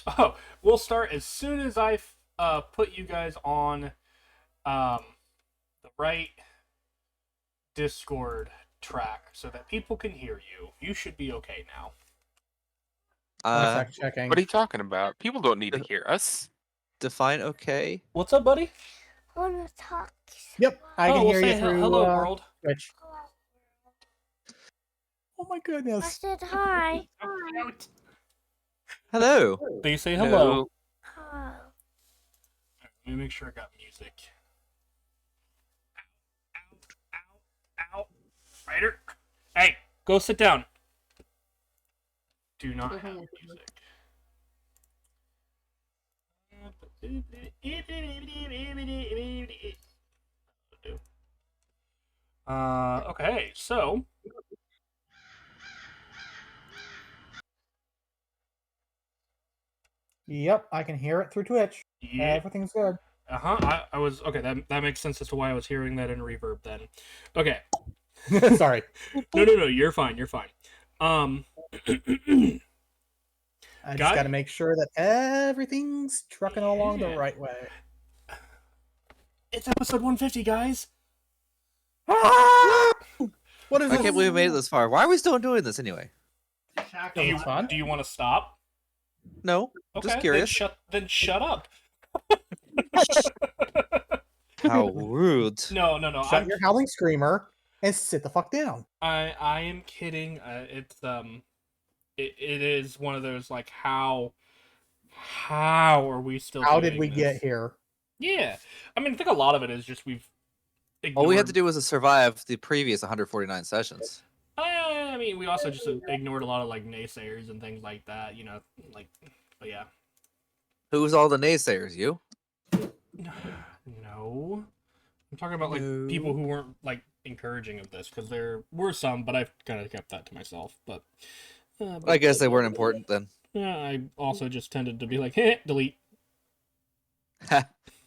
Oh, we'll start as soon as I put you guys on um, the right Discord track so that people can hear you. You should be okay now. One Uh, sec, checking. What are you talking about? People don't need to hear us. define okay. What's up, buddy? Wanna talk? Yep, I Oh, can we'll hear you say through hello, world. Twitch. Oh my I goodness. said hi. Hello. Do you say hello? Oh. Let me make sure I got music. Ow, ow, ow. Spider. Hey, go sit down. Do not have music. Okay, so Yep, I can hear it through Twitch. yeah, Everything's good. I was okay. That makes sense as to why I was hearing that in reverb. Then, okay. Sorry. No. You're fine. You're fine. I just got to make sure that everything's trucking along the Yeah. right way. It's episode 150, guys. What is I this? can't believe we made it this far. Why are we still doing this anyway? It's fun. Do you want to stop? No, Okay, just curious. Then shut up. How rude. No. Shut your howling screamer and sit the fuck down. I am kidding. It is one of those like how are we still? How doing did we this? get here? Yeah, I mean, I think a lot of it is just we've. All we had ignored- to do was to survive the previous 149 sessions. I mean, we also just ignored a lot of like naysayers and things like that. You know, like, but yeah. Who's all the naysayers? You? No, I'm talking about like No. people who weren't like encouraging of this because there were some, but I've kind of kept that to myself. But I guess they weren't important then. Yeah, I also just tended to be like, hey, delete.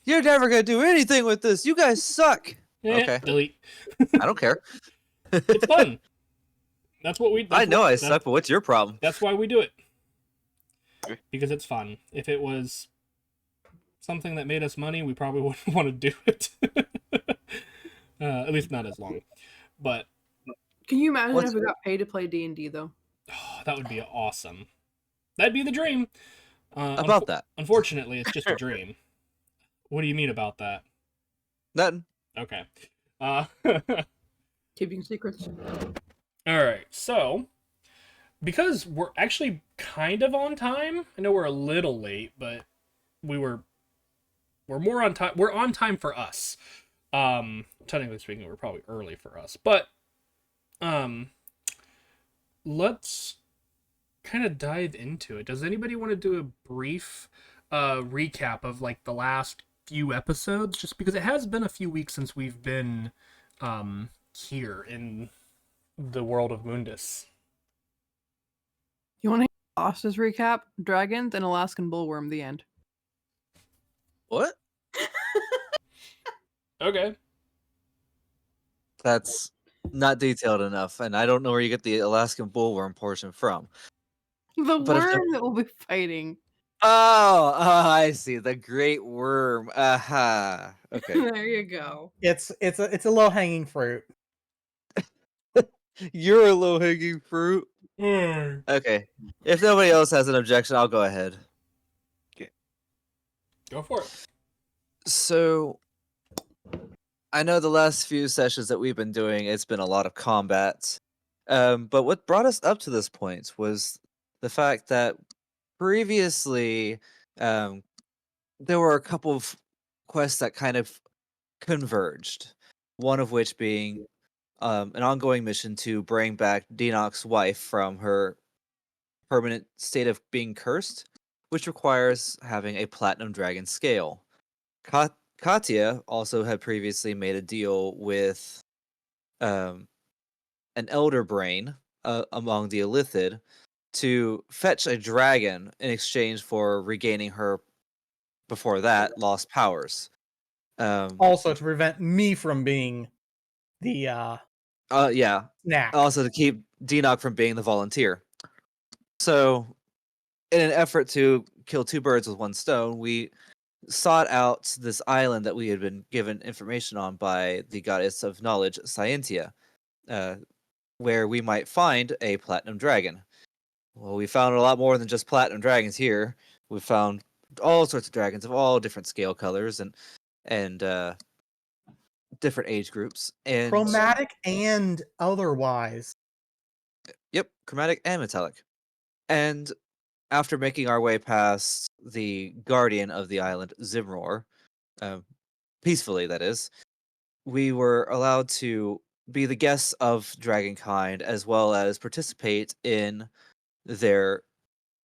You're never gonna do anything with this. You guys suck. Okay. Delete. I don't care. It's fun. That's what we. I know I suck, but what's your problem? That's why we do it. Because it's fun. If it was something that made us money, we probably wouldn't want to do it. At least not as long. But Can you imagine if we got paid to play D&D though? oh, that would be awesome. That'd be the dream. About that. Unfortunately, it's just a dream. What do you mean about that? Nothing. Okay. Keeping secrets. All right. So, because we're actually kind of on time. I know we're a little late, but we're more on time. We're on time for us. Technically speaking, we're probably early for us. But let's kind of dive into it. Does anybody want to do a brief recap of like the last few episodes, just because it has been a few weeks since we've been here in the world of Mundus? You want to hear Boss's recap? Dragons and Alaskan bullworm. The end. What? Okay. That's not detailed enough, and I don't know where you get the Alaskan bullworm portion from. The But if worm the- that we'll be fighting. Oh, I see. The great worm. Aha. Okay. There you go. It's a low hanging fruit. You're a low hanging fruit. Okay. If nobody else has an objection, I'll go ahead. Go for it. So, I know the last few sessions that we've been doing, it's been a lot of combat. But what brought us up to this point was the fact that previously, there were a couple of quests that kind of converged. One of which being an ongoing mission to bring back Dinok's wife from her permanent state of being cursed, which requires having a platinum dragon scale. Katya also had previously made a deal with an elder brain among the Illithid to fetch a dragon in exchange for regaining her, before that, lost powers. Also to prevent me from being the Yeah. snack. Also to keep Dinok from being the volunteer. So, in an effort to kill two birds with one stone. We sought out this island that we had been given information on by the goddess of knowledge, Scientia, where we might find a platinum dragon. Well, we found a lot more than just platinum dragons here. We found all sorts of dragons of all different scale colors and different age groups. And Chromatic and otherwise. yep, chromatic and metallic. And after making our way past the guardian of the island, Zimror, peacefully, that is, we were allowed to be the guests of Dragonkind as well as participate in their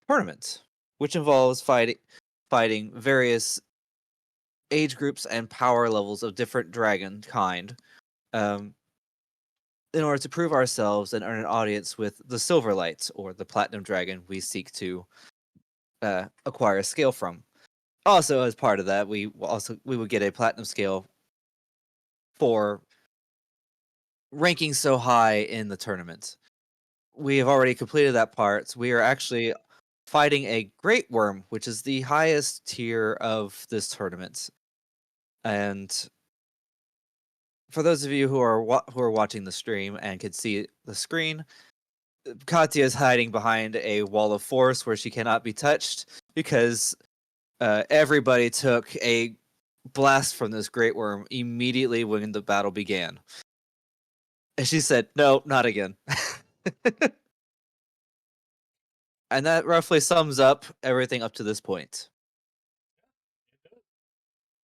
tournament, which involves fighting various age groups and power levels of different dragon kind, in order to prove ourselves and earn an audience with the Silverlight, or the platinum dragon we seek to acquire a scale from. Also, as part of that, we would get a platinum scale for ranking so high in the tournament. We have already completed that part. We are actually fighting a great worm, which is the highest tier of this tournament. And for those of you who are watching the stream and can see the screen, Katya is hiding behind a wall of force where she cannot be touched because everybody took a blast from this great worm immediately when the battle began. And she said, "No, not again." And that roughly sums up everything up to this point.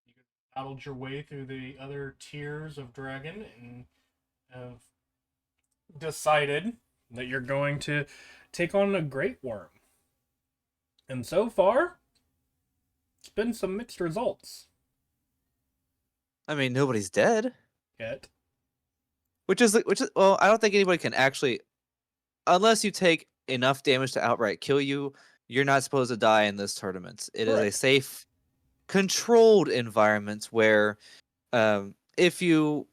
You battled your way through the other tiers of dragon and have decided that you're going to take on a great worm. And so far, it's been some mixed results. I mean, nobody's dead. Yet. Which is well, I don't think anybody can actually, unless you take enough damage to outright kill you, you're not supposed to die in this tournament. It is a safe, controlled environment where if you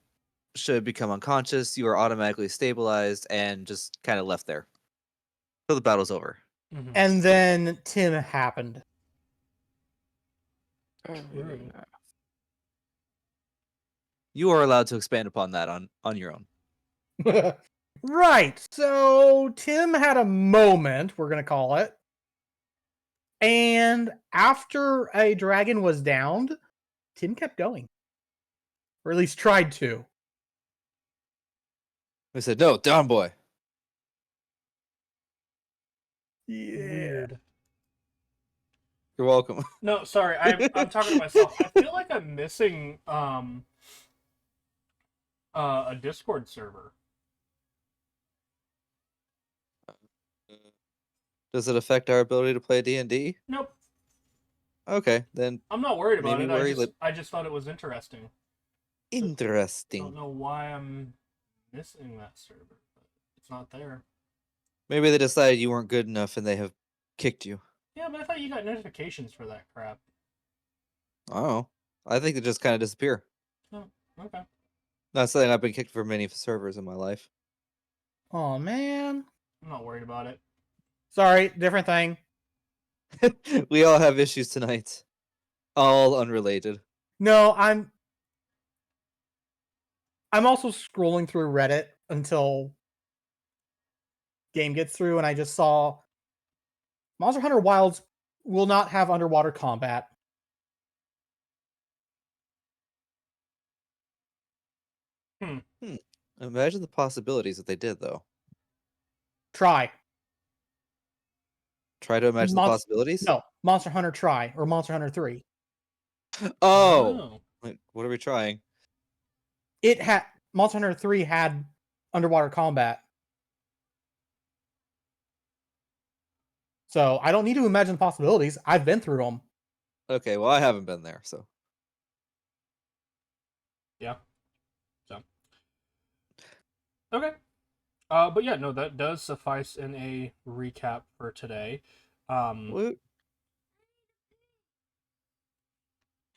should become unconscious, you are automatically stabilized and just kind of left there till the battle's over. Mm-hmm. And then Tim happened. True. You are allowed to expand upon that on your own. Right. So Tim had a moment, we're going to call it. And after a dragon was downed, Tim kept going. Or at least tried to. I said, "No, down boy." Yeah. Weird. You're welcome. No, sorry, I'm talking to myself. I feel like I'm missing a Discord server. Does it affect our ability to play D&D? Nope. Okay, then I'm not worried about Maybe it. worry I just thought it was interesting. I interesting. don't know why I'm missing that server, but it's not there. Maybe they decided you weren't good enough and they have kicked you. Yeah, but I thought you got notifications for that crap. Oh, I think they just kind of disappear. Oh, okay. Not saying I've been kicked from many servers in my life. Oh, man. I'm not worried about it. Sorry, different thing. We all have issues tonight. All unrelated. No, I'm also scrolling through Reddit until game gets through, and I just saw Monster Hunter Wilds will not have underwater combat. Imagine the possibilities if they did, though. Try. Try to imagine the possibilities? No, Monster Hunter Try, or Monster Hunter 3. Oh! Wait, what are we trying? Monster Hunter 3 had underwater combat. So I don't need to imagine possibilities. I've been through them. Okay, well, I haven't been there, so. Yeah. So. Okay. But yeah, no, that does suffice in a recap for today. Woot.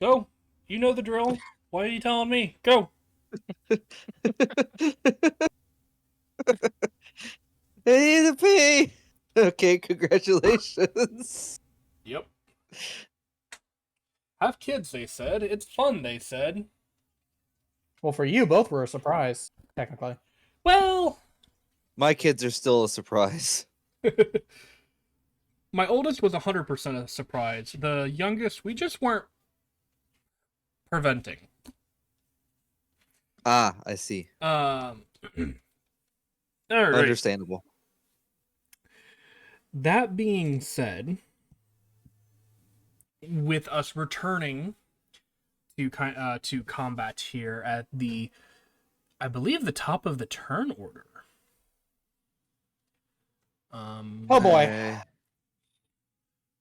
Go. You know the drill. Why are you telling me? Go. I need to pee! Okay, congratulations. Yep. Have kids, they said. It's fun, they said. Well, for you, both were a surprise, technically. Well, My kids are still a surprise. my oldest was 100% a surprise. The youngest, we just weren't preventing. Ah, I see. All right. Understandable. That being said, with us returning to combat here at the, I believe, the top of the turn order. Oh boy. Okay.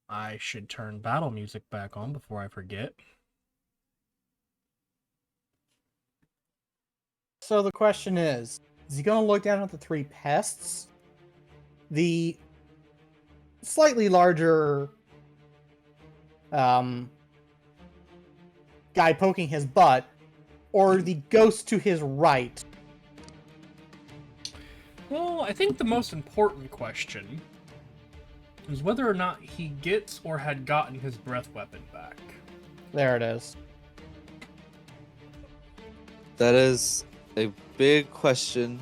I should turn battle music back on before I forget. So the question is he going to look down at the 3 pests? The slightly larger guy poking his butt, or the ghost to his right? Well, I think the most important question is whether or not he gets or had gotten his breath weapon back. There it is. That is a big question.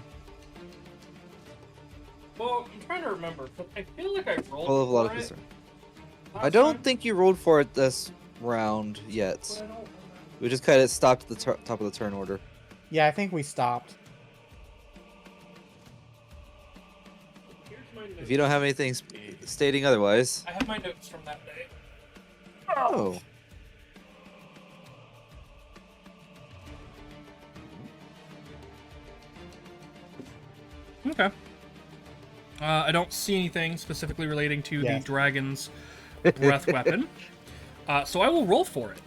Well, I'm trying to remember, but I feel like I rolled Full of a lot of for it concern. last I don't time, think you rolled for it this round but yet. I don't We just kind of stopped at the top of the turn order. Yeah, I think we stopped. Here's my If you don't have anything notes. stating otherwise. I have my notes from that day. Oh. Okay. I don't see anything specifically relating to Yeah. the dragon's breath weapon, so I will roll for it.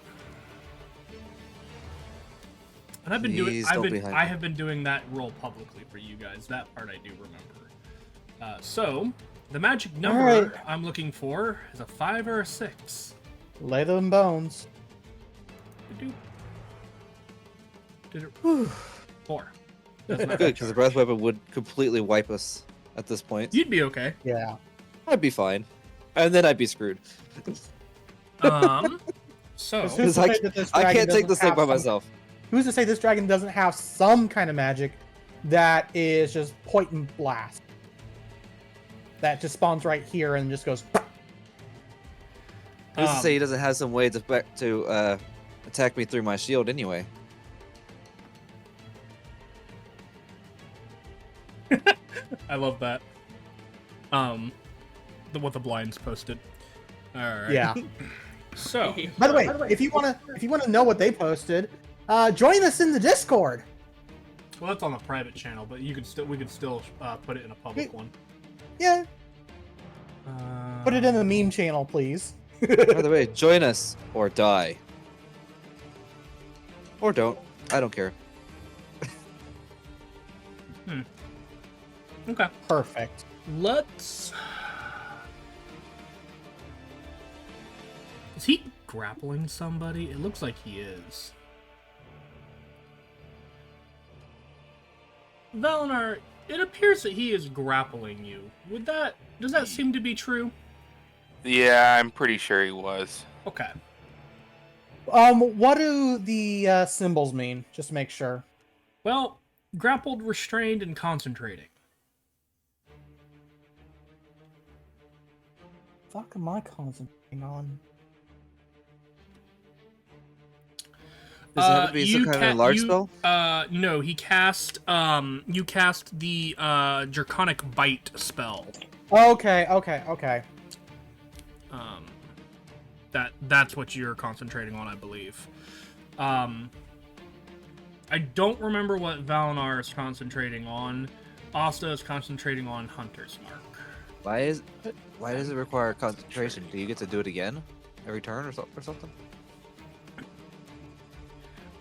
And I've been Please don't be I hyper. have been doing that roll publicly for you guys. That part I do remember. So the magic number Alright. I'm looking for is a 5 or a 6. Lay them bones. Did it? 4. Doesn't Good, affect because the charge. breath weapon would completely wipe us at this point. You'd be okay. Yeah. I'd be fine. And then I'd be screwed. So Who's Because to I, say that this I dragon can't take doesn't this thing have by some- myself. Who's to say this dragon doesn't have some kind of magic that is just point and blast? That just spawns right here and just goes. Who's to Um, say he doesn't have some way to attack me through my shield anyway? I love that. What the blinds posted. All right. Yeah. So By the way, if you wanna know what they posted, join us in the Discord. well, that's on a private channel, but we could still put it in a public one. Yeah, put it in the meme channel, please. By the way, join us or die. Or don't. I don't care. Okay. Perfect. Let's. Is he grappling somebody? It looks like he is. Valinar, it appears that he is grappling you. Does that seem to be true? Yeah, I'm pretty sure he was. Okay. What do the symbols mean? Just to make sure. Well, grappled, restrained, and concentrating. Fuck am I concentrating on? Does it have to be some kind of large spell? No, he cast you cast the Draconic Bite spell. Okay. That's what you're concentrating on, I believe. I don't remember what Valinar is concentrating on. Asta is concentrating on Hunter's Mark. Why does it require concentration? Do you get to do it again every turn or something?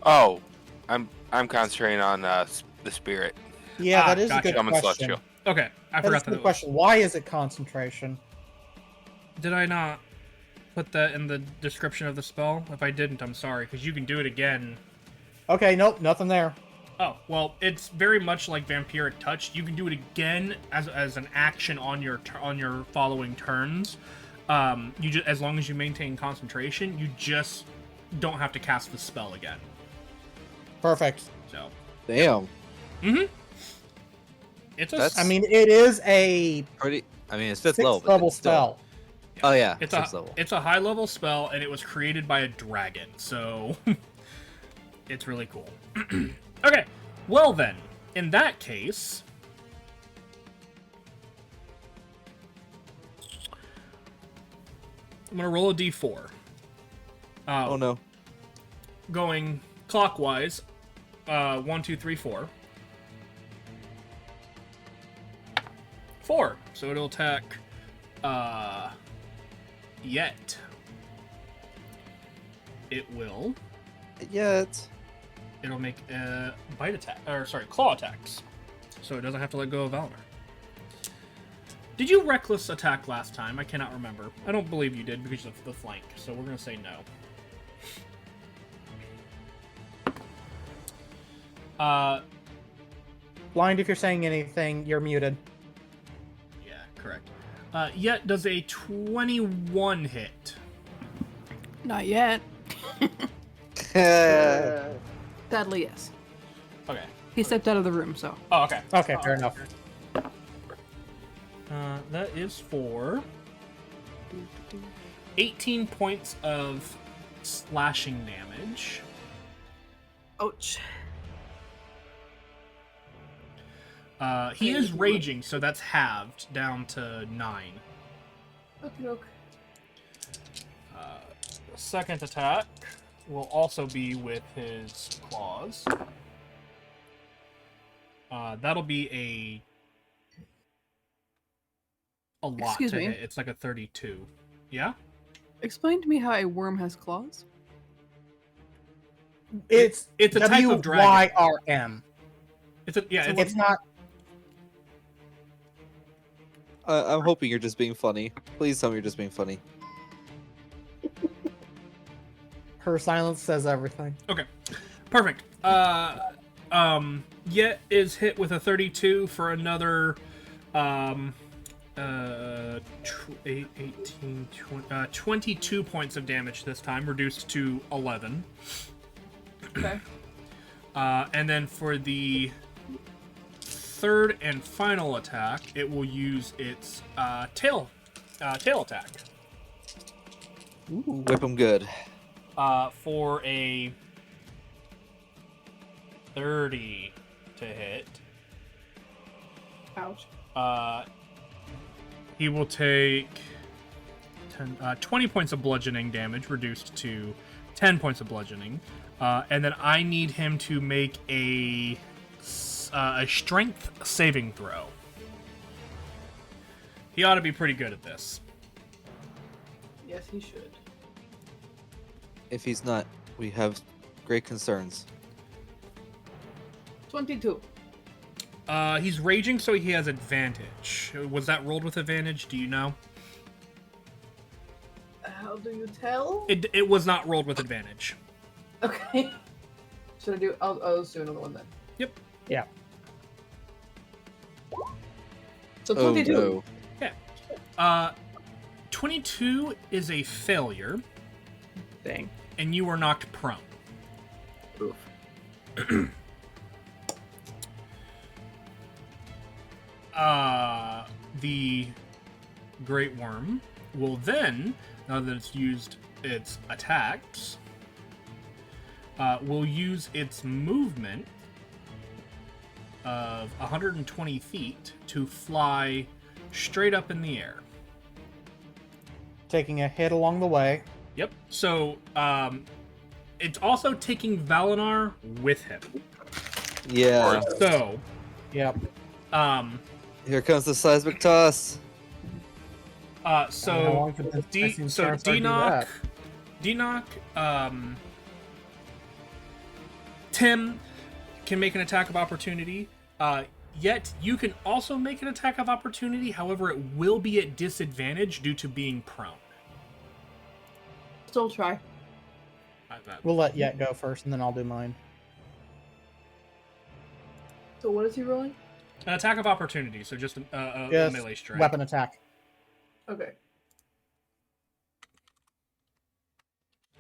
Oh, I'm concentrating on the spirit. Yeah, that is gotcha. a good Shaman question. Celestial. Okay, I That is forgot a that. good question. Why is it concentration? Did I not put that in the description of the spell? If I didn't, I'm sorry, because you can do it again. Okay, nope, nothing there. Oh, well, it's very much like Vampiric Touch. You can do it again as an action on your following turns. You just, as long as you maintain concentration, you just don't have to cast the spell again. Perfect. So, Damn. it's a That's- I mean, it is a Pretty. I mean, it's fifth 6th level. but level it's still- spell. Oh yeah, it's sixth a level. it's a high level spell, and it was created by a dragon, so it's really cool. Okay, well then, in that case, I'm gonna roll a d4. Oh no. Going clockwise. 1, 2, 3, 4. 4. So it'll attack. Yet. It will. Yet. It'll make bite attack, or sorry, claw attacks. So it doesn't have to let go of Valor. Did you reckless attack last time? I cannot remember. I don't believe you did because of the flank. So we're gonna say no. Blind, if you're saying anything, you're muted. Yeah, correct. Yet does a 21 hit. Not yet. Yeah. Sadly, yes. Okay. He stepped out of the room, so. Oh, okay. Okay, fair enough. That is for 18 points of slashing damage. Ouch. He is raging, so that's halved down to 9. Okay, okay. Second attack will also be with his claws. That'll be a lot Excuse to me? hit. It's like a 32. Yeah? Explain to me how a worm has claws. It's It's a type of dragon. WYRM. It's not. I'm hoping you're just being funny. Please tell me you're just being funny. Her silence says everything. Okay, perfect. Yet is hit with a 32 for another, 22 points of damage this time, reduced to 11. Okay. And then for the third and final attack, it will use its tail attack. Ooh, whip him good. For a 30 to hit. Ouch. He will take 20 points of bludgeoning damage, reduced to 10 points of bludgeoning. And then I need him to make a strength saving throw. He ought to be pretty good at this. Yes, he should. If he's not, we have great concerns. 22. He's raging, so he has advantage. Was that rolled with advantage? Do you know? How do you tell? It was not rolled with advantage. Okay. Should I do? I'll just do another one then. Yep. Yeah. So Oh 22. no. Yeah. 22 is a failure, Dang. and you are knocked prone. Oof. The Great Worm will then, now that it's used its attacks, will use its movement of 120 feet to fly straight up in the air. Taking a hit along the way. Yep. So, it's also taking Valinar with him. Yeah. So, Yep. Here comes the seismic toss. How so long has it been since Charizard do that? Tim can make an attack of opportunity. Yet you can also make an attack of opportunity. However, it will be at disadvantage due to being prone. Still try. We'll let Yet go first, and then I'll do mine. So what is he rolling? An attack of opportunity, so just a Yes, melee strike. weapon attack. Okay.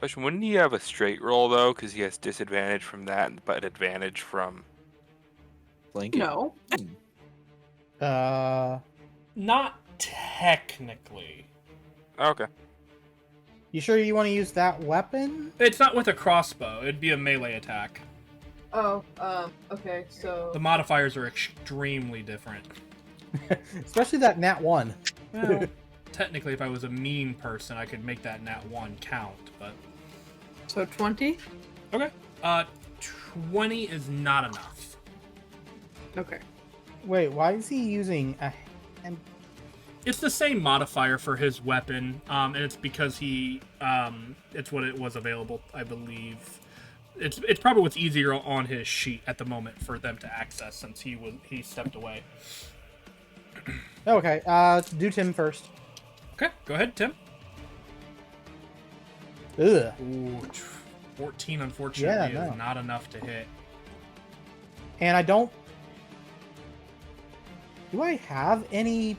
Question: wouldn't he have a straight roll though? Because he has disadvantage from that, but advantage from. Blanket. No. Not technically. Okay. You sure you want to use that weapon? It's not with a crossbow. It'd be a melee attack. Oh, okay, so... The modifiers are extremely different. Especially that nat 1. Well, technically, if I was a mean person, I could make that nat 1 count, but... So 20? Okay. 20 is not enough. Okay. Wait, why is he using a... And It's the same modifier for his weapon, and it's because he, it's what it was available, I believe. It's probably what's easier on his sheet at the moment for them to access since he stepped away. okay, do Tim first. Okay, go ahead, Tim. Ugh. Ooh, 14 unfortunately Yeah, no. is not enough to hit. And I don't... Do I have any...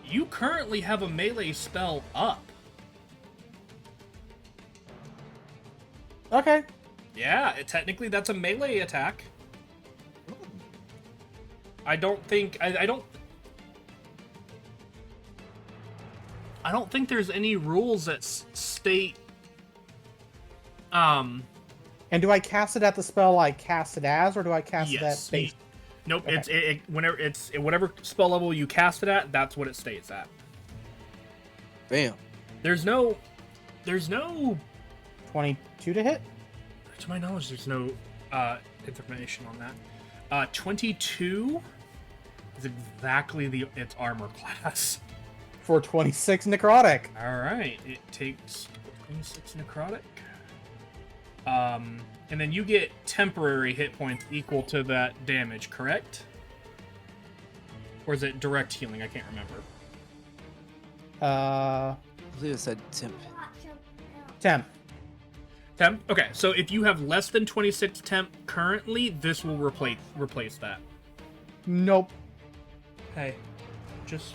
You currently have a melee spell up. Okay. Yeah, technically that's a melee attack. I don't think I don't think there's any rules that state And do I cast it at the spell I cast it as, or do I cast it at yes. base? Nope, Okay. whenever it's whatever spell level you cast it at, that's what it states at. Bam. There's no 22 to hit? to my knowledge there's no information on that. 22 is exactly its armor class. For 26 necrotic. All right, it takes 26 necrotic. And then you get temporary hit points equal to that damage, correct? Or is it direct healing? I can't remember. I believe it said temp. Temp. Temp? Okay, so if you have less than 26 temp currently, this will replace that. Nope. Hey, just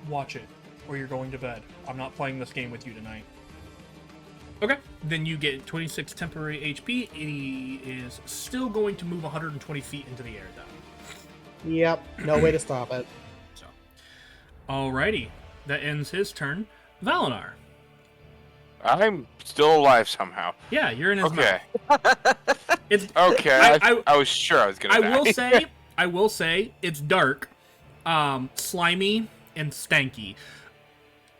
watch it, or you're going to bed. I'm not playing this game with you tonight. Okay, then you get 26 temporary HP. He is still going to move 120 feet into the air, though. Yep. No way to stop it. So, alrighty, that ends his turn. Valinar. I'm still alive somehow. Yeah, you're in his Okay. mouth. It's Okay. I was sure I was gonna die. I will say, it's dark, slimy, and stanky.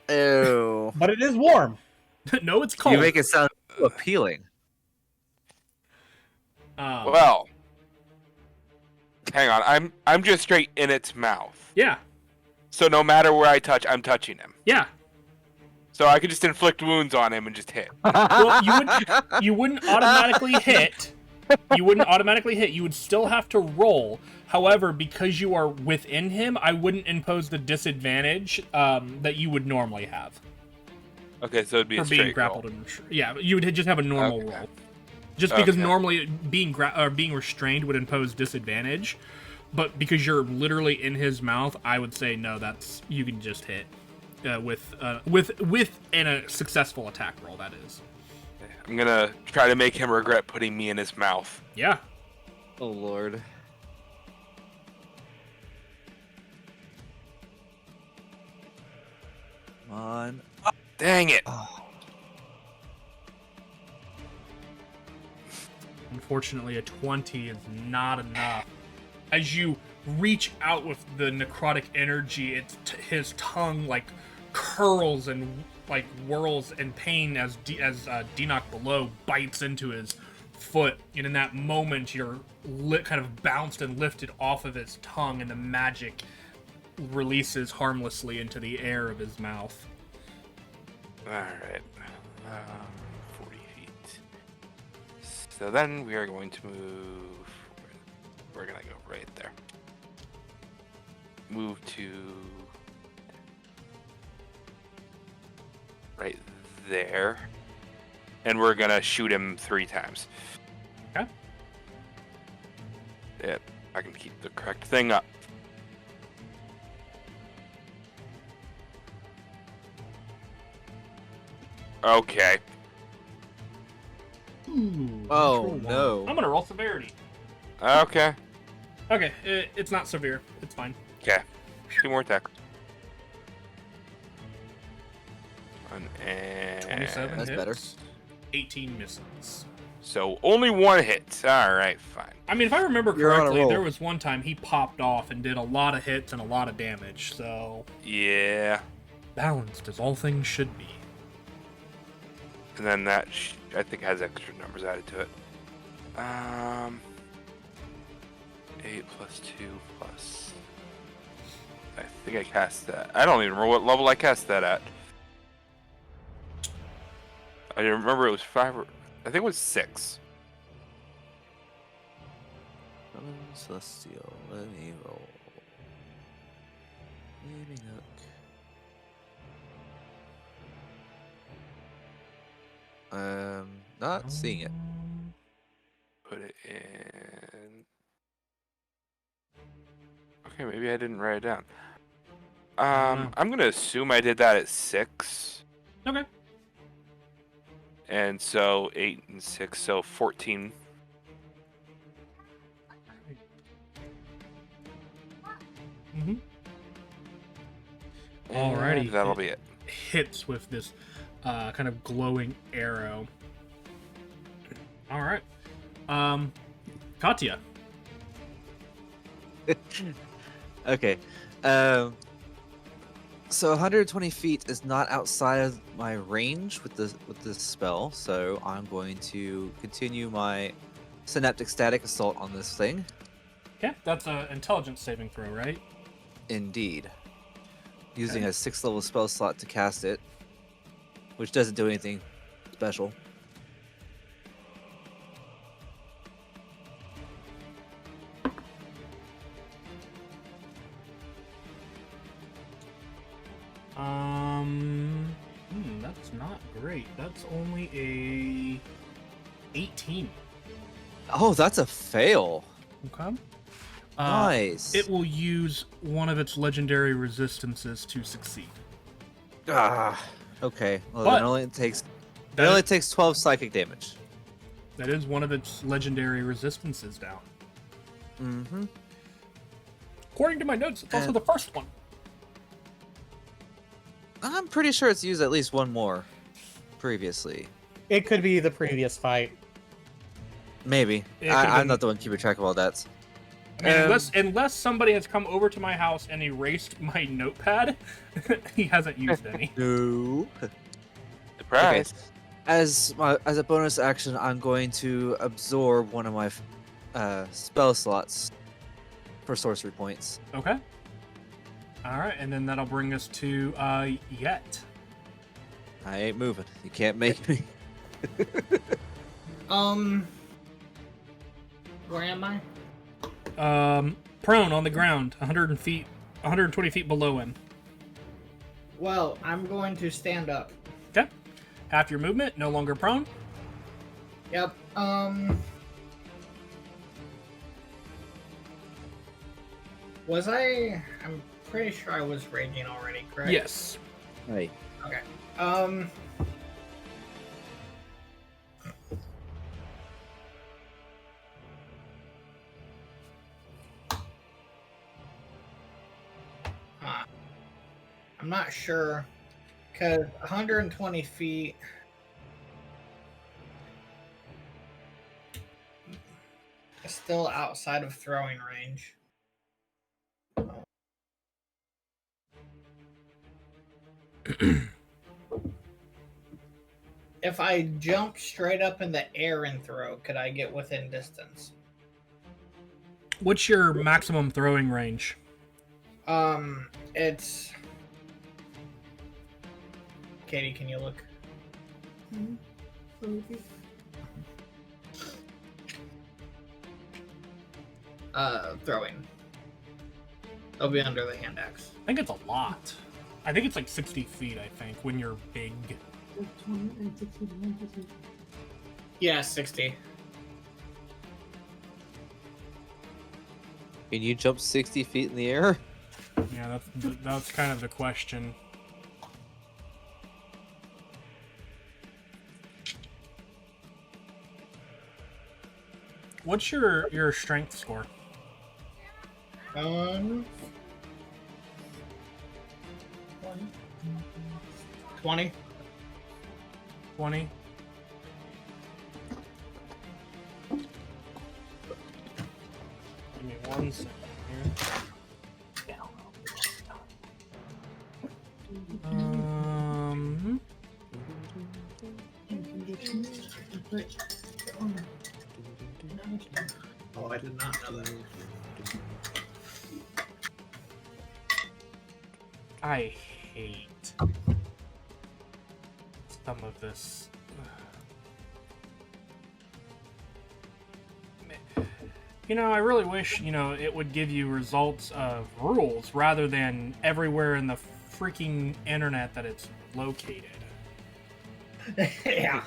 Ew. But it is warm. No, it's cold. You make it sound so appealing. Well, hang on. I'm just straight in its mouth. Yeah, So no matter where I touch, I'm touching him. yeah. So I could just inflict wounds on him and just hit. Well, you wouldn't automatically hit. You wouldn't automatically hit. You would still have to roll. However, because you are within him, I wouldn't impose the disadvantage that you would normally have Okay, so it'd be for a being straight grappled roll. and yeah. You would just have a normal Okay. roll. Just because Okay. normally being being restrained would impose disadvantage, but because you're literally in his mouth, I would say no. That's you can just hit with a successful attack roll. That is. I'm gonna try to make him regret putting me in his mouth. Yeah. Oh lord. Come on. Dang it! Unfortunately, a 20 is not enough. As you reach out with the necrotic energy, his tongue like curls and like whirls in pain as Dinok below bites into his foot, and in that moment, you're kind of bounced and lifted off of his tongue, and the magic releases harmlessly into the air of his mouth. Alright. 40 feet. So then we are going to move. We're gonna go right there. Move to. Right there. And we're gonna shoot him 3 times. Okay. Yeah, I can keep the correct thing up. Okay. Ooh, Oh, natural one. no. I'm gonna roll severity. Okay. Okay, it's not severe. It's fine. Okay. 2 more attacks. And 27 That's hits. better. 18 misses. So only 1 hit. All right, fine. I mean, if I remember You're on a correctly, roll. there was one time he popped off and did a lot of hits and a lot of damage. So Yeah. balanced as all things should be. And then that I think has extra numbers added to it. 8 plus 2 plus. I think I cast that. I don't even remember what level I cast that at. I remember it was 5 or I think it was 6. Celestial, let me roll. Maybe not seeing it. Put it in. Okay, maybe I didn't write it down. know. I'm gonna assume I did that at 6. Okay. And so 8 and 6, so 14. Mm-hmm. And Alrighty. that'll be it. Hits with this kind of glowing arrow. All right. Katya. Okay. So 120 feet is not outside of my range with this spell, so I'm going to continue my synaptic static assault on this thing. Okay, that's an intelligence saving throw, right? Indeed. Using Okay. a 6th level spell slot to cast it, which doesn't do anything special. That's not great. That's only a 18. Oh, that's a fail. Okay. Nice. It will use one of its legendary resistances to succeed. Ah, okay. Well, But- then it That only is- takes 12 psychic damage. That is one of its legendary resistances down. Mm-hmm. According to my notes, it's also And- the first one. I'm pretty sure it's used at least one more previously. It could be the previous fight. Maybe. It could've I'm been- not the one keeping track of all that. I mean, Um, unless somebody has come over to my house and erased my notepad, he hasn't used any. No. Surprise. As a bonus action, I'm going to absorb one of my spell slots for sorcery points. Okay. All right, and then that'll bring us to Yet. I ain't moving. You can't make me. Where am I? Prone on the ground, 120 feet below him. Well, I'm going to stand up. Okay. Half your movement, no longer prone. Yep. Was I? I'm pretty sure I was raging already, correct? Yes. Hey. Okay. I'm not sure, because 120 feet. Is still outside of throwing range. If I jump straight up in the air and throw, could I get within distance? What's your maximum throwing range? It's. Katie, can you look? Throwing. It'll be under the hand axe. I think it's a lot. I think it's like 60 feet, I think, when you're big. Yeah, 60. Can you jump 60 feet in the air? Yeah, that's kind of the question. What's your strength score? 20. 20. Give me 1 second here. Oh, I did not know that. I hate some of this. You know, I really wish, it would give you results of rules rather than everywhere in the freaking internet that it's located. Yeah.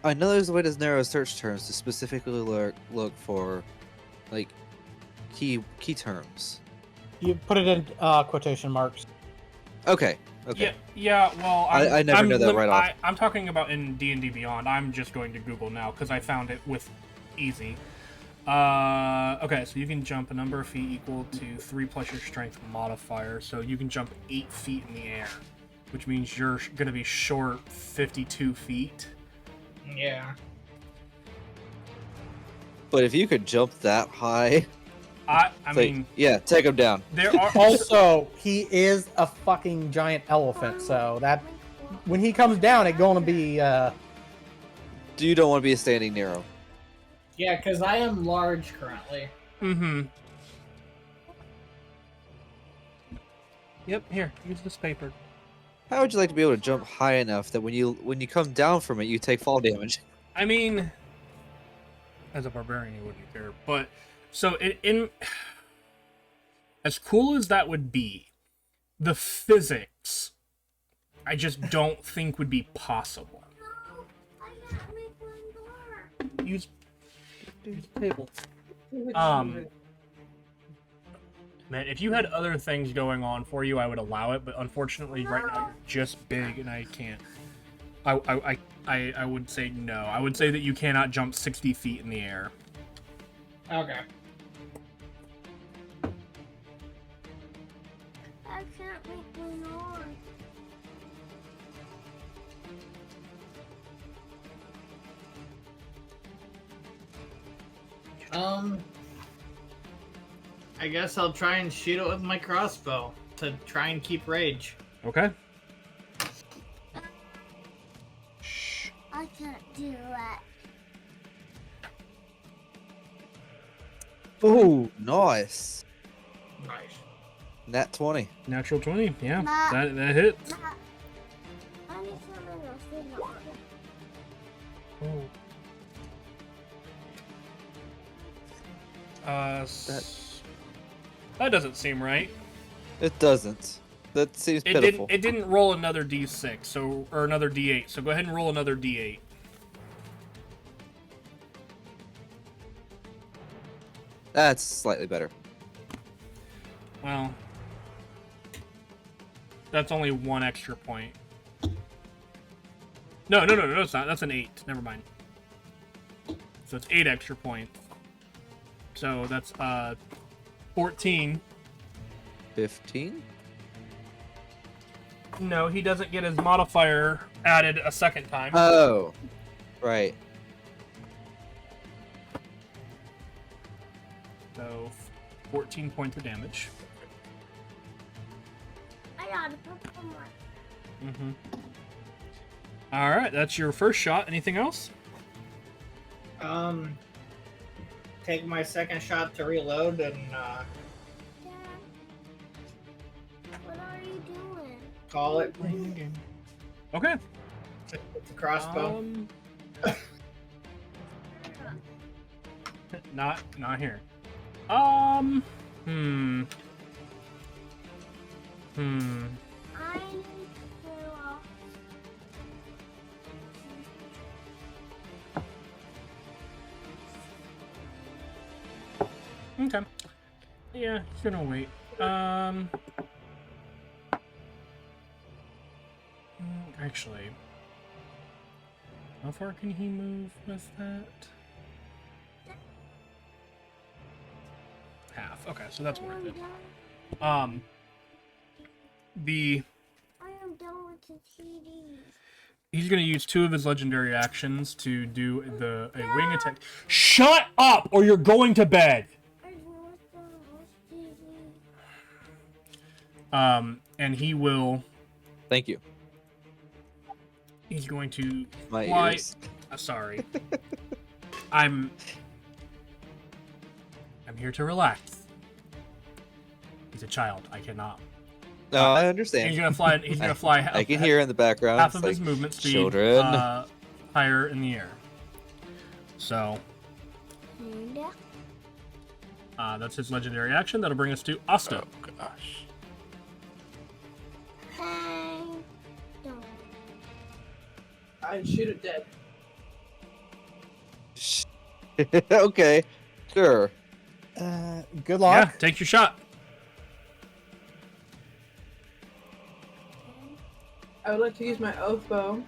I know there's a way to narrow search terms to specifically look for, like, key terms. You put it in quotation marks. Okay. Okay. Yeah. Well, I never know that right off. I'm talking about in D&D Beyond. I'm just going to Google now because I found it with easy. Okay, so you can jump a number of feet equal to 3 plus your strength modifier. So you can jump 8 feet in the air, which means you're going to be short 52 feet. Yeah. But if you could jump that high, I it's like, mean, yeah, take him down. there are Also, he is a fucking giant elephant, so that when he comes down, it's going to be You don't want to be standing near him. Yeah, because I am large currently. Mm-hmm. Yep, here, use this paper. How would you like to be able to jump high enough that when you come down from it, you take fall damage? I mean, as a barbarian, you wouldn't care. But, so, in as cool as that would be, the physics, I just don't think would be possible. Use the table. Man, if you had other things going on for you, I would allow it. But unfortunately, right now you're just big, and I can't. I would say no. I would say that you cannot jump 60 feet in the air. Okay. I can't make my noise. I guess I'll try and shoot it with my crossbow to try and keep rage. Okay. I can't do that. Ooh, nice. Nice. Nat 20. Natural 20. Yeah, Nah. that hits. Nah. I need something else to know. That doesn't seem right. It doesn't. That seems It pitiful. didn't roll another D6, so or another D8. So go ahead and roll another D8. That's slightly better. Well, that's only 1 extra point. No, it's not. That's an 8. Never mind. So it's 8 extra points. So that's 14. 15? No, he doesn't get his modifier added a second time. Oh. Right. So 14 points of damage. I got a purple one. Mm-hmm. All right, that's your first shot. Anything else? Take my second shot to reload and Dad, what are you doing? call it Okay. with the crossbow. Not here. Hmm. I need to. Okay. Yeah, he's gonna wait. Actually, how far can he move with that? enough. Okay, so that's worth I'm it. done. The I am done with the TDs. he's gonna use 2 of his legendary actions to do a wing attack. Shut up, or you're going to bed. I lost the last TD. And he will. Thank you. He's going to My fly. ears. Sorry. I'm here to relax. He's a child. I cannot. No, I understand. He's gonna fly. He's gonna fly. I can hear in the background. half It's of his like, movement speed. children. Higher in the air. So And that's his legendary action. That'll bring us to Asta. Oh gosh. hang down. I'd shoot it dead. Okay, sure. Good Yeah, luck. take your shot. I would like to use my oath bow.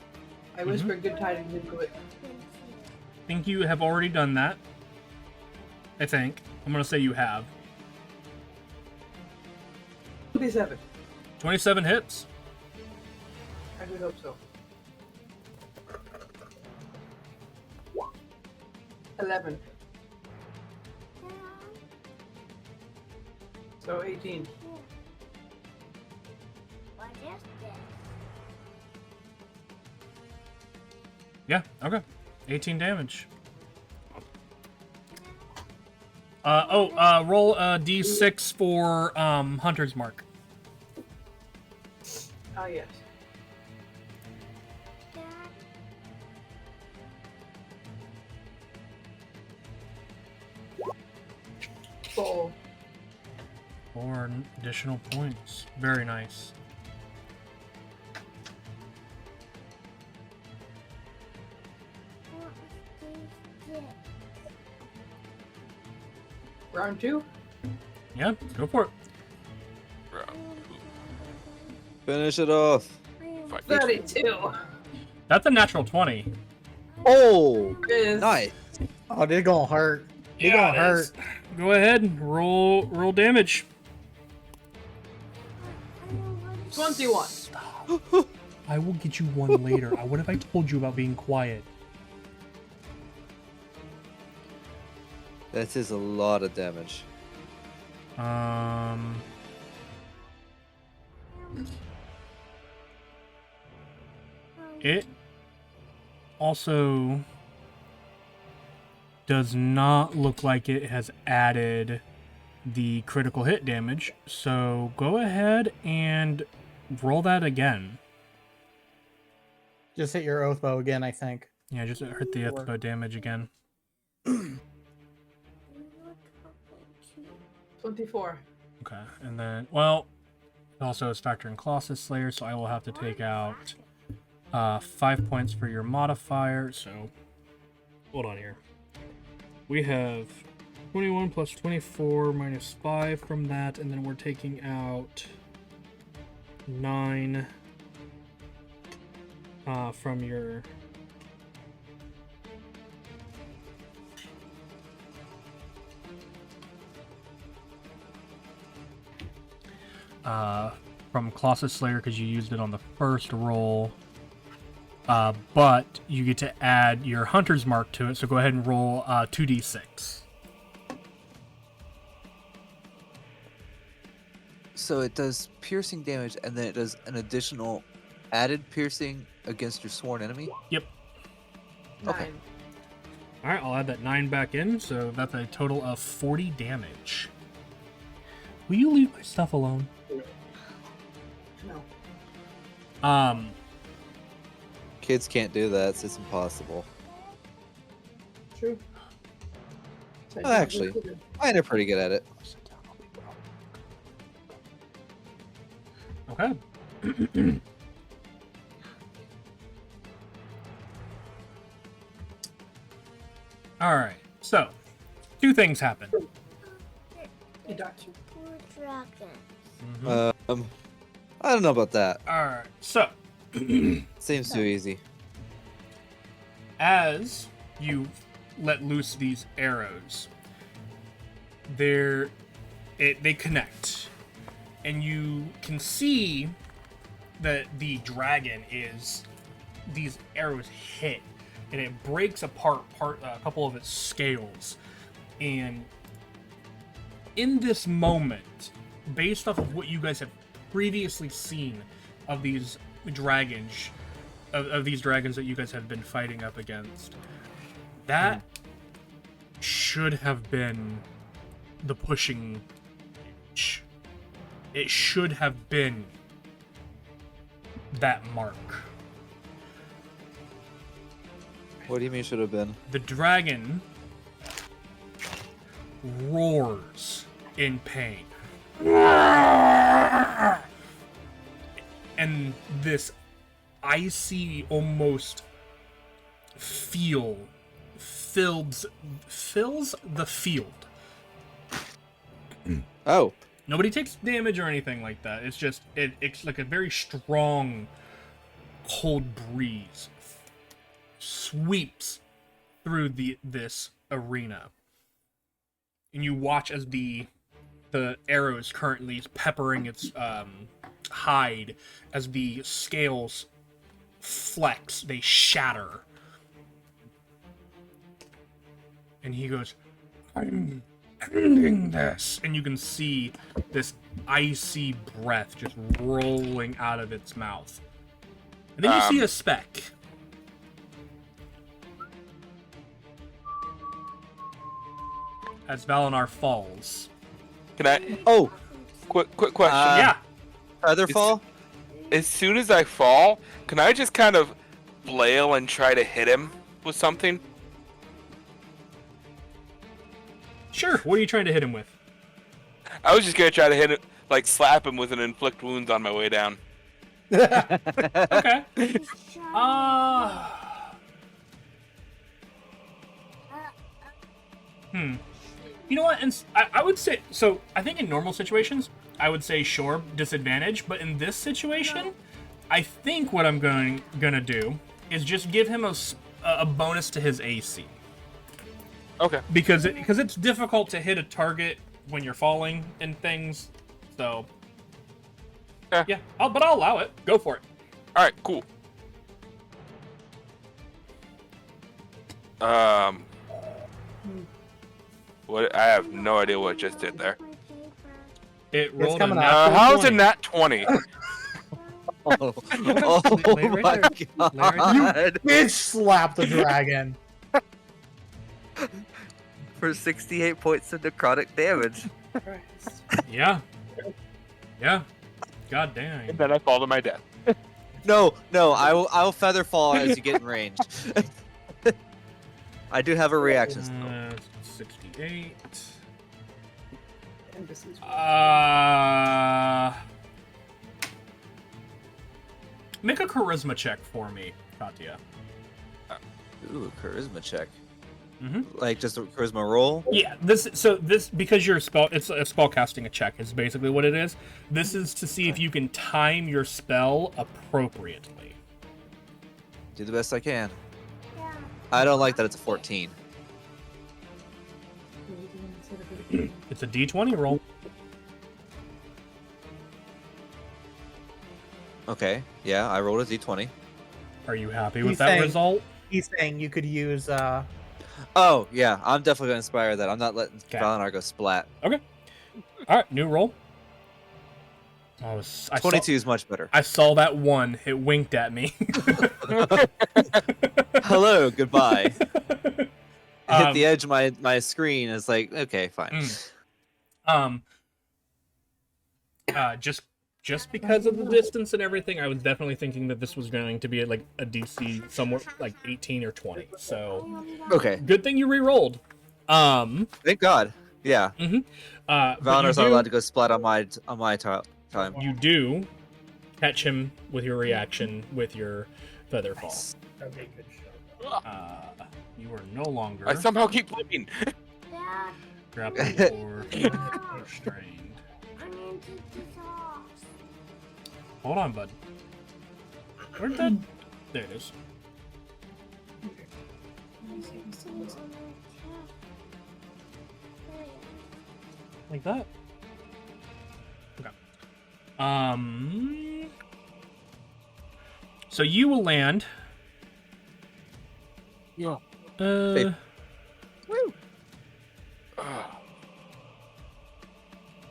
I whisper good tidings into it. I think you have already done that. I think. I'm gonna say you have. 27. 27 hits. I would hope so. 11. So 18. What is this? Yeah, okay. 18 damage. Roll a d6 for Hunter's Mark. Ah, yes. Dad, Full. 4 additional points. Very nice. what is this? Round 2? Yeah, go for it. Round Finish it off. I am 5. 32. That's a natural 20. Oh, Is nice. Oh, they're gonna hurt. They're Yeah, gonna it hurt. is. Go ahead, roll damage. I know what is 21. I will get you one later. What have I told you about being quiet? That is a lot of damage. It also does not look like it has added the critical hit damage. So go ahead and roll that again. Just hit your oath bow again, I think. Yeah, just hit the Ethbo damage again. 24. Okay, and then, well, it also is factoring Colossus Slayer, so I will have to take out 5 points for your modifier. So, hold on here. We have 21 plus 24 minus 5 from that, and then we're taking out 9 from your. From Colossus Slayer because you used it on the first roll. But you get to add your Hunter's Mark to it, so go ahead and roll 2d6. So it does piercing damage, and then it does an additional added piercing against your sworn enemy. Yep. 9. Okay. Alright, I'll add that 9 back in, so that's a total of 40 damage. Will you leave my stuff alone? No. Kids can't do that. It's impossible. True. Oh, actually. Mine are pretty good at it. Okay. Alright, so 2 things happen. Hey, Doc. poor dragon? I don't know about that. Alright, so Seems too easy. as you let loose these arrows, there they connect, and you can see that the dragon is these arrows hit, and it breaks apart a couple of its scales, and in this moment, based off of what you guys have previously seen of these dragons, of these dragons that you guys have been fighting up against, that should have been the pushing edge. It should have been that mark. What do you mean should have been? The dragon roars in pain. And this icy almost feel fills the field. Oh, Nobody takes damage or anything like that. It's just it's like a very strong cold breeze sweeps through this arena. And you watch as the arrow is currently peppering its hide as the scales flex, they shatter. And he goes, "I'm ending this." And you can see this icy breath just rolling out of its mouth. And then you see a speck. As Valinar falls. Can I? oh, Quick question. Yeah. Featherfall. As soon as I fall, can I just kind of flail and try to hit him with something? Sure. What are you trying to hit him with? I was just gonna try to hit it, like slap him with an inflict wounds on my way down. Okay. You know what? And I would say so. I think in normal situations, I would say sure, disadvantage. But in this situation, I think what I'm gonna do is just give him a bonus to his AC Okay. because it's difficult to hit a target when you're falling and things. So yeah, but I'll allow it. Go for it. All right. Cool. What? I have no idea what it just did there. It rolled a coming nat up. How's a 20. nat 20? Oh, Lay right my there. Lay right god! Bitch slap the dragon. For 68 points of necrotic damage. Yeah. Yeah. God dang. And then I fall to my death. No, I will feather fall as you get in range. I do have a reaction spell. 68. And this is Make a charisma check for me, Katya. Ooh, charisma check. Mhm. Like just a charisma roll. Yeah, this because your spell it's a spell casting a check is basically what it is. This is to see if you can time your spell appropriately. Do the best I can. I don't like that it's a 14. It's a D20 roll. Okay, yeah, I rolled a d20. Are you happy with He's that saying- result? He's saying you could use Oh, yeah, I'm definitely going to inspire that. I'm not letting Okay. Valinar go splat. Okay. All right, new roll. I 22 is much better. I saw that one. It winked at me. Hello, goodbye. Hit Um, the edge of my screen. It's like, okay, fine. Just because of the distance and everything, I was definitely thinking that this was going to be like a DC somewhere like 18 or 20. So Okay, good thing you re-rolled. thank God. Yeah, But Valinar's you not do- allowed to go splat on my time. You do catch him with your reaction with your feather fall. Okay, good shot. You are no longer I somehow keep flipping. Dad, grappled or restrained. I need to take this off. Hold on, bud. Where'd that? There it is. Like that. So you will land. Yeah. Woo. Oh.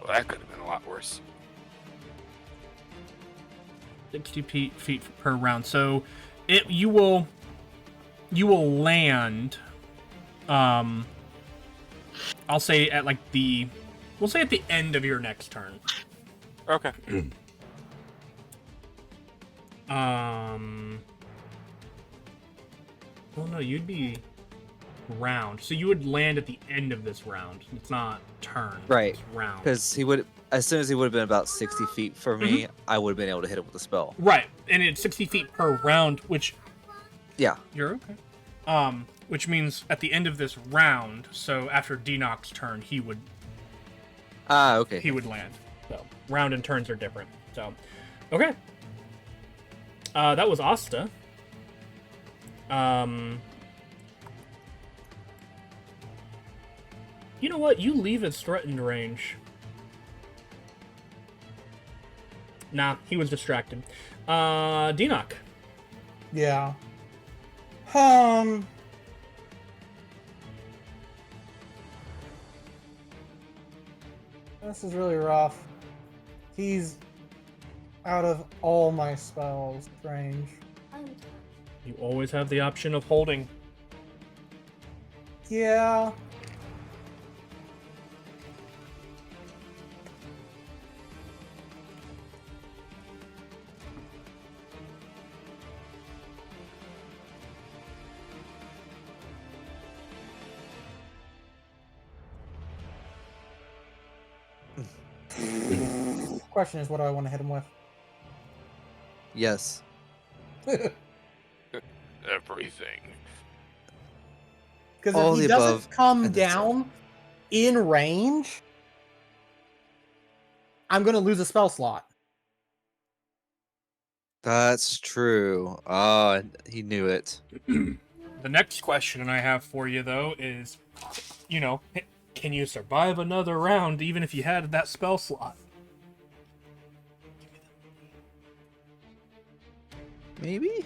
Well, that could have been a lot worse. 60 feet per round. So you will land. I'll say at like we'll say at the end of your next turn. Okay. Well, no, you'd be round. So you would land at the end of this round. It's not turn. Right. It's round. Because he would, as soon as he would have been about 60 feet for me, I would have been able to hit him with a spell. Right, and it's 60 feet per round, which Yeah. you're okay. Which means at the end of this round, so after Denok's turn, he would Okay. land. So round and turns are different. So, okay. That was Asta. You know what? You leave its threatened range. Nah, he was distracted. Denok. Yeah. This is really rough. He's out of all my spells range. You always have the option of holding. Yeah. Question is, what do I want to hit him with? Yes. Everything. Because All if the he doesn't above come and then some. down in range, I'm going to lose a spell slot. That's true. Oh, he knew it. The next question I have for you, though, is, can you survive another round even if you had that spell slot? Maybe?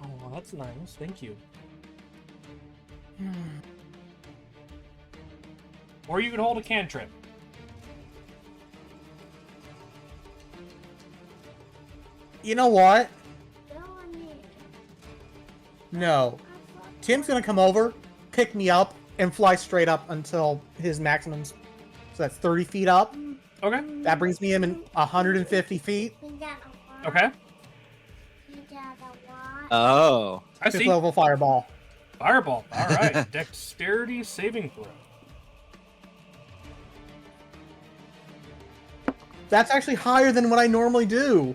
Oh, that's nice. Thank you. Or you could hold a cantrip. You know what? No. Tim's going to come over, pick me up, and fly straight up until his maximum. So that's 30 feet up. Okay. That brings me in 150 feet. Okay. Oh. I Fifth see. level fireball. Fireball. All right. Dexterity saving throw. That's actually higher than what I normally do.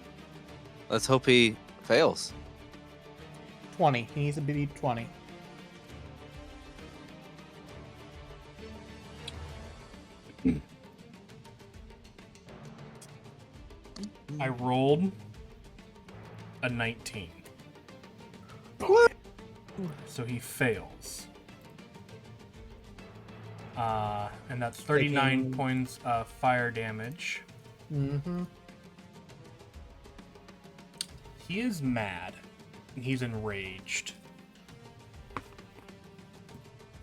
Let's hope he fails. 20. He needs to be 20. I rolled a 19. What? So he fails. And that's 39 Taking- points of fire damage. Mm-hmm. He is mad. And he's enraged.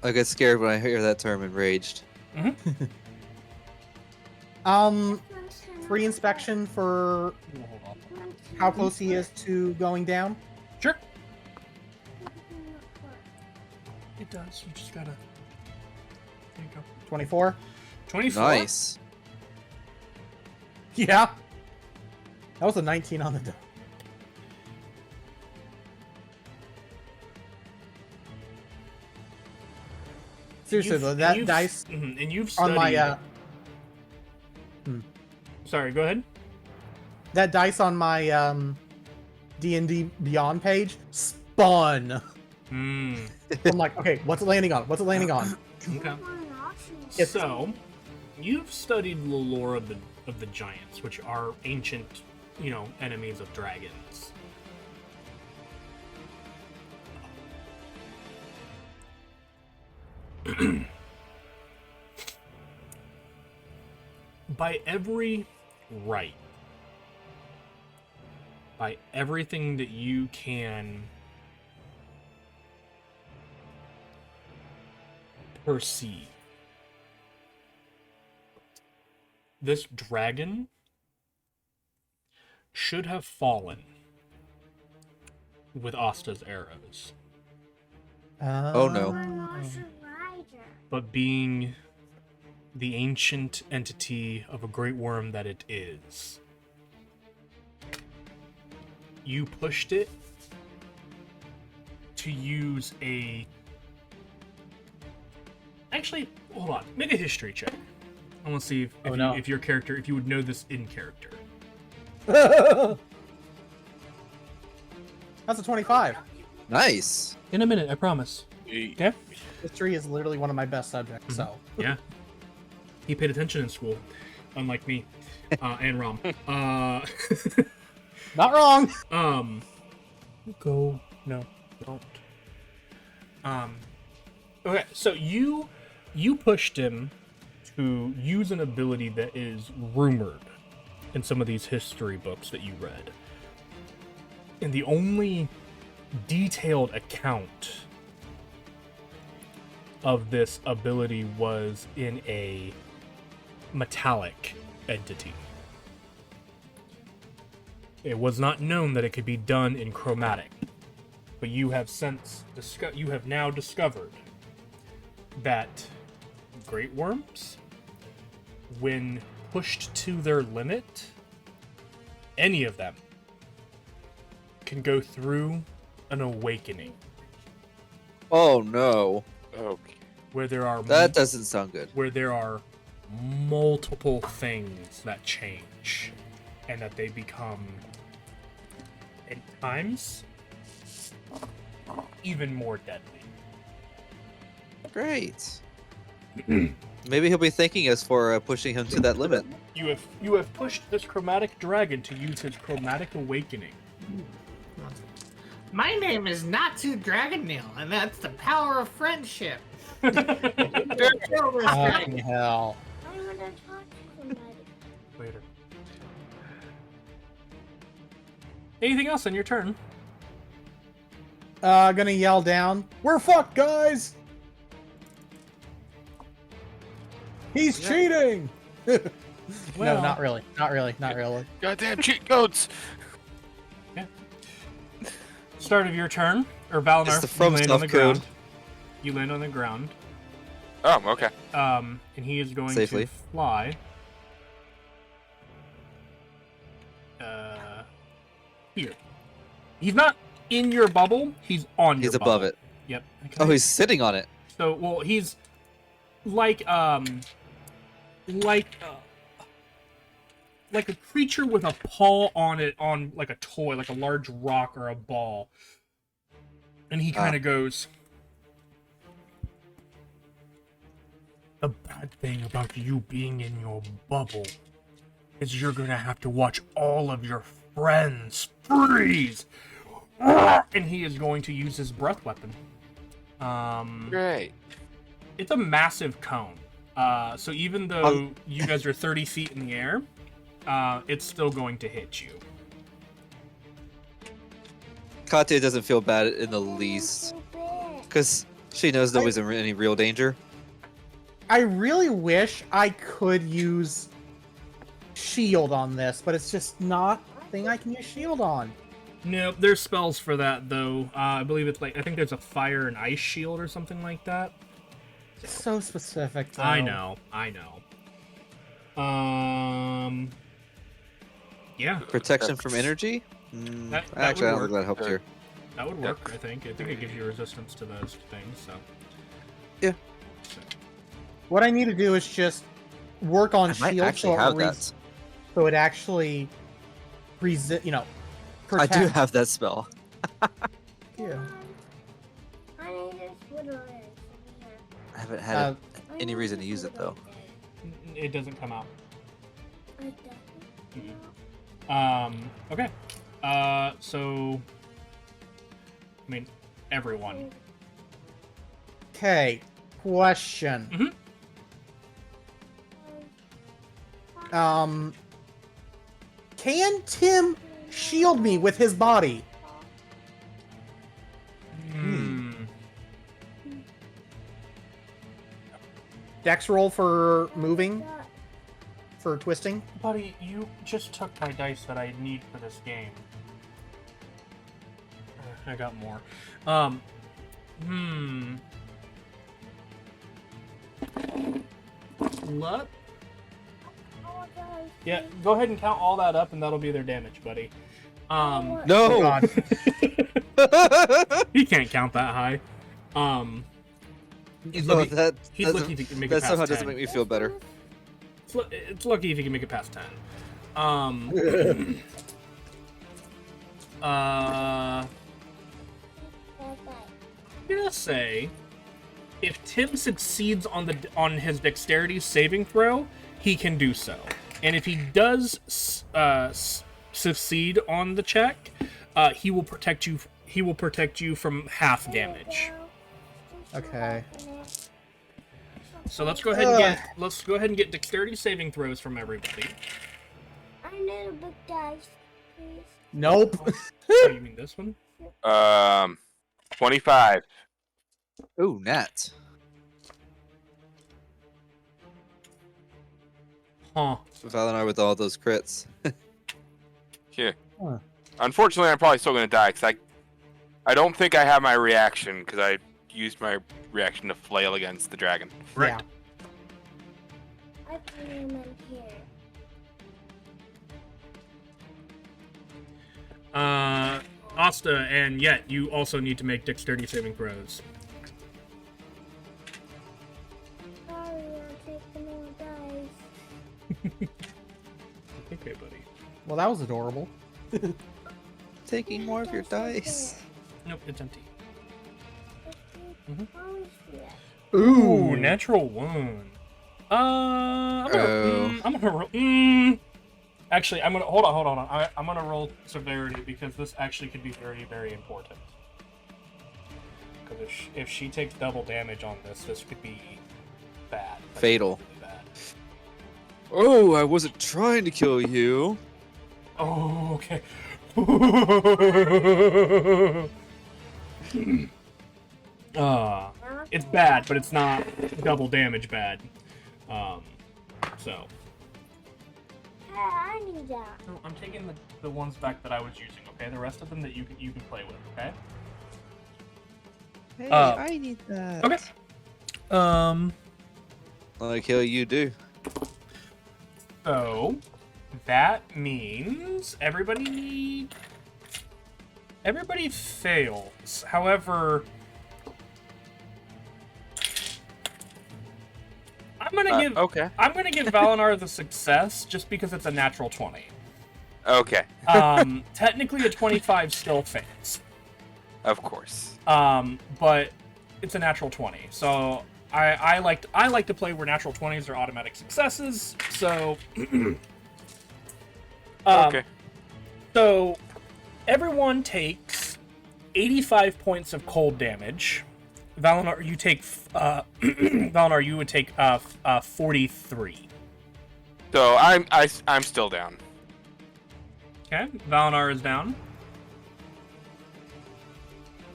I get scared when I hear that term, enraged. Free inspection for Hold on. how close he is to going down. Sure. It does. You just gotta. There you go. 24. 24. Nice. Yeah. That was a 19 on the die. Seriously though, that dice And you've on studied. my Sorry, go ahead. that dice on my D&D Beyond page spun. Hmm. I'm like, okay, what's it landing on? What's it landing on? Okay. It's- So, you've studied the lore of the giants, which are ancient, enemies of dragons. by every right, by everything that you can perceive, this dragon should have fallen with Asta's arrows. Oh, no. I'm also rider. But being the ancient entity of a great worm that it is, you pushed it to use a... Actually, hold on. Make a history check. I want to see if your character, if you would know this in character. That's a 25. Nice. In a minute, I promise. Okay? History is literally one of my best subjects, so. Yeah. He paid attention in school, unlike me and Rom. Not wrong. Go. No, don't. Okay, so you pushed him to use an ability that is rumored in some of these history books that you read. And the only detailed account of this ability was in a metallic entity. It was not known that it could be done in chromatic, but you have now discovered that great worms, when pushed to their limit, any of them can go through an awakening Oh no. Okay. where there are That doesn't sound good. where there are multiple things that change and that they become at times even more deadly. Great. Maybe he'll be thanking us for pushing him to that limit. You have pushed this chromatic dragon to use his chromatic awakening. My name is Natsu Dragonnail, and that's the power of friendship. Kill this Fucking dragon. hell. I want to talk to somebody. Later. Anything else on your turn? Gonna yell down. We're fucked, guys! He's cheating! No, Well- not really. Not really. Not really. Goddamn cheat codes! Start of your turn, or Valinor, It's the you From land on the Stuff code. ground. You land on the ground. Oh, okay. And he is going Safely. to fly. Here. He's not in your bubble. He's on your He's bubble. above it. Yep. Oh, he's sitting on it. So, well, he's like a creature with a paw on it, on like a toy, like a large rock or a ball. And he kind of goes, the bad thing about you being in your bubble is you're gonna have to watch all of your friends freeze. And he is going to use his breath weapon. Great. It's a massive cone. So even though you guys are 30 feet in the air, it's still going to hit you. Katya doesn't feel bad in the least, because she knows nobody's in any real danger. I really wish I could use shield on this, but it's just not a thing I can use shield on. No, there's spells for that though. I believe it's like, I think there's a fire and ice shield or something like that. It's so specific, though. I know. Yeah, Protection from energy? That Actually, I would don't think that helps here. that would work. I think it gives you resistance to those things. So Yeah. What I need to do is just work on I might shield actually have that. so it actually protect. I do have that spell. Yeah. I need this woodland. I haven't had Uh, any reason to use it, though. it doesn't come out. I Okay. So, I mean, everyone. Okay. Question. Mhm. Can Tim shield me with his body? Dex roll for moving, for twisting. Buddy, you just took my dice that I need for this game. I got more. What? Yeah, go ahead and count all that up, and that'll be their damage, buddy. Oh No. God. He can't count that high. He's No, lucky. that He's doesn't- lucky if he can make that it past somehow 10. doesn't make me feel better. It's lucky if he can make it past 10. I'm gonna say, if Tim succeeds on his dexterity saving throw, he can do so, and if he does succeed on the check, he will protect you. He will protect you from half damage. Okay. So let's go ahead and get dexterity saving throws from everybody. I need a big dice, please. Nope. Oh, you mean this one? 25. Ooh, Nat. Huh. Valinor with all those crits. Here. Huh. Unfortunately, I'm probably still gonna die because I don't think I have my reaction because I used my reaction to flail against the dragon. Right. Yeah. I put him in here. Asta, and yet you also need to make dexterity saving throws. Sorry, I'll take the more dice. Okay, buddy. Well, that was adorable. Taking more of your dice. Nope, it's empty. Ooh. Natural one. I'm gonna roll. Actually, I'm gonna hold on. I'm gonna roll severity because this actually could be very, very important. Because if she takes double damage on this could be bad. That could be Fatal. really bad. Oh, I wasn't trying to kill you. Oh, okay. It's bad, but it's not double damage bad. So. I need that. No, I'm taking the ones back that I was using, okay? The rest of them that you can play with, okay? Hey, Uh, I need that. Okay. Like how you do. So that means everybody fails. However, I'm gonna give Valinor the success just because it's a natural 20. Okay. Technically a 25 still fails. Of course. But it's a natural 20. So I like to play where natural 20s are automatic successes. So Okay. So everyone takes 85 points of cold damage. Valinor, you take Valinor, you would take 43. So I'm still down. Okay, Valinor is down.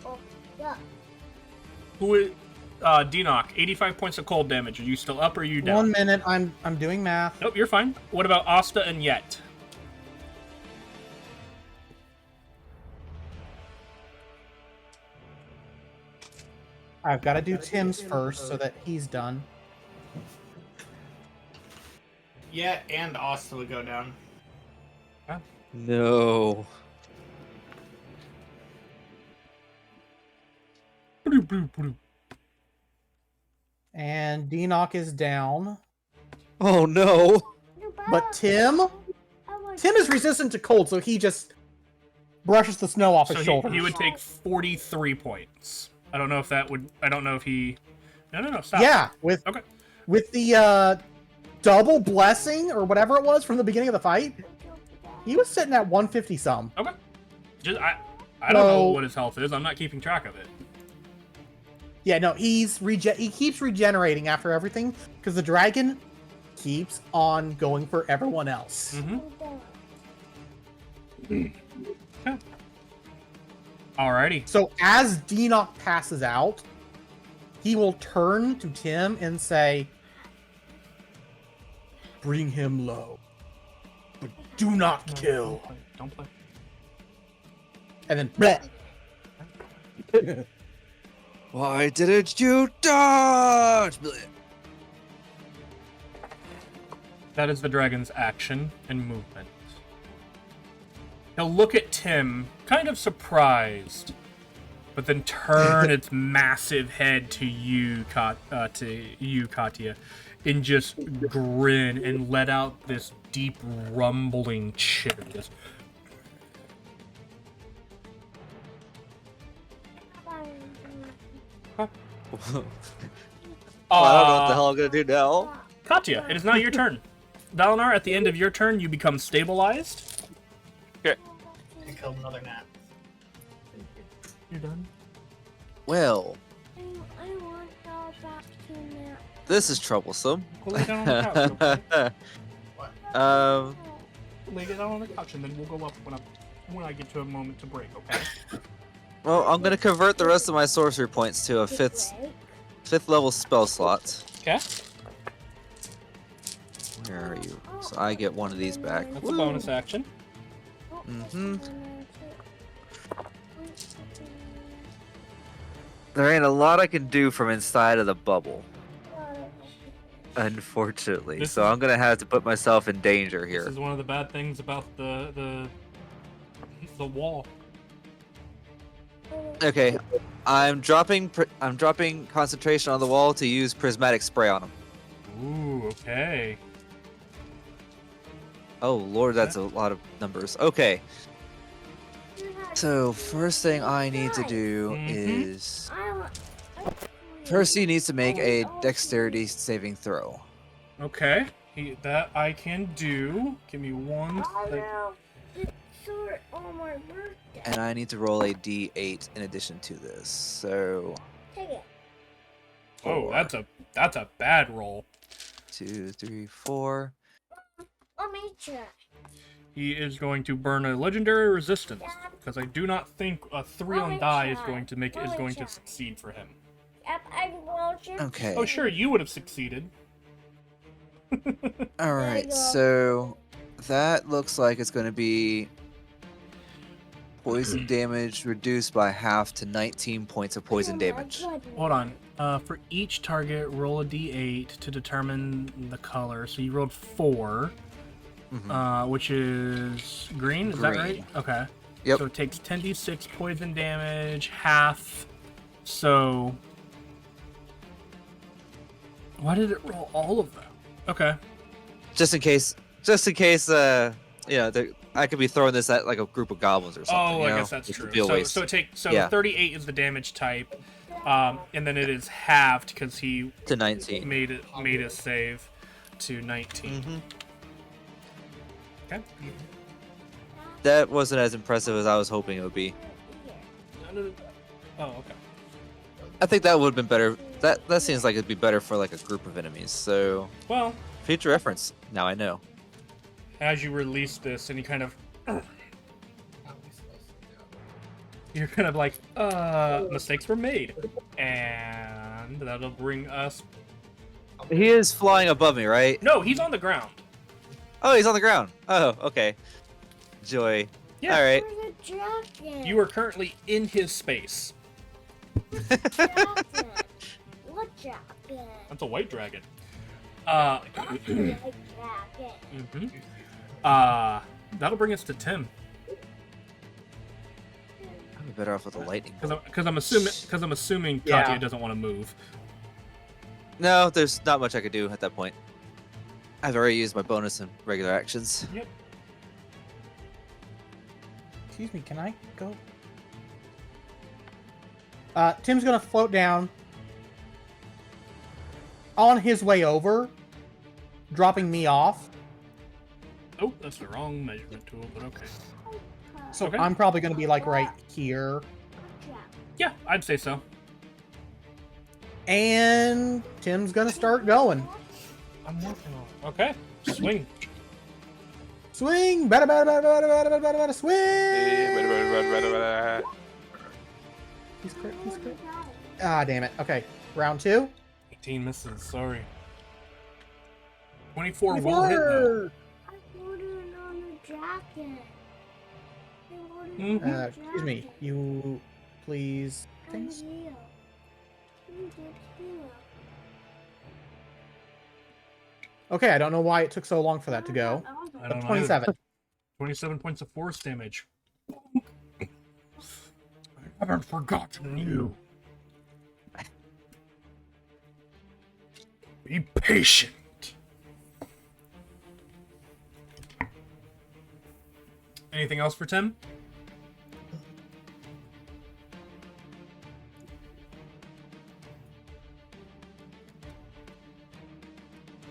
Oh, yeah. Who is Denock, 85 points of cold damage. Are you still up or are you down? 1 minute. I'm doing math. Nope, you're fine. What about Asta and Yet? I've got to do Tim's first so that he's done. Yeah, and Asta would go down. No. And Denock is down. Oh no. But Tim is resistant to cold, so he just brushes the snow off his So shoulders. he would take 43 points. I don't know if that would. I don't know if he. No, stop. Yeah, with Okay. the double blessing or whatever it was from the beginning of the fight, he was sitting at 150 some. Okay. Just I don't know No. what his health is. I'm not keeping track of it. Yeah, no, he keeps regenerating after everything because the dragon keeps on going for everyone else. Alrighty. So as Deanoch passes out, he will turn to Tim and say, "Bring him low, but do not kill." Don't play. And then, bleh. Why didn't you dodge? That is the dragon's action and movement. He'll look at Tim, kind of surprised, but then turn its massive head to you, Katya, and just grin and let out this deep rumbling chitter. Just Well, I don't know what the hell I'm gonna do now. Katya, it is now your turn. Dalinar, at the end of your turn, you become stabilized. I killed another gnat. You're done. Well, I want to go back to now. this is troublesome. Go lay down on the couch. Okay? um, Lay it down on the couch, and then we'll go up when I get to a moment to break. Okay? well, I'm gonna convert the rest of my sorcery points to a fifth level spell slot. Okay. Where are you? So I get one of these back. That's a bonus action. Mm-hmm. There ain't a lot I can do from inside of the bubble, unfortunately. This So is- I'm gonna have to put myself in danger This here. is one of the bad things about the wall. Okay, I'm dropping concentration on the wall to use prismatic spray on him. Ooh, okay. Oh lord, that's a lot of numbers. Okay, so first thing I need to do is Percy needs to make a dexterity saving throw. Okay. That I can do. Give me one. On my birthday. And I need to roll a d8 in addition to this. So Take it. Oh, that's a bad roll. 2, 3, 4. Let me try. He is going to burn a legendary resistance because I do not think a 3 on die is going to succeed for him. Yep, I will just. Okay. Oh, sure, you would have succeeded. All right. So that looks like it's going to be poison damage reduced by half to 19 points of poison damage. Hold on. For each target, roll a d8 to determine the color. So you rolled 4, which is green. Is that right? Green. Okay. Yep. So it takes 10d6 poison damage, half. So why did it roll all of them? Okay. Just in case, I could be throwing this at like a group of goblins or something. Oh, you I know? guess that's Which would true. be a waste. Yeah. 38 is the damage type, and then it is halved because he to 19. made a save to 19. Mhm. Okay. That wasn't as impressive as I was hoping it would be. Oh, okay. I think that would have been better. That seems like it'd be better for like a group of enemies. So Well, future reference. Now I know. as you release this, and you kind of, you're kind of like, mistakes were made, and that'll bring us. He is flying above me, right? No, he's on the ground. Oh, he's on the ground. Oh, okay. Joy. Yeah. All right. Where's the dragon? You are currently in his space. Dragon. What dragon? That's a white dragon. Like dragon. That'll bring us to Tim. I'd be better off with a lightning. Because I'm assuming Yeah. Katya doesn't want to move. No, there's not much I could do at that point. I've already used my bonus and regular actions. Yep. Excuse me, can I go? Tim's gonna float down. On his way over, dropping me off. Oh, that's the wrong measurement tool, but okay. So Okay. I'm probably gonna be like right here. Yeah, I'd say so. And Tim's gonna start going. I'm working on it. Okay. Swing. Swing! Bada, bada, bada, bada, bada, bada, bada, bada, swing! He's crit, he's crit. Ah, damn it. Okay, round 2. 18 misses. Sorry. 24 will hit though. I voted on the dragon. Excuse me. You please. I'm Things. here. You did here. Okay, I don't know why it took so long for that to go. I don't know. 27. 27 points of force damage. I haven't forgotten you. Be patient. Anything else for Tim?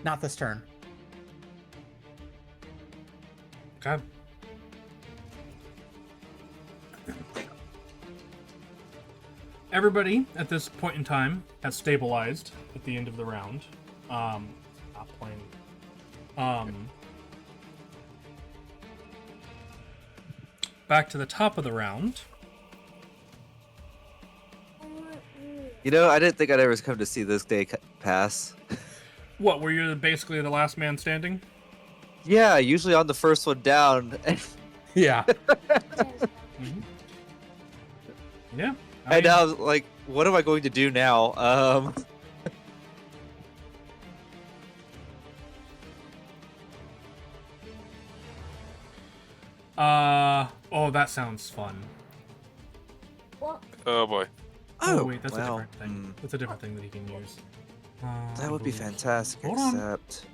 Not this turn. Okay. Everybody at this point in time has stabilized at the end of the round. Not playing. Back to the top of the round. You know, I didn't think I'd ever come to see this day pass. What, were you basically the last man standing? Yeah, usually on the first one down. Yeah. Yeah. And now, like, what am I going to do now? Oh, that sounds fun. What? Oh boy. Oh, wait, that's a wow. different thing. That's a different thing that he can use. That would be fantastic, Hold on. except...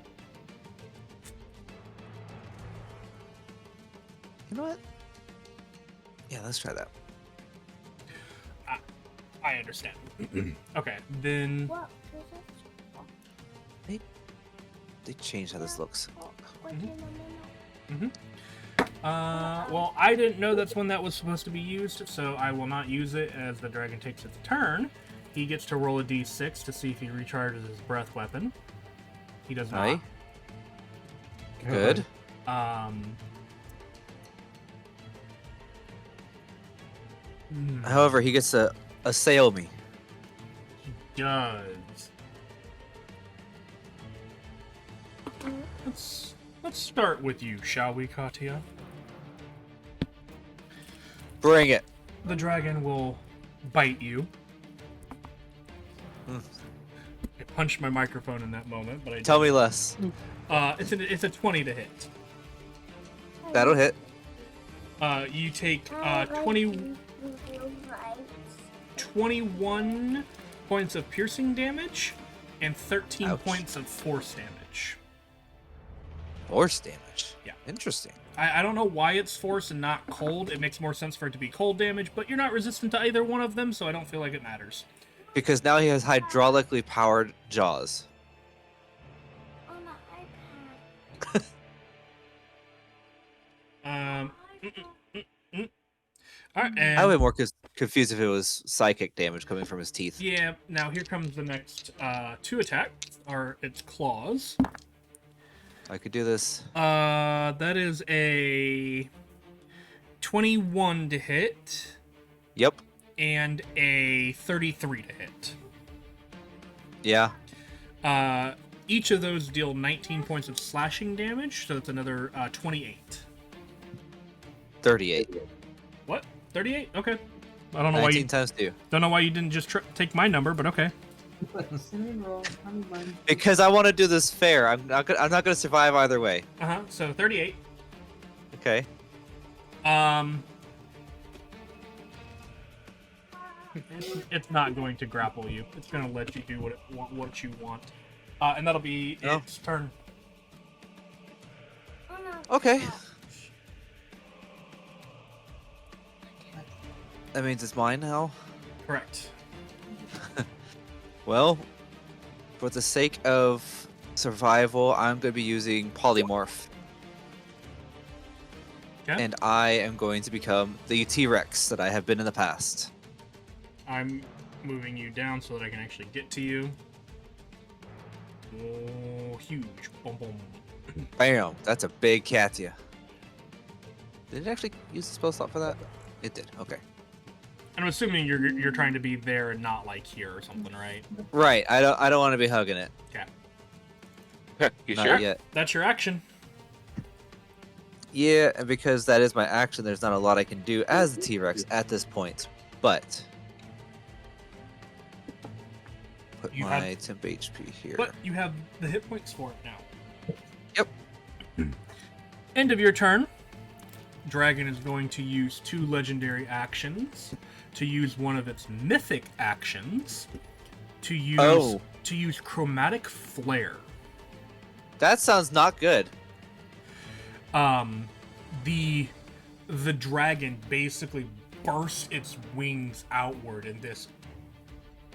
You know what? Yeah, let's try that. I understand. Okay, then What? They changed how this looks. What in the middle? well, I didn't know that's when that was supposed to be used, so I will not use it as the dragon takes its turn. He gets to roll a d6 to see if he recharges his breath weapon. He does not. Aye. Good. However, he gets to assail me. He does. Let's start with you, shall we, Katya? Bring it. The dragon will bite you. Hmm. I punched my microphone in that moment, but I Tell me didn't. less. It's a 20 to hit. That'll hit. You take I like 20, you, right? 21 points of piercing damage and 13 Ouch. points of force damage. Force damage. Yeah. Interesting. I don't know why it's force and not cold. It makes more sense for it to be cold damage, but you're not resistant to either one of them, so I don't feel like it matters. Because now he has hydraulically powered jaws. On the iPad. All right, and I would be more confused if it was psychic damage coming from his teeth. yeah, now here comes the next 2 attacks, or its claws. I could do this. That is a 21 to hit Yep. and a 33 to hit. Yeah. Each of those deal 19 points of slashing damage, so that's another 28. 38. What? 38? Okay. I don't know why 19 you times 2. don't know why you didn't just take my number, but okay. Because I want to do this fair. I'm not gonna survive either way. So 38. Okay. It's not going to grapple you. It's going to let you do what you want. And that'll be Oh. its turn. Okay. That means it's mine now. Correct. Well, for the sake of survival, I'm going to be using polymorph. Okay. And I am going to become the T-Rex that I have been in the past. I'm moving you down so that I can actually get to you. Oh, huge. Boom, boom. Bam! That's a big Katia. Did it actually use the spell slot for that? It did. Okay. And I'm assuming you're trying to be there and not like here or something, right? Right. I don't want to be hugging it. You Not sure? yet. That's your action. Yeah, and because that is my action, there's not a lot I can do as the T-Rex at this point. But put You my have- temp HP here. But you have the hit points for it now. Yep. End of your turn. Dragon is going to use 2 legendary actions, to use one of its mythic actions, to use chromatic flare. That sounds not good. The dragon basically bursts its wings outward, and this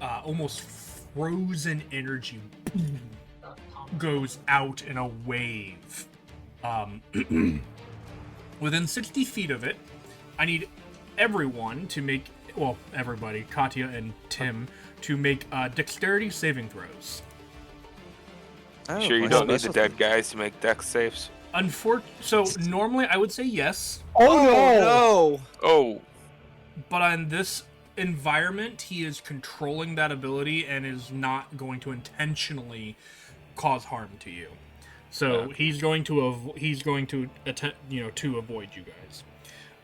almost frozen energy goes out in a wave. Within 60 feet of it, I need everyone to make, well, everybody, Katya and Tim, to make dexterity saving throws. Oh, Sure you my don't need the special dead thing. guys to make dex saves? So normally I would say yes, Oh, no! no! Oh, but on this environment, he is controlling that ability and is not going to intentionally cause harm to you. So Okay. he's going to attempt, to avoid you guys.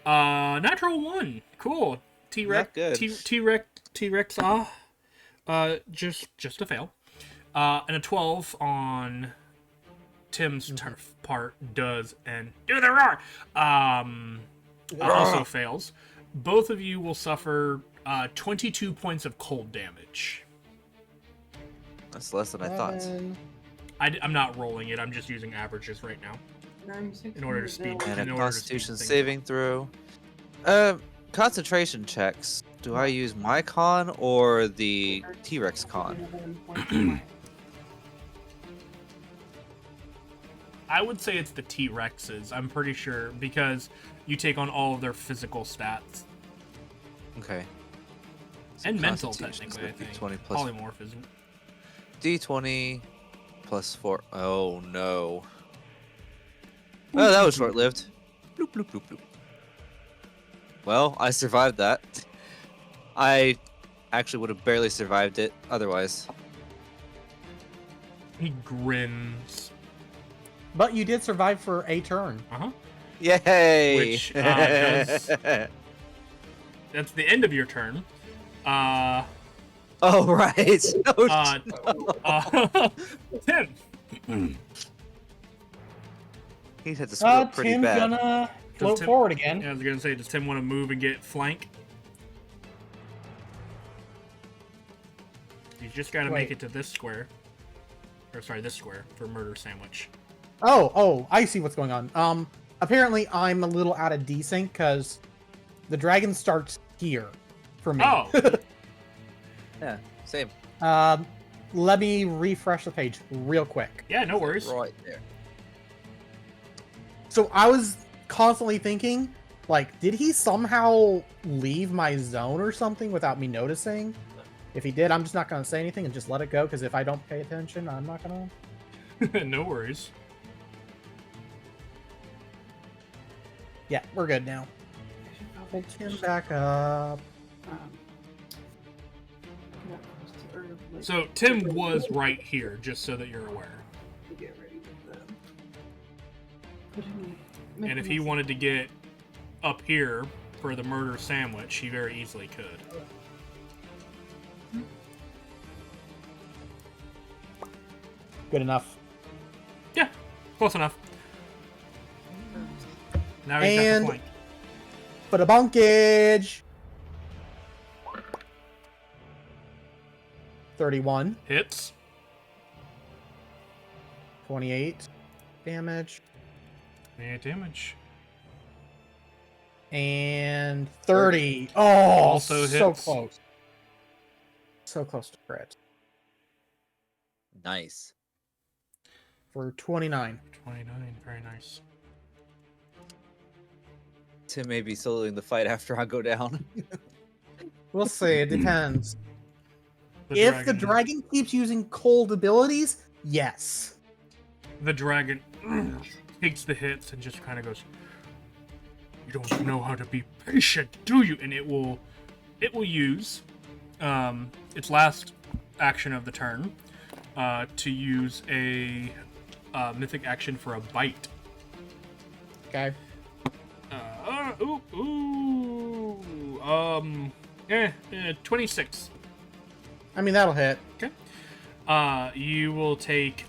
Natural 1, cool. Not good. T-Rex, just a fail. And a 12 on Tim's turf part does, and do the roar. Also fails. Both of you will suffer 22 points of cold damage. That's less than I thought. 11. I'm not rolling it. I'm just using averages right now. in order to speed- And in a order to Constitution speed things saving throw. Concentration checks. Do I use my con or the T-Rex con? I would say it's the T-Rexes. I'm pretty sure because you take on all of their physical stats Okay. So and mental, Constitution's technically. I gonna be think 20 plus polymorph is. D20 plus 4. Oh no. Oh, that was short-lived. Bloop, bloop, bloop, bloop. Well, I survived that. I actually would have barely survived it otherwise. He grins. But you did survive for a turn. Uh-huh. Yay! Which, does- That's the end of your turn. Oh right. Oh, Tim. he had to screw up pretty Tim's bad. gonna float Tim- forward again. I was gonna say, does Tim want to move and get flank? He's just gotta make Wait. it to this square. Or sorry, this square for murder sandwich. Oh, I see what's going on. Apparently I'm a little out of desync because the dragon starts here for me. Oh, Yeah, same. Let me refresh the page real quick. yeah, no worries. Right there. So I was constantly thinking, like, did he somehow leave my zone or something without me noticing? If he did, I'm just not going to say anything and just let it go, because if I don't pay attention, I'm not going to... No worries. Yeah, we're good now. Pull Tim back up. So Tim was right here, just so that you're aware. And if he wanted to get up here for the murder sandwich, he very easily could. Good enough. Yeah, close enough. Now he's got And- the flank. But a bunkage! 31, Hits. 28 damage, 28 damage. and 30. Oh, Also so hits. close. So close to crit. Nice. For 29. 29, very nice. Tim may be soloing the fight after I go down. We'll see, it depends. The If the dragon keeps using cold abilities, yes. The dragon takes the hits and just kind of goes, "You don't know how to be patient, do you?" And it will use its last action of the turn to use a mythic action for a bite. Okay. 26. I mean, that'll hit. Okay. You will take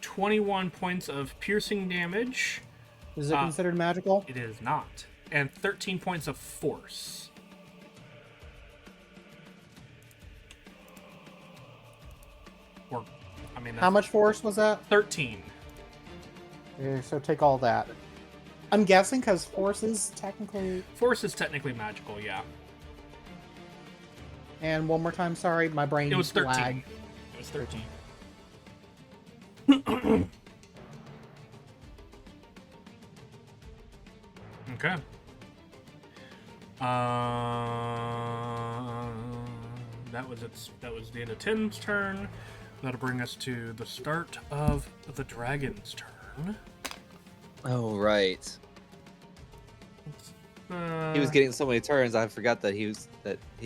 21 points of piercing damage. Is it considered magical? It is not. And 13 points of force. Or, I mean, How much force was that? 13. Okay, so take all that. I'm guessing because force is technically... Force is technically magical, yeah. And one more time, sorry, my brain It was 13. lagged. It was 13. Okay. That was the end of Tim's turn. That'll bring us to the start of the dragon's turn. Oh, right. He was getting so many turns, I forgot that he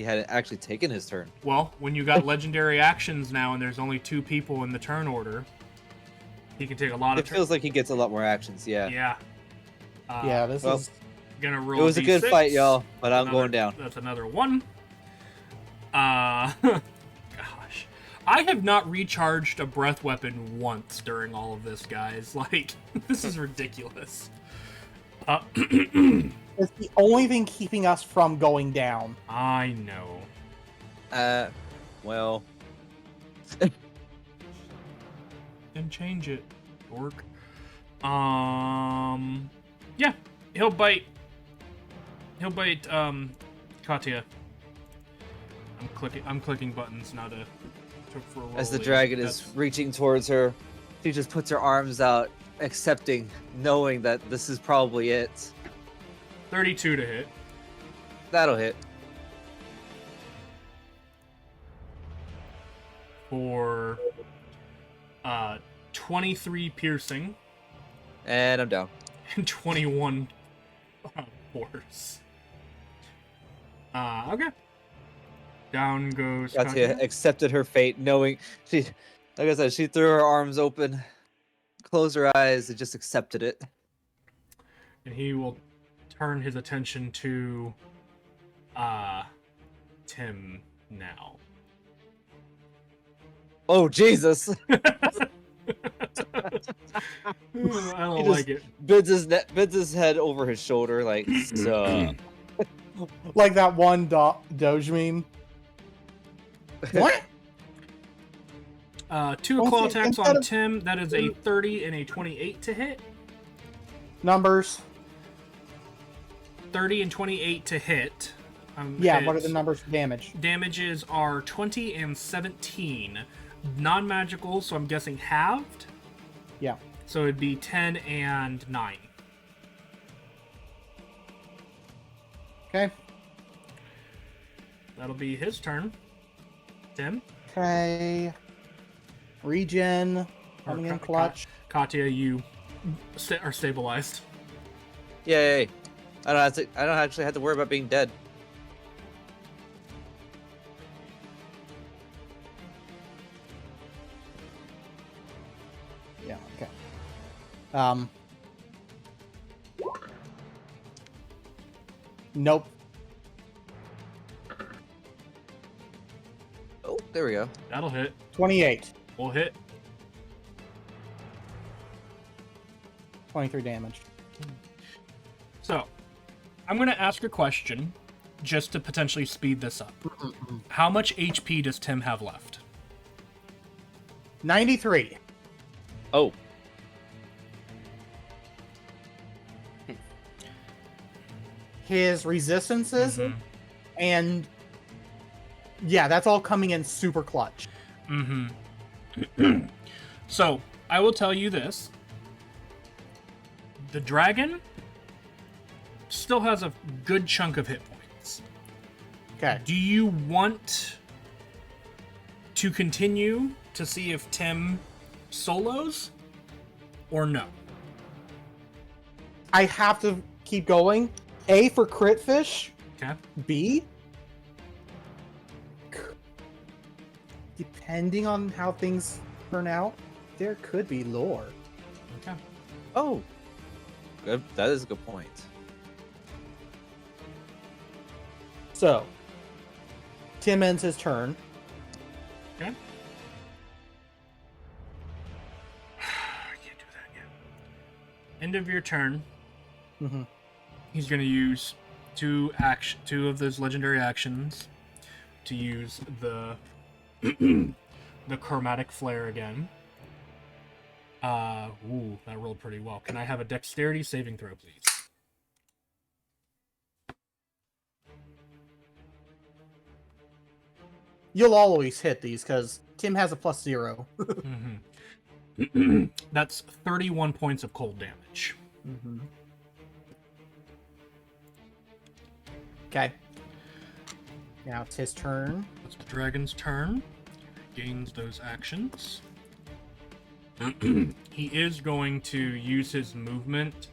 hadn't actually taken his turn. Well, when you got legendary actions now and there's only 2 people in the turn order, he can take a lot of It feels like he gets a lot more actions, yeah. Yeah. Yeah, this well, is... Gonna roll It was a good D6. fight, y'all, but I'm going down. That's another 1. Gosh. I have not recharged a breath weapon once during all of this, guys. Like, this is ridiculous. It's the only thing keeping us from going down. I know. Well, Then change it, dork. Yeah, he'll bite. Katya. I'm clicking buttons now to for a roll. as the Yeah, dragon is that's- reaching towards her, she just puts her arms out, accepting, knowing that this is probably it. 32 to hit. That'll hit. For 23 piercing And I'm down. and 21 force. Okay. Down goes Katya Katya. accepted her fate, knowing she, like I said, she threw her arms open, closed her eyes, and just accepted it. And he will turn his attention to Tim now. Oh Jesus! I don't like it. Bids his head over his shoulder, like, so. Like that one Doge meme. What? 2 Well, claw see, attacks instead on of- Tim. That is a 30 and a 28 to hit. Numbers. 30 and 28 to hit. Yeah, hit. what are the numbers for damage? Damages are 20 and 17. Non-magical, so I'm guessing halved. Yeah. So it'd be 10 and 9. Okay. That'll be his turn. Tim? Okay. Regen. Coming in clutch. Katya, you are stabilized. Yay! I don't actually have to worry about being dead. Yeah, okay. Nope. Oh, there we go. That'll hit. 28. We'll hit. 23 damage. So, I'm going to ask a question just to potentially speed this up. How much HP does Tim have left? 93. Oh, His resistances Mhm. and yeah, that's all coming in super clutch. Mm-hmm. So, I will tell you this. The dragon still has a good chunk of hit points. Okay. Do you want to continue to see if Tim solos? or no? I have to keep going. A for crit fish. Okay. B. Depending on how things turn out, there could be lore. Okay. Oh, good. That is a good point. So, Tim ends his turn. Okay. I can't do that again. End of your turn. Mm-hmm. He's going to use two of those legendary actions to use the the chromatic flare again. Ooh, that rolled pretty well. Can I have a dexterity saving throw, please? You'll always hit these because Tim has a +0. Mm-hmm. That's 31 points of cold damage. Mm-hmm. Okay. Now it's his turn. That's the dragon's turn. Gains those actions. He is going to use his movement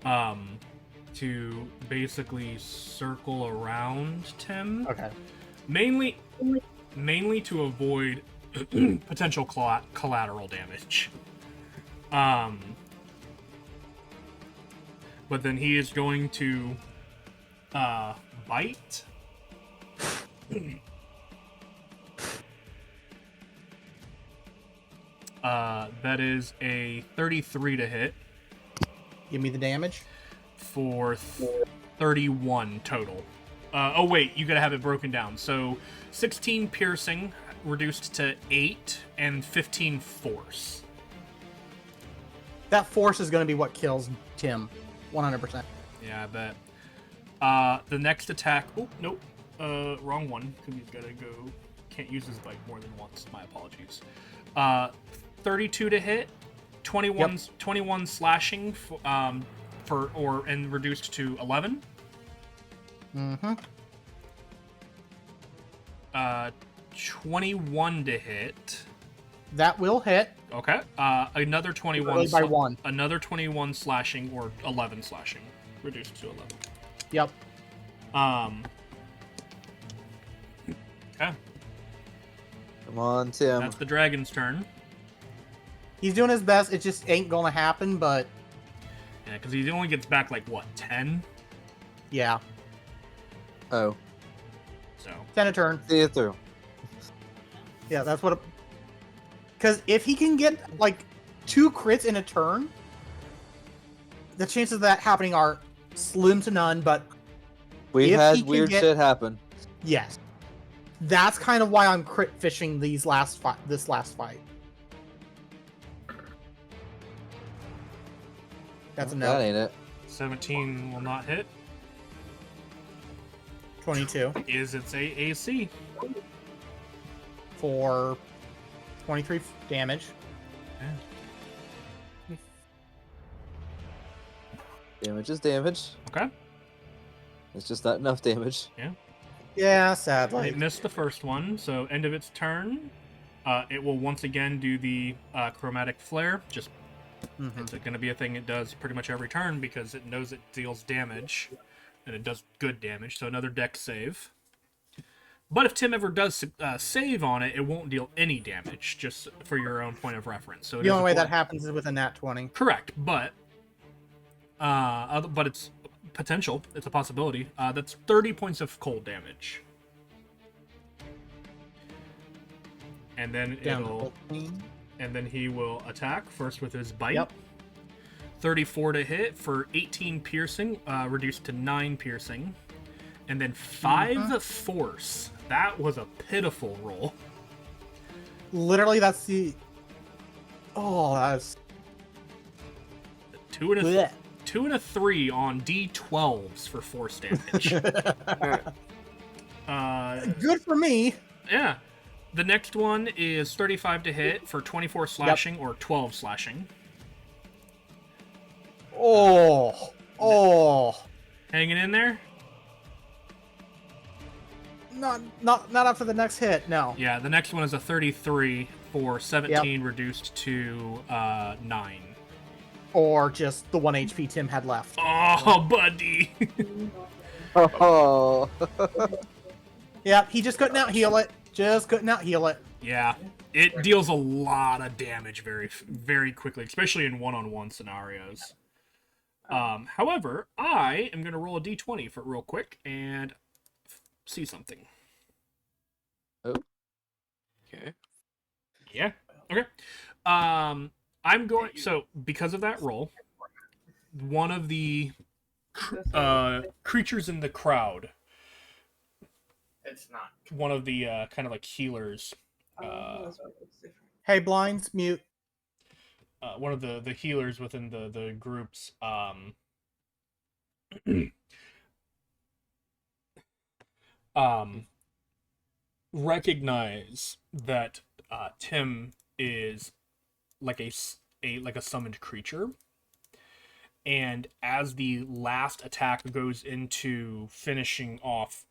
to basically circle around Tim. Okay. Mainly to avoid potential collateral damage. But then he is going to bite. That is a 33 to hit Give me the damage. for 31 total. Oh wait, you gotta have it broken down. So 16 piercing reduced to 8 and 15 force. That force is going to be what kills Tim. 100%. Yeah, I bet. The next attack. Oh nope, wrong one because he's gotta go. Can't use his bite more than once. My apologies. 32 to hit, 21 slashing and reduced to 11. Mm-hmm. 21 to hit. That will hit. Okay. Another 21 Only by 1. Another 21 slashing or 11 slashing, reduced to 11. Yep. Okay. Come on, Tim. That's the dragon's turn. He's doing his best. It just ain't going to happen, but Yeah, because he only gets back like what, 10? yeah. Oh, So 10 a turn. see it through. Yeah, that's what. Because if he can get like 2 crits in a turn, the chances of that happening are slim to none. But We've If he had can weird get- shit happen. yes, that's kind of why I'm crit fishing this last fight. That's a no. That ain't it. 17 will not hit. 22 Is its AC? for 23 damage. Damage is damage. Okay. It's just not enough damage. Yeah, It sadly. missed the first one, so end of its turn, it will once again do the chromatic flare. Just Mhm. it's going to be a thing it does pretty much every turn because it knows it deals damage, and it does good damage. So another dex save. But if Tim ever does save on it, it won't deal any damage. Just for your own point of reference. So it The is only a way four- that happens is with a nat 20. Correct, but it's potential. It's a possibility. That's 30 points of cold damage. And then Down it'll to 15. and then he will attack first with his bite. Yep. 34 to hit for 18 piercing, reduced to 9 piercing. And then 5 force. That was a pitiful roll. Literally, that's the. Oh, that's. 2 and a Blech. 2 and a 3 on D12s for force damage. Good for me. Yeah. The next one is 35 to hit for 24 slashing or 12 slashing. Oh. Hanging in there? Not after the next hit. No. Yeah, the next one is a 33 for 17 reduced to 9. or just the 1 HP Tim had left. Oh, buddy. Oh. Yep, he just couldn't out heal it. Just couldn't out heal it. Yeah, it deals a lot of damage very quickly, especially in one-on-one scenarios. However, I am going to roll a d20 for real quick and see something. Okay. Yeah. Okay. I'm going. So because of that roll, one of the creatures in the crowd, It's not. one of the kind of like healers, Hey, blinds, mute. one of the healers within the groups, recognize that Tim is like a summoned creature, and as the last attack goes into finishing off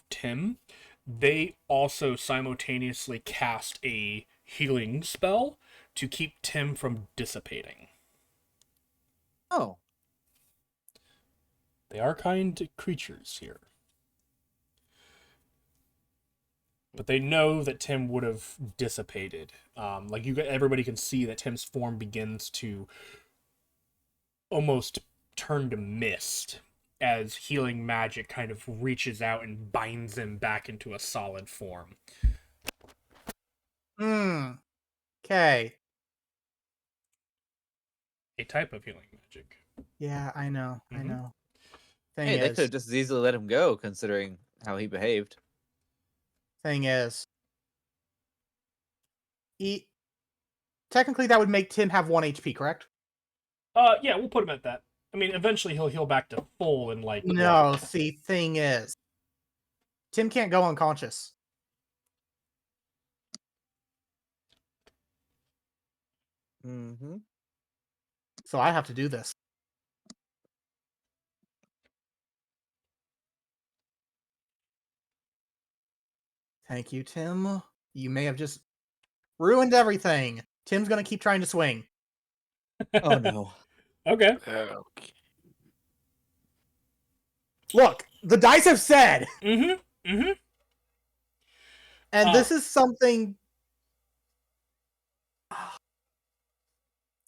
Tim, they also simultaneously cast a healing spell to keep Tim from dissipating. Oh. They are kind creatures here. But they know that Tim would have dissipated. Everybody can see that Tim's form begins to almost turn to mist as healing magic kind of reaches out and binds him back into a solid form. Okay. A type of healing magic. Yeah, I know. I Mhm. know. Thing Hey, they is, could have just as easily let him go, considering how he behaved. he technically that would make Tim have 1 HP, correct? Yeah, we'll put him at that. I mean, eventually he'll heal back to full in like No, see, thing is, Tim can't go unconscious. Mm-hmm. So I have to do this. Thank you, Tim. You may have just ruined everything. Tim's gonna keep trying to swing. Oh no. Okay. Okay. Look, the dice have said, Mm-hmm. Mm-hmm. and this is something.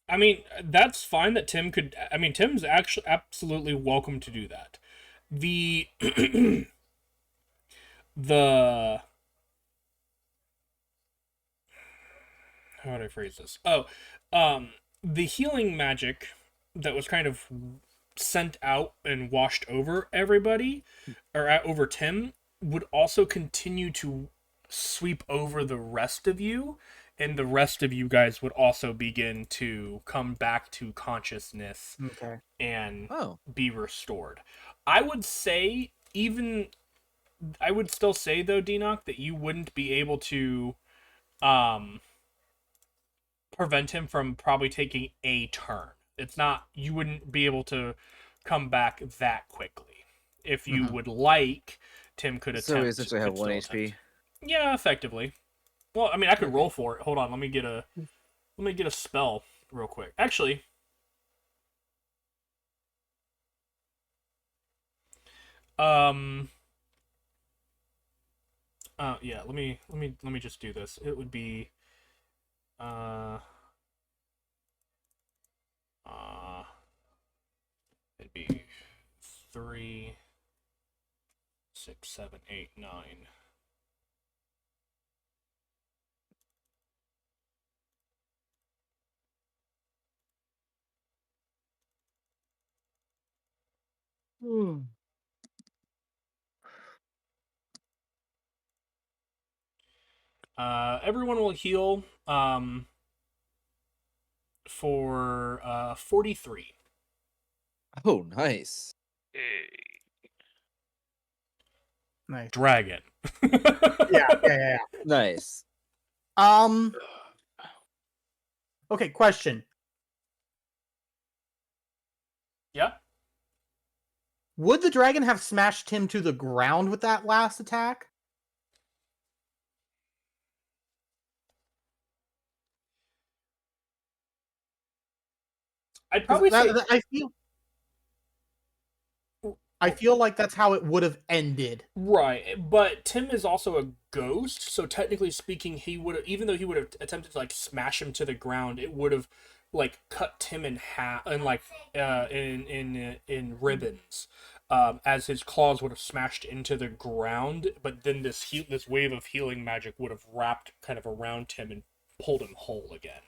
I mean, that's fine that Tim could. I mean, Tim's actually absolutely welcome to do that. The the how would I phrase this? Oh, the healing magic that was kind of sent out and washed over everybody, or over Tim, would also continue to sweep over the rest of you, and the rest of you guys would also begin to come back to consciousness Okay. and Oh. be restored. I would still say though, Denoch, that you wouldn't be able to prevent him from probably taking a turn. It's not, you wouldn't be able to come back that quickly. If you would like, Tim could attempt. So we essentially have could 1 still HP. attempt. Yeah, effectively. Well, I mean, I could roll for it. Hold on, let me get a spell real quick. Actually, yeah, let me just do this. It would be it'd be 3, 6, 7, 8, 9. Everyone will heal for 43. Oh, nice. Nice. Dragon. Yeah. Nice. Okay, question. Yeah. Would the dragon have smashed him to the ground with that last attack? I'd 'Cause probably say I feel like that's how it would have ended. right, but Tim is also a ghost, so technically speaking, he would have, even though he would have attempted to like smash him to the ground, it would have like cut Tim in half and like in ribbons, as his claws would have smashed into the ground. But then this wave of healing magic would have wrapped kind of around Tim and pulled him whole again.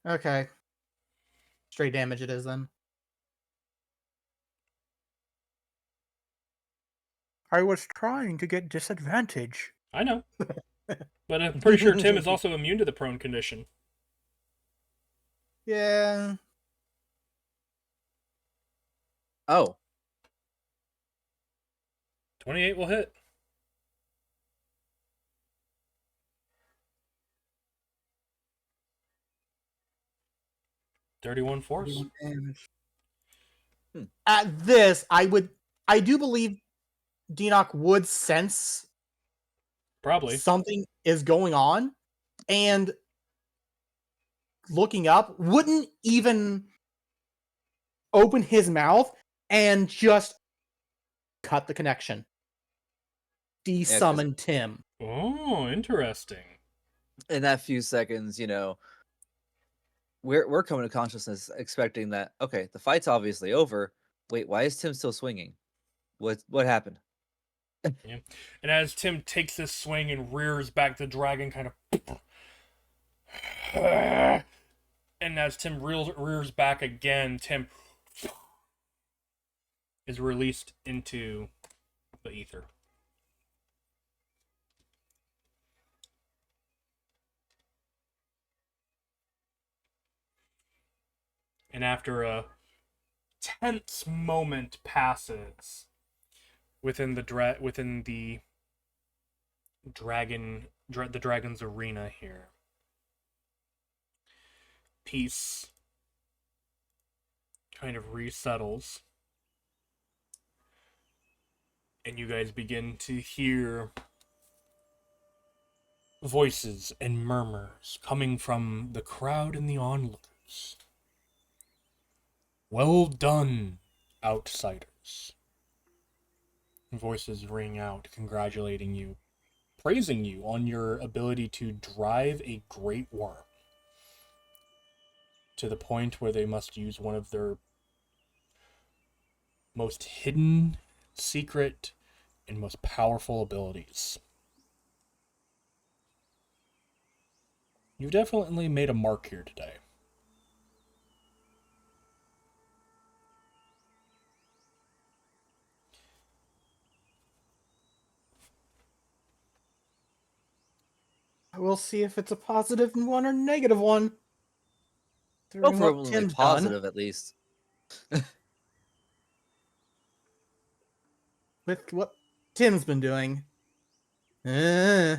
Okay. Straight damage it is then. I was trying to get disadvantage. I know, but I'm pretty sure Tim is also immune to the prone condition. Yeah. Oh, 28 will hit. Dirty-one force. Damage. Hmm. At this, I do believe Deanoch would sense Probably. something is going on, and looking up, wouldn't even open his mouth and just cut the connection. Yeah, 'cause Desummon Tim. Oh, interesting. in that few seconds, we're coming to consciousness expecting that, okay, the fight's obviously over. Wait, why is Tim still swinging? What happened? Yeah. And as Tim takes this swing and rears back, the dragon kind of. And as Tim rears back again, Tim is released into the ether. And after a tense moment passes within the the dragon's arena here, peace kind of resettles, and you guys begin to hear voices and murmurs coming from the crowd and the onlookers. Well done, outsiders. Voices ring out, congratulating you, praising you on your ability to drive a great worm to the point where they must use one of their most hidden, secret, and most powerful abilities. You definitely made a mark here today. We'll see if it's a positive one or negative one. Considering what Hopefully Tim's positive done at least. with what Tim's been doing. Eh.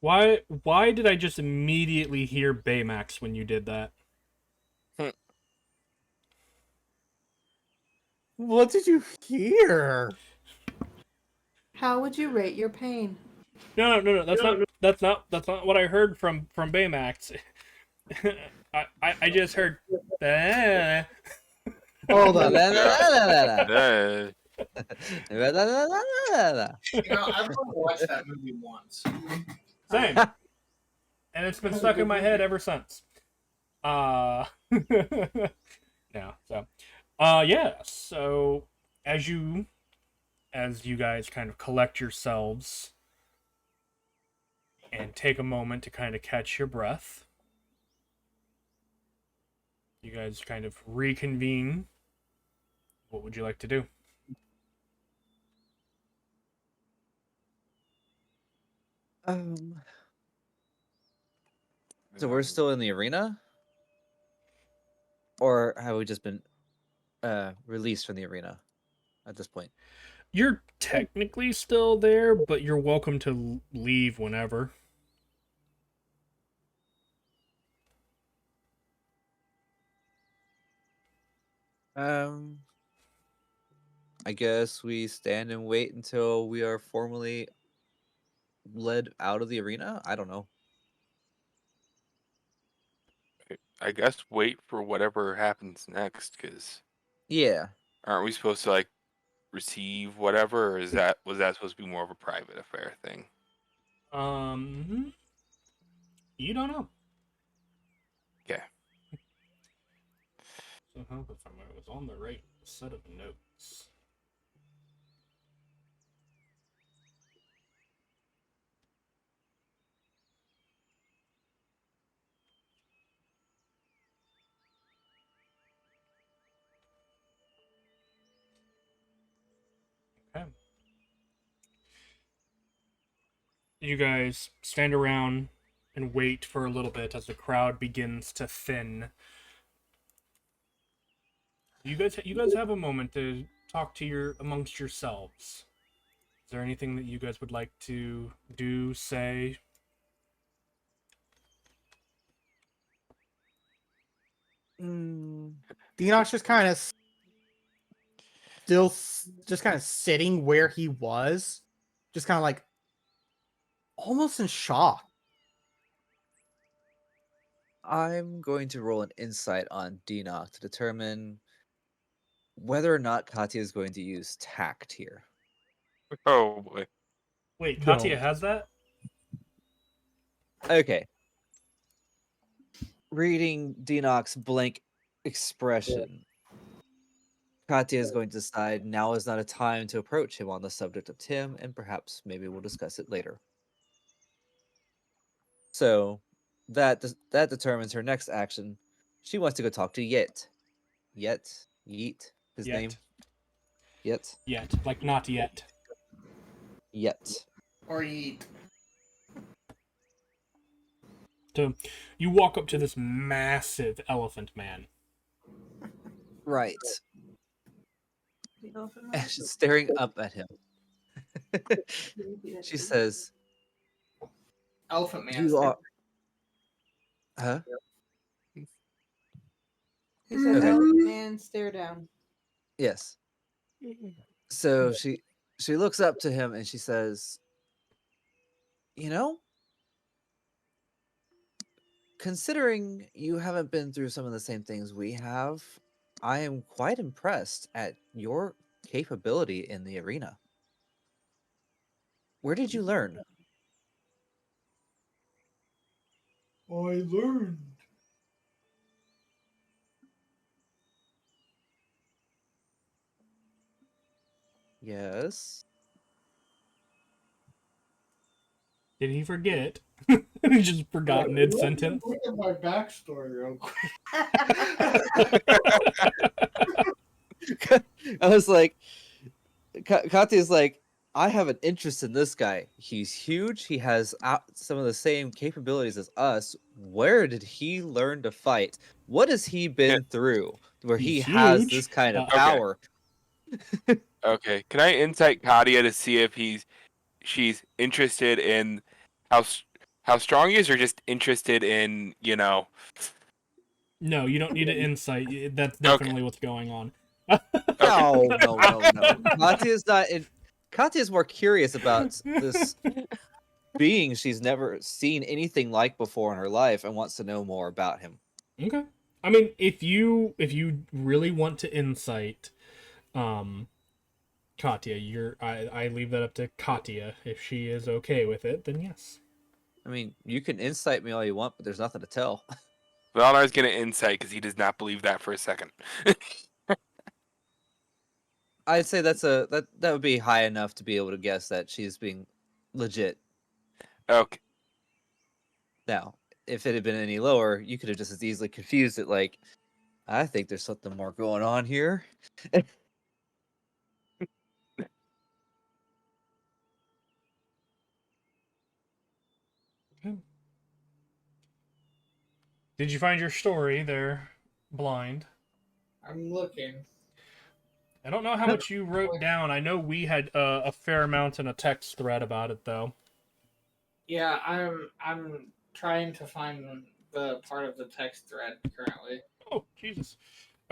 Why did I just immediately hear Baymax when you did that? What did you hear? How would you rate your pain? No. That's not what I heard from Baymax. I just heard. "Ah." Hold on. Uh, I've only watched that movie once. Same. And it's been stuck in my head ever since. Yeah. So, yeah. So as you guys kind of collect yourselves and take a moment to kind of catch your breath, you guys kind of reconvene. What would you like to do? So we're still in the arena, or have we just been released from the arena at this point? You're technically still there, but you're welcome to leave whenever. I guess we stand and wait until we are formally led out of the arena. I don't know. I guess wait for whatever happens next, because Yeah. aren't we supposed to like receive whatever, or was that supposed to be more of a private affair thing? You don't know. Okay. So help if I was on the right set of notes. Okay. You guys stand around and wait for a little bit as the crowd begins to thin. You guys have a moment to talk to your amongst yourselves. Is there anything that you guys would like to do, say? Dinox just kind of just kind of sitting where he was, just kind of like almost in shock. I'm going to roll an insight on Denock to determine whether or not Katya is going to use tact here. Oh boy. Wait, No. Katya has that? Okay. Reading Denock's blank expression, Katya is going to decide now is not a time to approach him on the subject of Tim, and perhaps maybe we'll discuss it later. So that determines her next action. She wants to go talk to Yeet, his name. Yet. Yeet. Yet. Like, not yet. Yeet. Or eat. So, you walk up to this massive elephant man. Right. And she's staring up at him. She says, Elephant man. "You are." Huh? He said, Okay. "Elephant man, stare down." Yes. So she looks up to him and she says, "You know, considering you haven't been through some of the same things we have, I am quite impressed at your capability in the arena. Where did you learn?" I learned. Yes. Did he forget? He just forgot mid sentence. Look at my backstory real quick. I was like, Katya's like, I have an interest in this guy. He's huge. He has some of the same capabilities as us. Where did he learn to fight? What has he been through where he He's has huge. this kind of Okay. power? Okay. Can I insight Kadia to see if she's interested in how strong he is, or just interested in No, you don't need an insight. That's Okay. definitely what's going on. No. Katya's not in. Katya's more curious about this being she's never seen anything like before in her life and wants to know more about him. Okay. I mean, if you really want to insight, Katya, I leave that up to Katya. If she is okay with it, then yes. I mean, you can insight me all you want, but there's nothing to tell. Valnar's gonna insight because he does not believe that for a second. I'd say that would be high enough to be able to guess that she's being legit. Okay. Now, if it had been any lower, you could have just as easily confused it like, I think there's something more going on here. Did you find your story there, blind? I'm looking. I don't know how much you wrote down. I know we had a fair amount in a text thread about it, though. Yeah, I'm trying to find the part of the text thread currently. Oh, Jesus.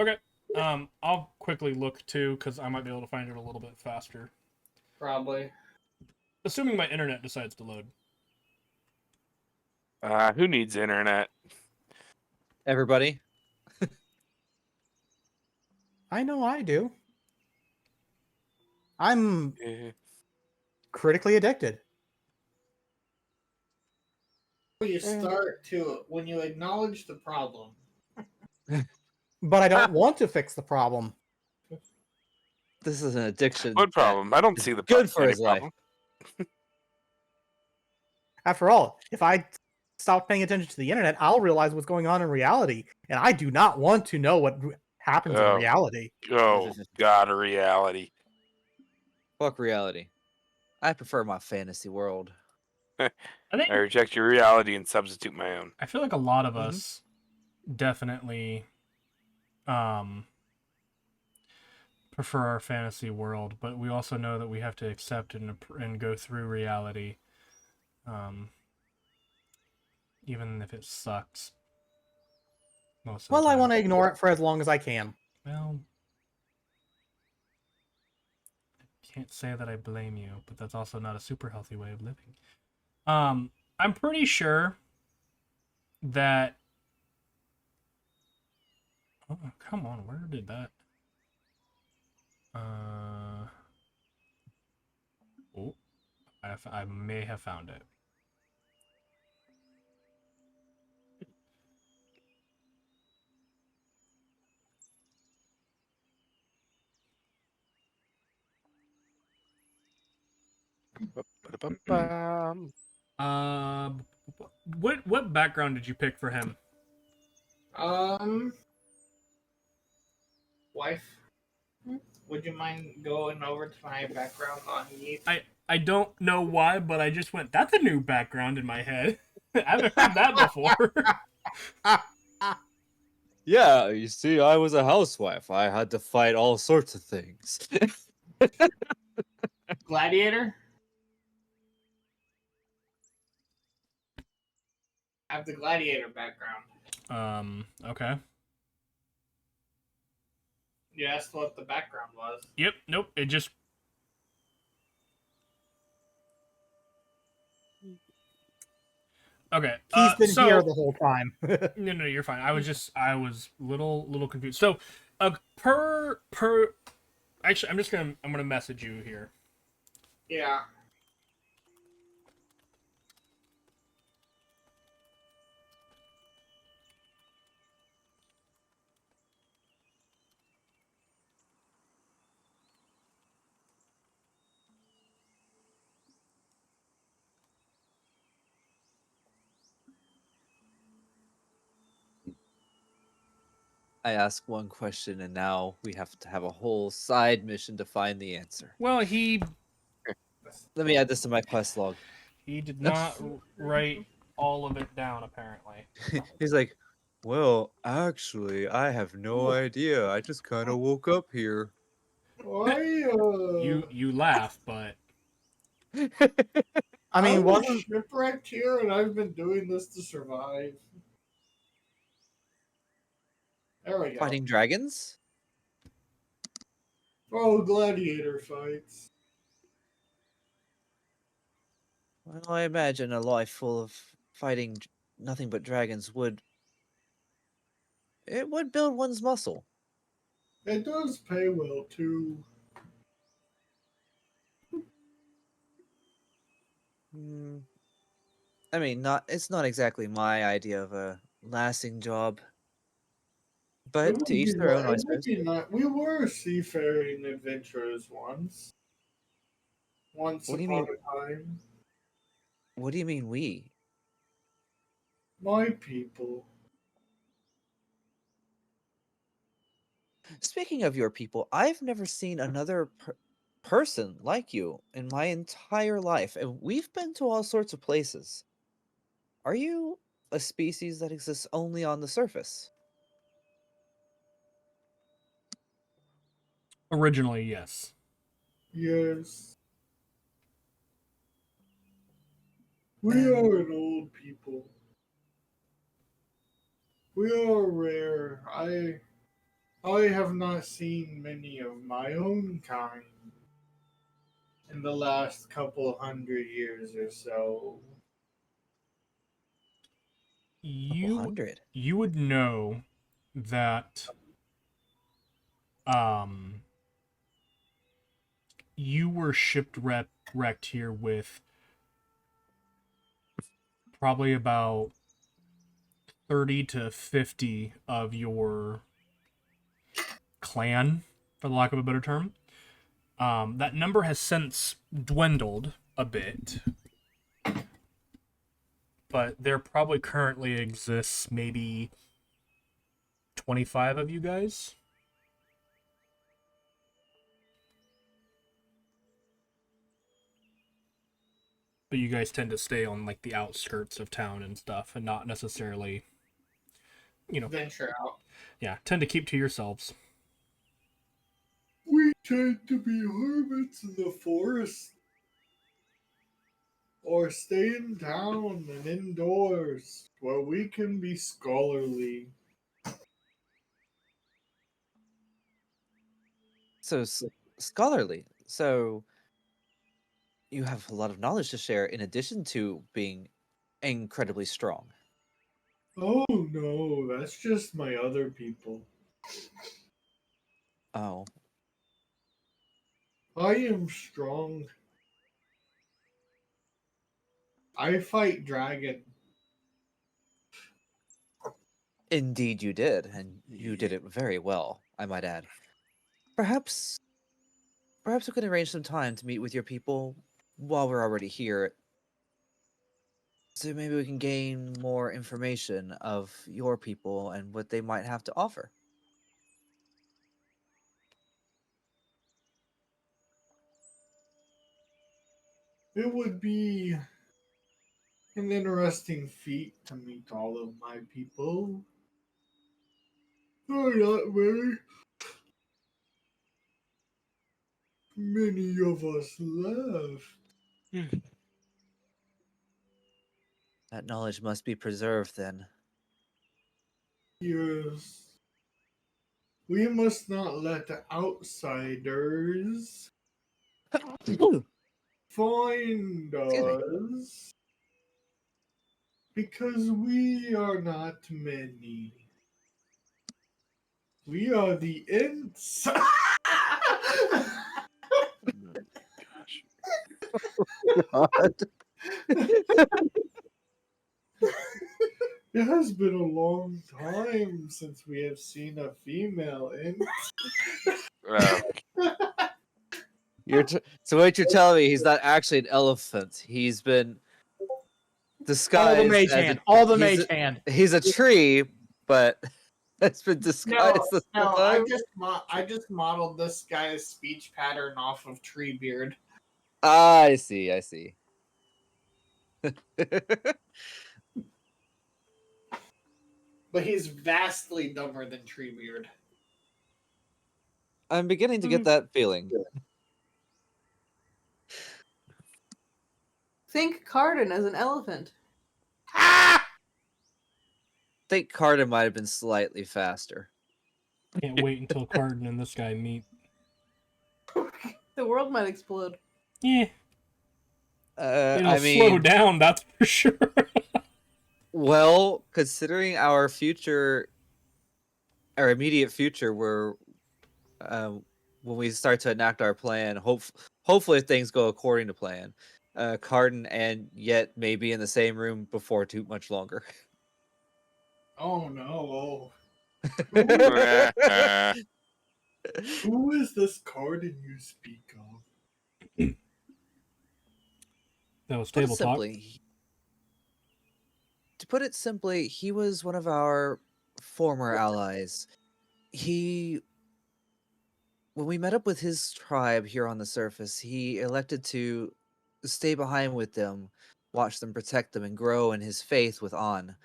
Okay. I'll quickly look too, because I might be able to find it a little bit faster. Probably. Assuming my internet decides to load. Who needs internet? Everybody. I know I do. I'm Yeah. critically addicted. You start to when you acknowledge the problem. But I don't want to fix the problem. This is an addiction. What that problem? I don't is see the good for any his life. problem. After all, if I stop paying attention to the internet, I'll realize what's going on in reality. And I do not want to know what happens in Oh, reality. oh God, a reality. Fuck reality. I prefer my fantasy world. I think I reject your reality and substitute my own. I feel like a lot of Mhm. us definitely prefer our fantasy world, but we also know that we have to accept and go through reality, um, even if it sucks most of the Well, I time. want to ignore it for as long as I can. Well, can't say that I blame you, but that's also not a super healthy way of living. I'm pretty sure that. Oh, come on, where did that? Oh, I may have found it. Ba-da-ba-bam. Uh, what background did you pick for him? Wife, would you mind going over to my background on Yeet? I don't know why, but I just went, that's a new background in my head. I haven't heard that before. Yeah, you see, I was a housewife. I had to fight all sorts of things. Gladiator? I have the gladiator background. Okay. You asked what the background was. Yep, nope, it just. Okay, He's been so. here the whole time. No, you're fine. I was little confused. So, per. Actually, I'm gonna message you here. Yeah. I ask one question, and now we have to have a whole side mission to find the answer. Well, he Let me add this to my quest log. did not write all of it down apparently. He's like, well, actually, I have no idea. I just kind of woke up here. You laugh, but I mean, was wasn't shipwrecked here, and I've been doing this to survive. There we go. Fighting dragons? Oh, gladiator fights. Well, I imagine a life full of fighting nothing but dragons would. It would build one's muscle. It does pay well too. Hmm. I mean, it's not exactly my idea of a lasting job. But to each their own, I It would suppose. be nice. We were seafaring adventurers once. Once What do you upon mean? a time. What do you mean we? My people. Speaking of your people, I've never seen another person like you in my entire life, and we've been to all sorts of places. Are you a species that exists only on the surface? originally, yes. Yes. We And are an old people. We are rare. I have not seen many of my own kind in the last couple hundred years or so. You 100. you would know that um you were wrecked here with probably about 30 to 50 of your clan, for the lack of a better term. That number has since dwindled a bit, but there probably currently exists maybe 25 of you guys. But you guys tend to stay on like the outskirts of town and stuff, and not necessarily, Venture out. yeah, tend to keep to yourselves. We tend to be hermits in the forest. Or stay in town and indoors where we can be scholarly. So scholarly. So you have a lot of knowledge to share in addition to being incredibly strong. Oh no, that's just my other people. Oh, I am strong. I fight dragon. indeed you did, and you did it very well, I might add. Perhaps we could arrange some time to meet with your people while we're already here. So maybe we can gain more information of your people and what they might have to offer. It would be an interesting feat to meet all of my people. There are not very many of us left. That knowledge must be preserved then. Yes. We must not let the outsiders find Excuse me. us because we are not many. We are the ants. God. It has been a long time since we have seen a female ant. So what you're telling me, he's not actually an elephant. He's been All the disguised mage as hand. a, All the he's mage a, hand. he's a tree, but it's been No, disguised this whole no, I time. just modeled this guy's speech pattern off of Treebeard. Ah, I see, I see. But he's vastly dumber than Treebeard. I'm beginning to get that feeling. Think Carden as an elephant. I think Carter might have been slightly faster. Can't wait until Cardin and this guy meet. The world might explode. Yeah, it'll I slow mean, down, that's for sure. well, considering our immediate future, where when we start to enact our plan, hopefully things go according to plan. Carden and Yet may be in the same room before too much longer. Oh no. Uh, Who is this Cardin you speak of? That was Put it table talk. to put it simply, he was one of our former allies. When we met up with his tribe here on the surface, he elected to stay behind with them, watch them, protect them, and grow in his faith with On.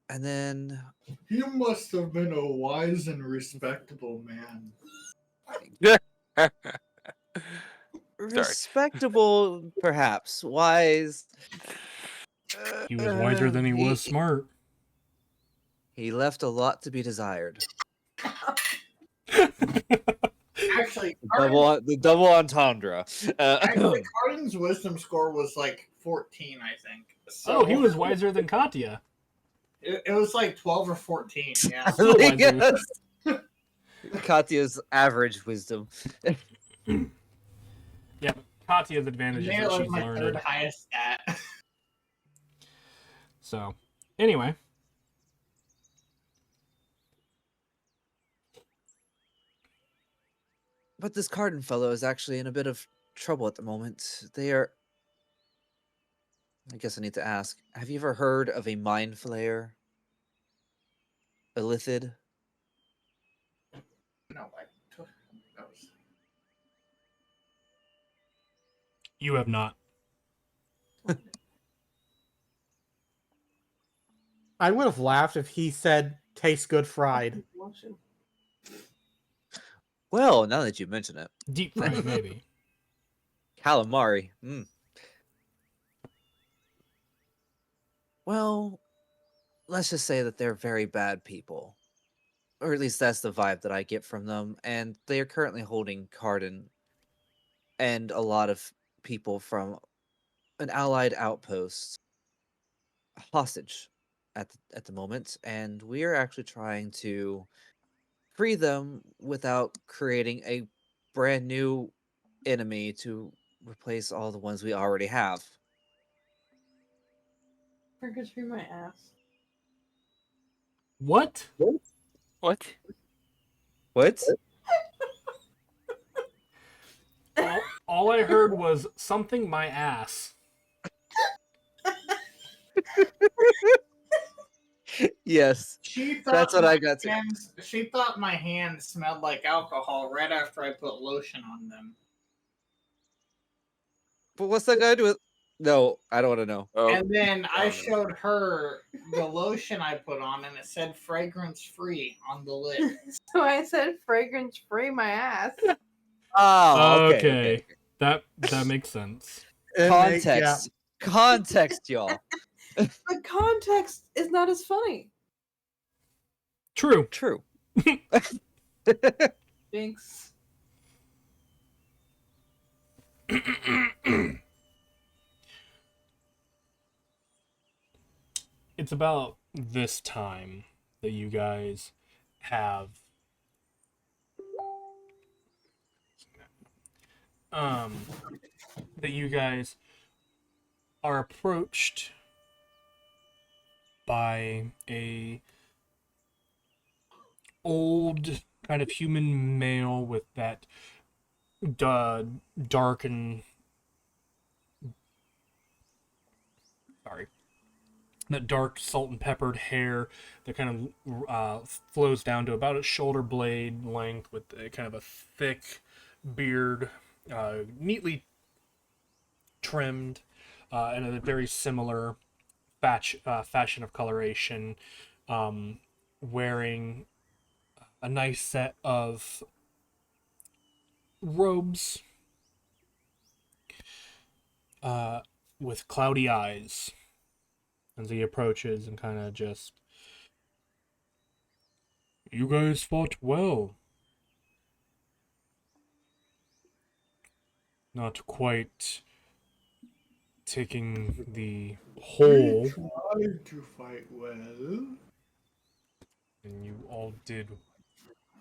And then He must have been a wise and respectable man. respectable, perhaps, wise. He was wiser than he was smart. He left a lot to be desired. actually, The double entendre. actually, Cardin's wisdom score was like 14, I think. So Oh, he was wiser than Katya. it was like 12 or 14. Yeah. Still wiser. Katya's average wisdom. Yeah, but Katya's I advantage is made it that like she's my third learned. highest stat. So, anyway. But this Cardin fellow is actually in a bit of trouble at the moment. They are. I guess I need to ask: have you ever heard of a mind flayer? A lithid? No, I took that was You have not. I would have laughed if he said tastes good fried. Well, now that you mention it, Deep fried, maybe. calamari. Well, let's just say that they're very bad people. Or at least that's the vibe that I get from them. And they are currently holding Cardin and a lot of people from an allied outpost hostage at the moment. And we are actually trying to free them without creating a brand new enemy to replace all the ones we already have. Fingers through my ass. What? What? What? All I heard was something my ass. Yes, She thought that's what I got to. She thought my hands smelled like alcohol right after I put lotion on them. But what's that got to do with? No, I don't want to know. Oh, And then I no. showed her the lotion I put on, and it said fragrance free on the lid. So I said fragrance free my ass. Oh, okay. Okay. That makes sense. Context. Context, y'all. The context is not as funny. True. True. Jinx. It's about this time that you guys have that you guys are approached by a old kind of human male with that dark and sorry, that dark salt and peppered hair that kind of flows down to about a shoulder blade length with a kind of a thick beard, neatly trimmed, and a very similar fashion of coloration, wearing a nice set of robes with cloudy eyes as he approaches and kind of just, you guys fought well. Not quite taking the whole, We tried to fight well. and you all did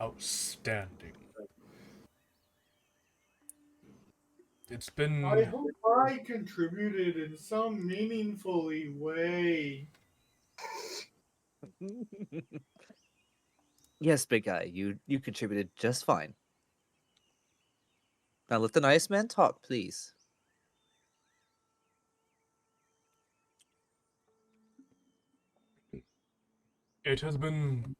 outstanding. It's I been hope I contributed in some meaningfully way. Yes, big guy, you contributed just fine. Now let the nice man talk, please. it has been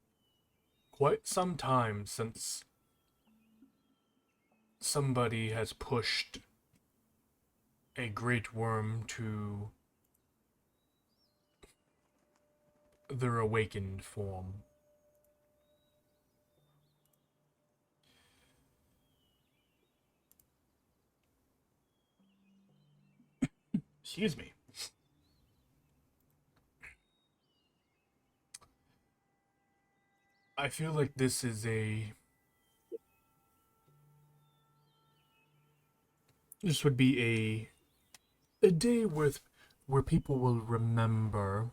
quite some time since somebody has pushed a great worm to their awakened form. Excuse me. I feel like this is a This would be a day where people will remember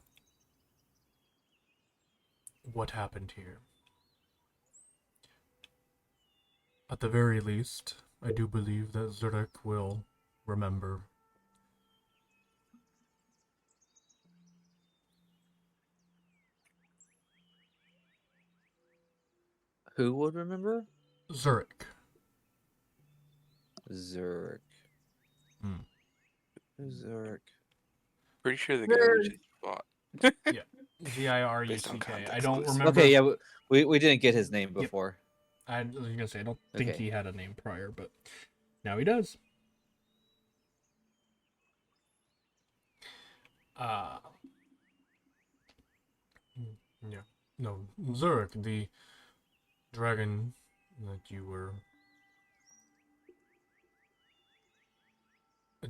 what happened here. At the very least, I do believe that Zurich will remember. Who would remember? Zurich. Zurich. Hmm. Zurich. Pretty sure the guy we just fought. Yeah. Ziruck. Based on I context don't clues. remember. Okay, yeah, we didn't get his name before. I was gonna say I don't think Okay. he had a name prior, but now he does. Uh yeah. No, Zurich, the dragon that you were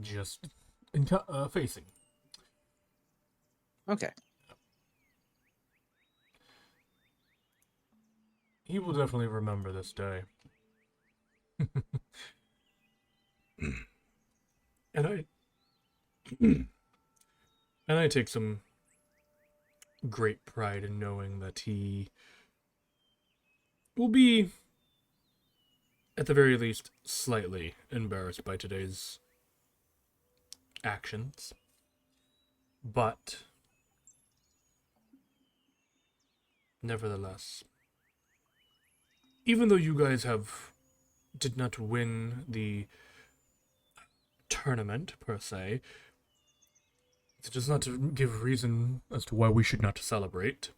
just facing. Okay. He will definitely remember this day. and I and I take some great pride in knowing that he will be, at the very least, slightly embarrassed by today's actions. But nevertheless, even though you guys did not win the tournament per se, it does not give reason as to why we should not celebrate.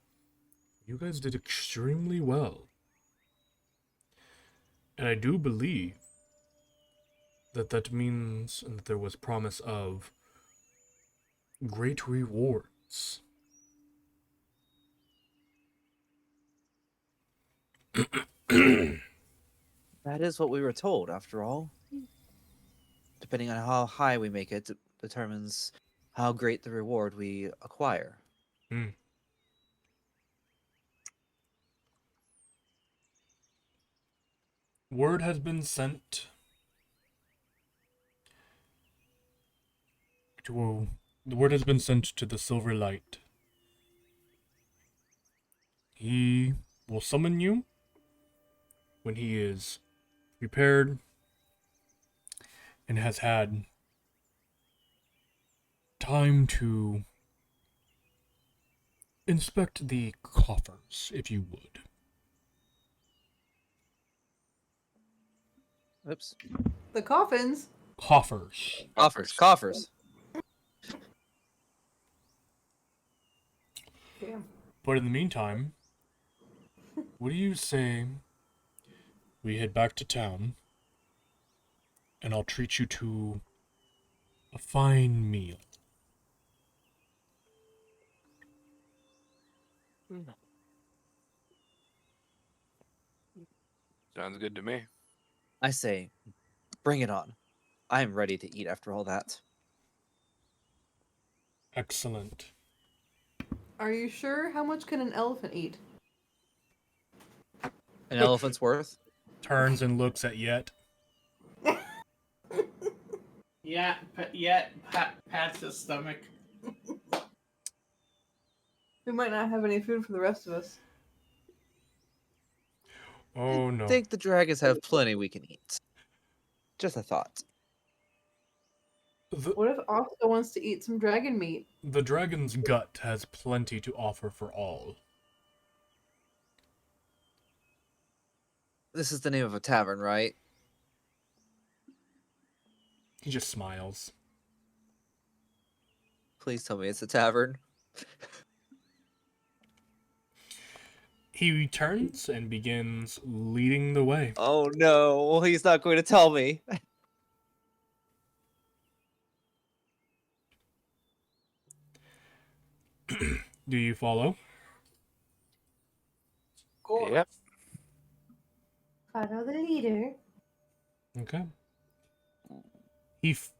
You guys did extremely well. And I do believe that means that there was promise of great rewards. That is what we were told, after all. Depending on how high we make it, determines how great the reward we acquire. Word has been sent the word has been sent to the Silver Light. He will summon you when he is prepared and has had time to inspect the coffers, if you would. Oops. The coffins. Coffers. Coffers. Damn. But in the meantime, what do you say we head back to town and I'll treat you to a fine meal? Sounds good to me. I say, bring it on. I am ready to eat after all that. Excellent. Are you sure? How much can an elephant eat? An elephant's worth? Turns and looks at Yet. Yeah, pats his stomach. We might not have any food for the rest of us. Oh I no. think the dragons have plenty we can eat. Just a thought. What if Oscar wants to eat some dragon meat? The dragon's gut has plenty to offer for all. This is the name of a tavern, right? He just smiles. Please tell me it's a tavern. He turns and begins leading the way. Oh no, he's not going to tell me. Do you follow? Yep. Follow the leader. Okay.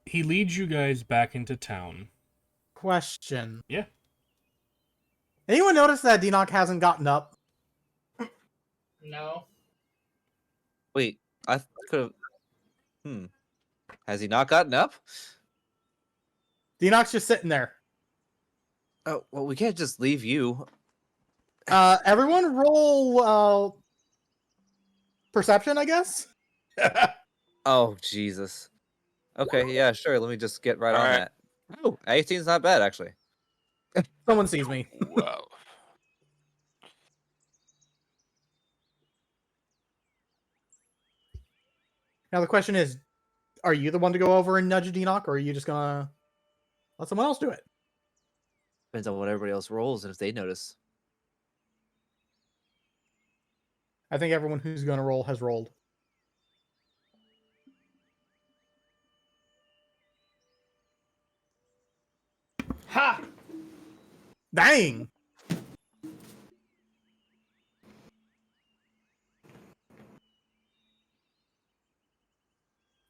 He leads you guys back into town. Question. Yeah. Anyone notice that Enoch hasn't gotten up? No. Wait, I could have. Has he not gotten up? Denox just sitting there. Oh, well, we can't just leave you. Everyone roll perception, I guess. Oh, Jesus. Okay, yeah, sure. Let me just get right on Alright. that. Oh, 18's not bad, actually. Someone sees me. 12. Now the question is, are you the one to go over and nudge Denox, or are you just gonna let someone else do it? Depends on what everybody else rolls and if they notice. I think everyone who's gonna roll has rolled. Ha! Dang!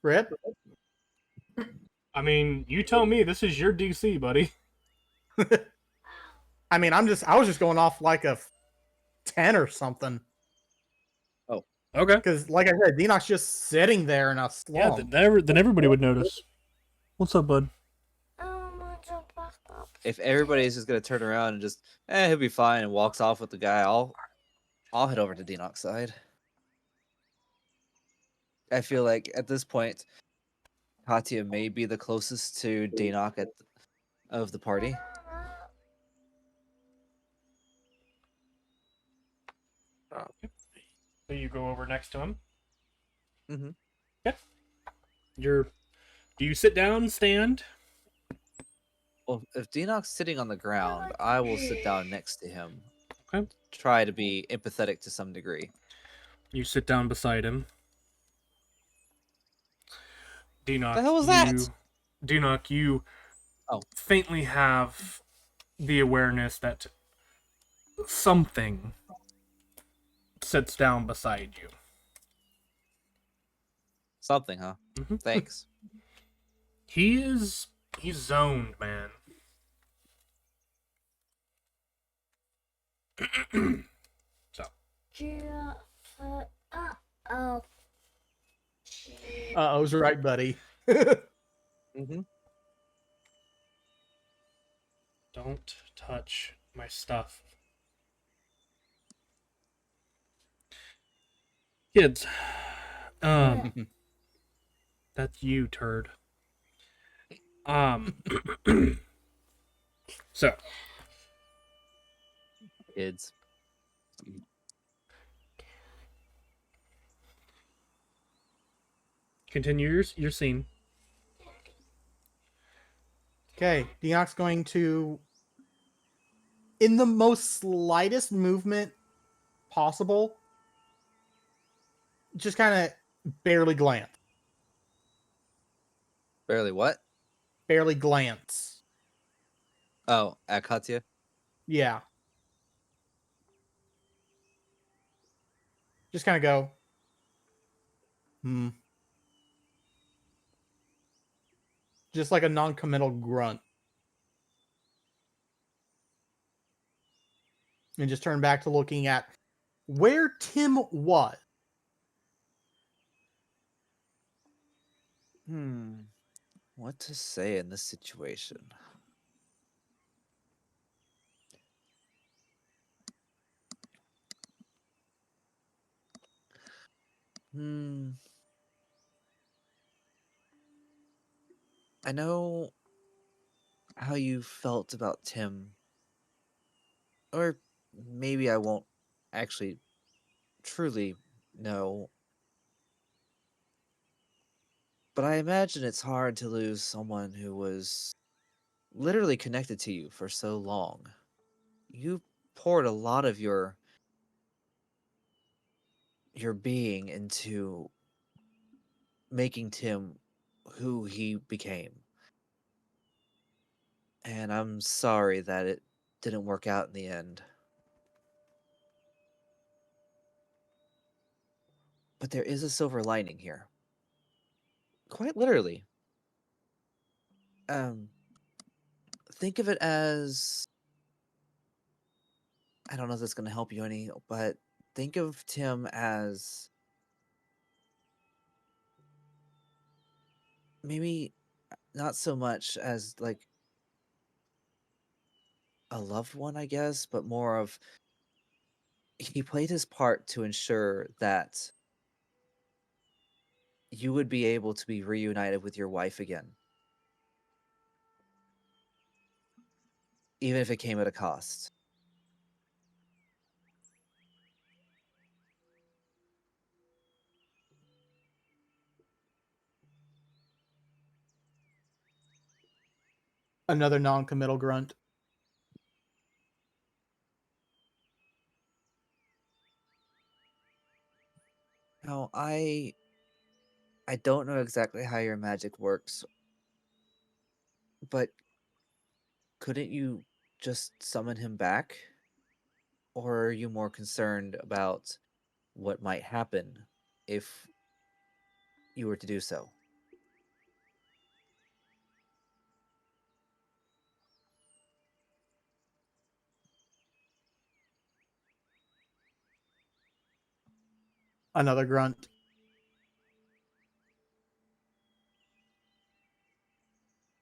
Rip? I mean, you tell me. This is your DC, buddy. I mean, I was just going off like a 10 or something. Okay. Because, like I said, Denox just sitting there in a Yeah, slump. then everybody would notice. What's up, bud? Want to back up. If everybody's just gonna turn around and just, he'll be fine and walks off with the guy, I'll head over to Denox's side. I feel like at this point, Katya may be the closest to Denox of the party. So you go over next to him. Mm-hmm. Okay. Do you sit down, stand? Well, if Denox's sitting on the ground, I will sit down next to him. Okay. Try to be empathetic to some degree. You sit down beside him. Denox, The hell was that? Denox, you Oh. faintly have the awareness that something sits down beside you. Something, huh? Mhm. Thanks. He's zoned, man. So Oh. Uh-oh's right, buddy. Mm-hmm. don't touch my stuff. Kids, that's you, turd. So Kids. continue your scene. Okay, Denox going to, in the most slightest movement possible, just kind of barely glance. Barely what? Barely glance. Oh, at Katya? Yeah. Just kind of go, just like a non-committal grunt. And just turn back to looking at where Tim was. What to say in this situation? I know how you felt about Tim. Or maybe I won't actually truly know. But I imagine it's hard to lose someone who was literally connected to you for so long. You poured a lot of your being into making Tim who he became. And I'm sorry that it didn't work out in the end. But there is a silver lining here. Quite literally. Think of it as, I don't know if that's going to help you any, but think of Tim as maybe not so much as like a loved one, I guess, but more of he played his part to ensure that you would be able to be reunited with your wife again, even if it came at a cost. Another non-committal grunt. Now, I don't know exactly how your magic works, but couldn't you just summon him back? Or are you more concerned about what might happen if you were to do so? Another grunt.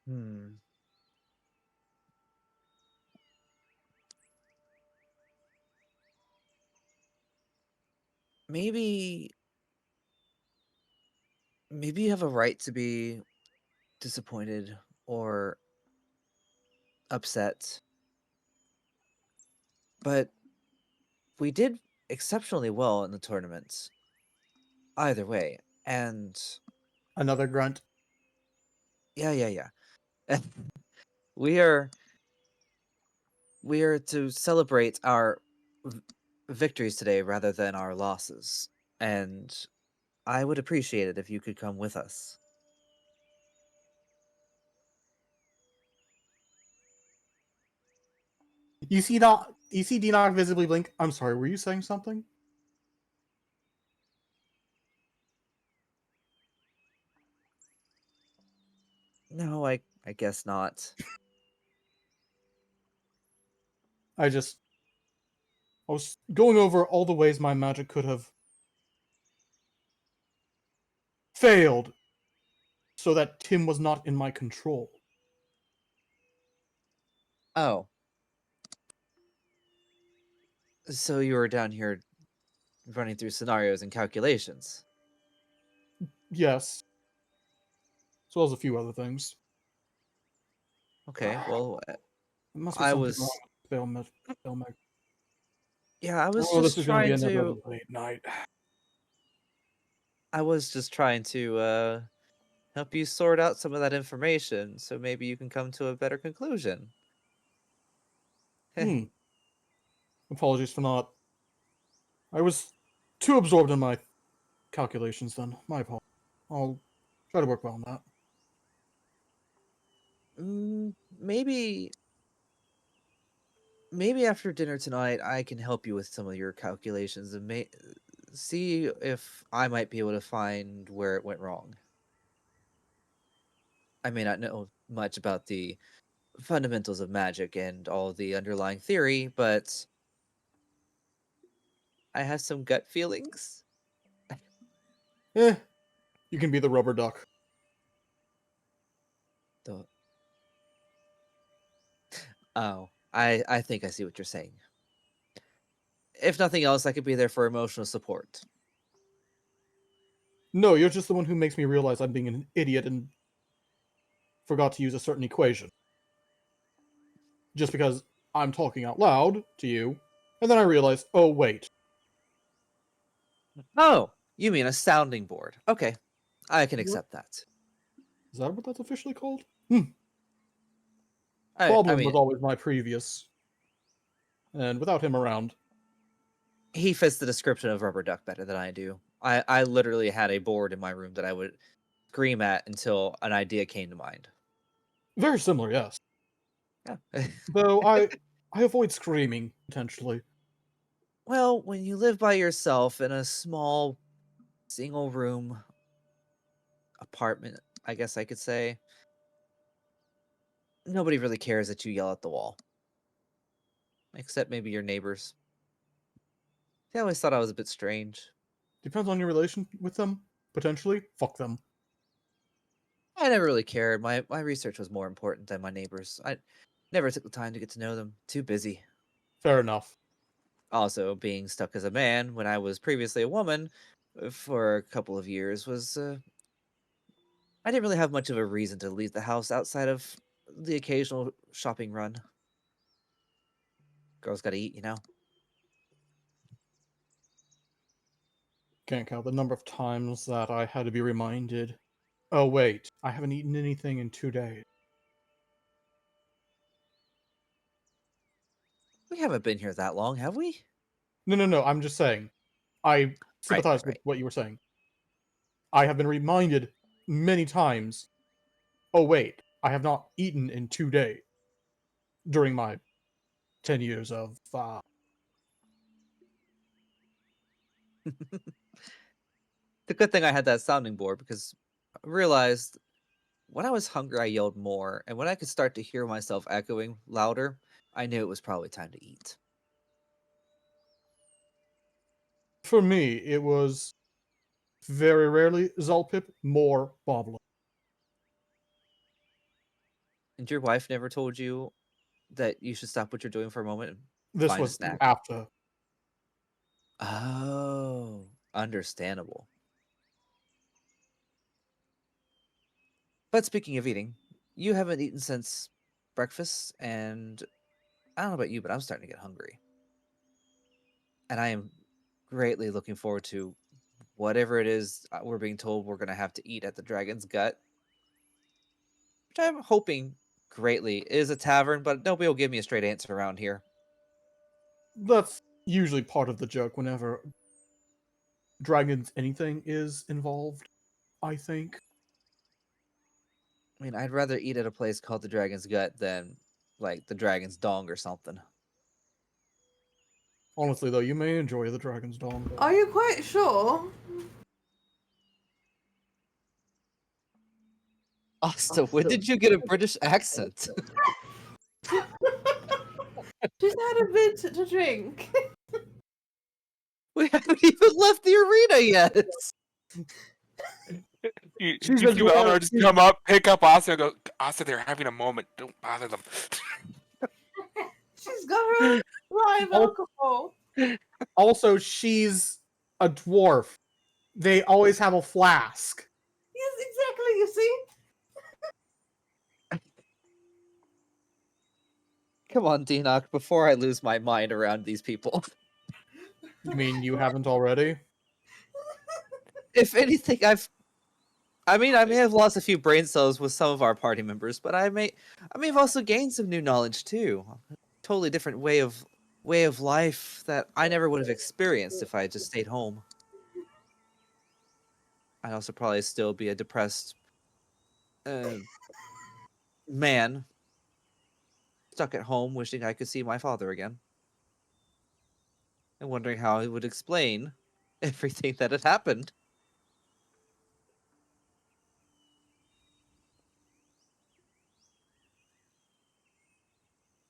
Hmm. Maybe maybe you have a right to be disappointed or upset, but we did exceptionally well in the tournament. Either way, and Another grunt. yeah. we are we are to celebrate our victories today rather than our losses, and I would appreciate it if you could come with us. You see Denock visibly blink. I'm sorry, were you saying something? No, I guess not. I was going over all the ways my magic could have failed so that Tim was not in my control. Oh, so you were down here running through scenarios and calculations. Yes, as well as a few other things. Okay, well, There must be I something wrong was with Failmech. yeah, I was Oh, this just is going to be trying another to late night. help you sort out some of that information so maybe you can come to a better conclusion. Hmm. Apologies for not. I was too absorbed in my calculations then. My apologies. I'll try to work well on that. Maybe maybe after dinner tonight I can help you with some of your calculations and see if I might be able to find where it went wrong. I may not know much about the fundamentals of magic and all the underlying theory, but I have some gut feelings. Eh, you can be the rubber duck. The Oh, I think I see what you're saying. If nothing else, I could be there for emotional support. No, you're just the one who makes me realize I'm being an idiot and forgot to use a certain equation. Just because I'm talking out loud to you, and then I realize, oh wait. Oh, you mean a sounding board. Okay, I can What? accept that. Is that what that's officially called? I Problem was mean, always my previous. And without him around. he fits the description of rubber duck better than I do. I literally had a board in my room that I would scream at until an idea came to mind. Very similar, yes. Yeah. Though I avoid screaming, potentially. Well, when you live by yourself in a small single room apartment, I guess I could say, nobody really cares that you yell at the wall. Except maybe your neighbors. They always thought I was a bit strange. Depends on your relation with them, potentially. Fuck them. I never really cared. My research was more important than my neighbors. I never took the time to get to know them. Too busy. Fair enough. Also, being stuck as a man when I was previously a woman for a couple of years was I didn't really have much of a reason to leave the house outside of the occasional shopping run. Girls gotta eat, you know? Can't count the number of times that I had to be reminded. Oh wait, I haven't eaten anything in 2 days. We haven't been here that long, have we? No. I'm just saying. I sympathize with Right. what you were saying. I have been reminded many times. Oh wait, I have not eaten in 2 days during my 10 years of. The good thing I had that sounding board because I realized when I was hungry, I yelled more, and when I could start to hear myself echoing louder, I knew it was probably time to eat. For me, it was very rarely Zalpip, more Boblo. And your wife never told you that you should stop what you're doing for a moment and This find a was snack? after. Oh, understandable. But speaking of eating, you haven't eaten since breakfast, and I don't know about you, but I'm starting to get hungry. And I am greatly looking forward to whatever it is we're being told we're going to have to eat at the Dragon's Gut, which I'm hoping greatly is a tavern, but nobody will give me a straight answer around here. That's usually part of the joke whenever dragons anything is involved, I think. I mean, I'd rather eat at a place called the Dragon's Gut than like the Dragon's Dong or something. Honestly, though, you may enjoy the dragon's dong. Are you quite sure? Also, when did you get a British accent? She's had a bit to drink. We haven't even left the arena yet. You She's see a dwarf. Valnor just come up, pick up Asa, and go, Asa, they're having a moment. Don't bother them. She's got her live Oh. alcohol. Also, she's a dwarf. They always have a flask. Yes, exactly. You see? Come on, Deanoch, before I lose my mind around these people. You mean you haven't already? If anything, I mean, I may have lost a few brain cells with some of our party members, but I may have also gained some new knowledge too. Totally different way of life that I never would have experienced if I had just stayed home. I'd also probably still be a depressed man stuck at home wishing I could see my father again. And wondering how he would explain everything that had happened.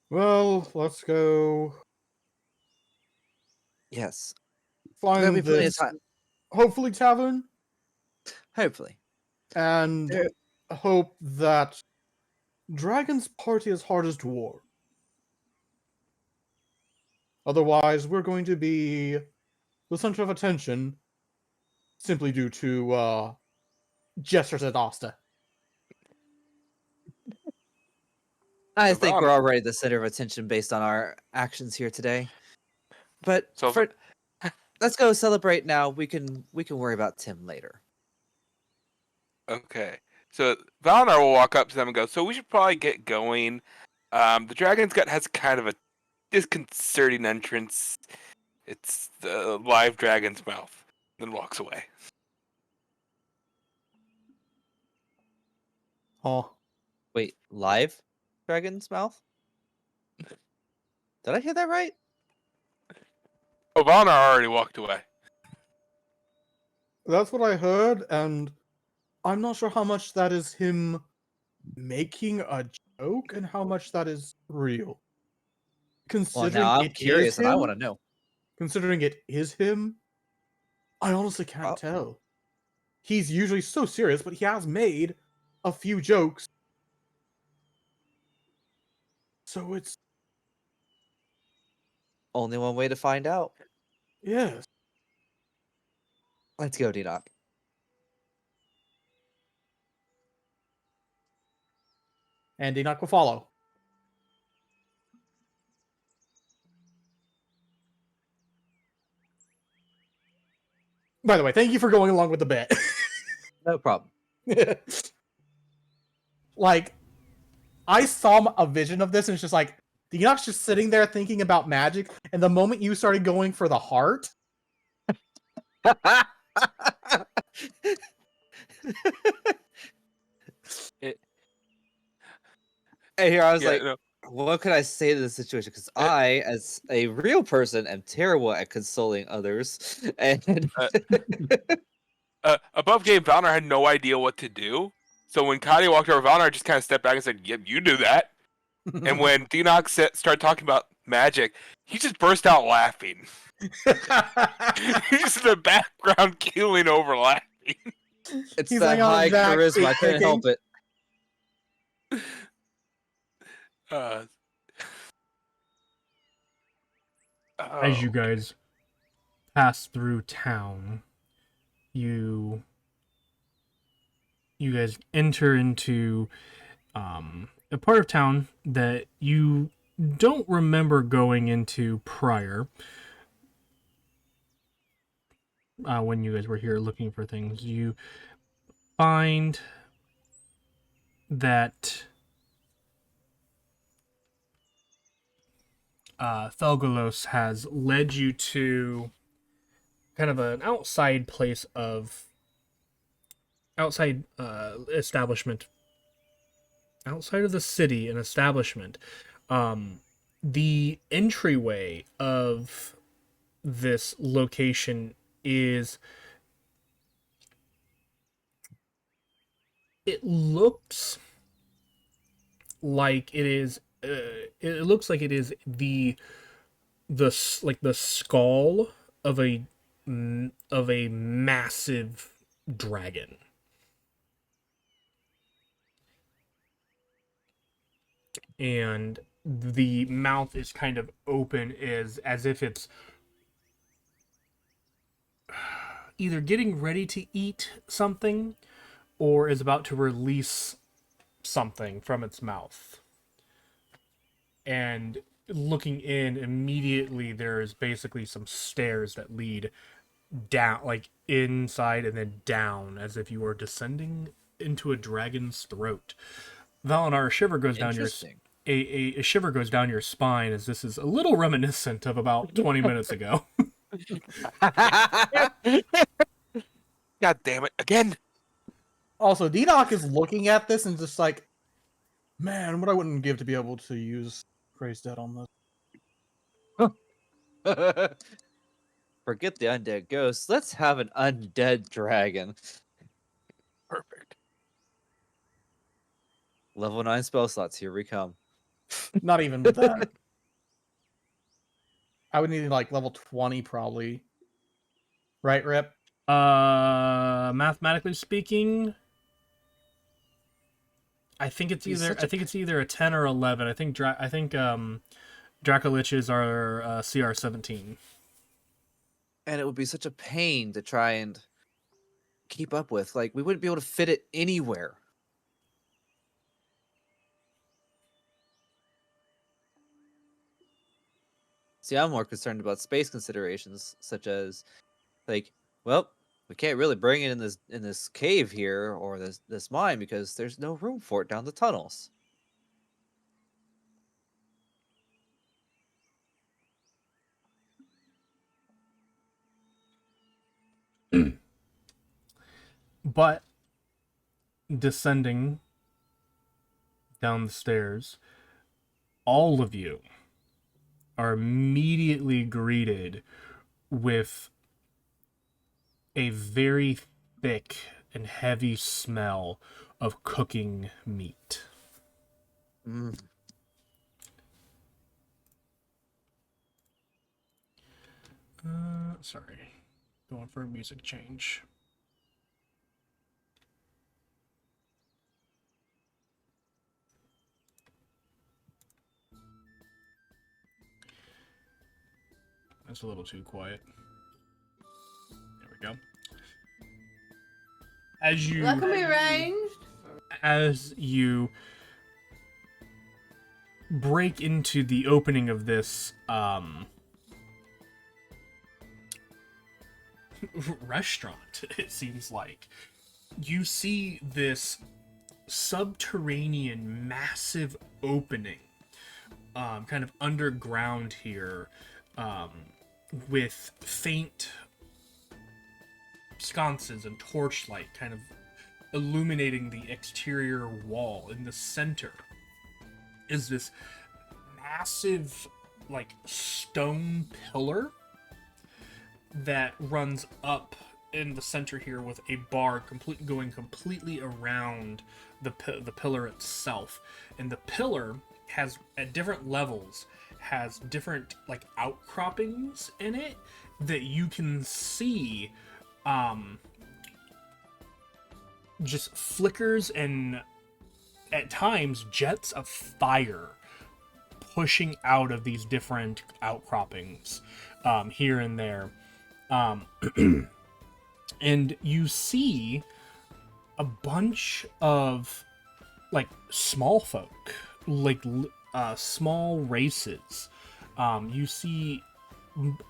Well, let's go Yes. There'll be find plenty of this, time. hopefully, tavern, Hopefully. and There- hope that dragons party as hard as dwarves. Otherwise, we're going to be the center of attention simply due to gestures at Asta. I So think Valnor- we're already the center of attention based on our actions here today. But So- let's go celebrate now. We can worry about Tim later. Okay. So Valnor will walk up to them and go, so we should probably get going. The Dragon's Gut has kind of a disconcerting entrance. It's the live dragon's mouth. Then walks away. Huh. Wait, live Dragon's Mouth? Did I hear that right? Oh, Valnor already walked away. That's what I heard, and I'm not sure how much that is him making a joke and how much that is real. Well, Considering now I'm it is curious and I him, want to know. considering it is him, I honestly can't Oh. tell. He's usually so serious, but he has made a few jokes. So it's Only one way to find out. yes. Let's go, D-Doc. And Enoch will follow. By the way, thank you for going along with the bit. No problem. Like, I saw a vision of this, and it's just like Enoch's just sitting there thinking about magic, and the moment you started going for the heart, And here I was Yeah, like, no. what could I say to this situation? Because I, as a real person, am terrible at consoling others. And Above game, Valnar had no idea what to do. So when Kadi walked over, Valnar just kind of stepped back and said, "Yep, you do that." And when Dinox started talking about magic, he just burst out laughing. He's just in the background, keeling over laughing. it's He's that like on high his back, charisma. I couldn't thinking. help it. Uh, As you oh, guys pass through town, you guys enter into a part of town that you don't remember going into prior, when you guys were here looking for things. You find that Thelgolos has led you to kind of an outside place of outside establishment, outside of the city, an establishment. The entryway of this location is, it looks like it is it looks like it is like the skull of a massive dragon. And the mouth is kind of open, as if it's either getting ready to eat something or is about to release something from its mouth. And looking in, immediately there is basically some stairs that lead down, like inside and then down, as if you were descending into a dragon's throat. Valinar, a shiver goes down your Interesting. a shiver goes down your spine, as this is a little reminiscent of about 20 minutes ago. God damn it! Again. Also, Enoch is looking at this and just like, man, what I wouldn't give to be able to use Praise Dead on this. Forget the undead ghosts. Let's have an undead dragon. Perfect. Level 9 spell slots. Here we come. Not even with that. I would need like level 20 probably. Right, Rip? Mathematically speaking, I think it's He's either such a either a 10 or 11. I think Dracoliches are CR 17. And it would be such a pain to try and keep up with. Like, we wouldn't be able to fit it anywhere. See, I'm more concerned about space considerations, such as, like, well, we can't really bring it in this cave here or this mine because there's no room for it down the tunnels. But descending down the stairs, all of you are immediately greeted with a very thick and heavy smell of cooking meat. Mm. Sorry. Going for a music change. That's a little too quiet. There we go. That can be arranged. As you break into the opening of this restaurant, it seems like, you see this subterranean massive opening, kind of underground here, with faint sconces and torchlight kind of illuminating the exterior wall. In the center is this massive, like, stone pillar that runs up in the center here with a bar going completely around the pillar itself. And the pillar has, at different levels, has different, like, outcroppings in it that you can see just flickers and, at times, jets of fire pushing out of these different outcroppings here and there. And you see a bunch of, like, small folk, like, small races. You see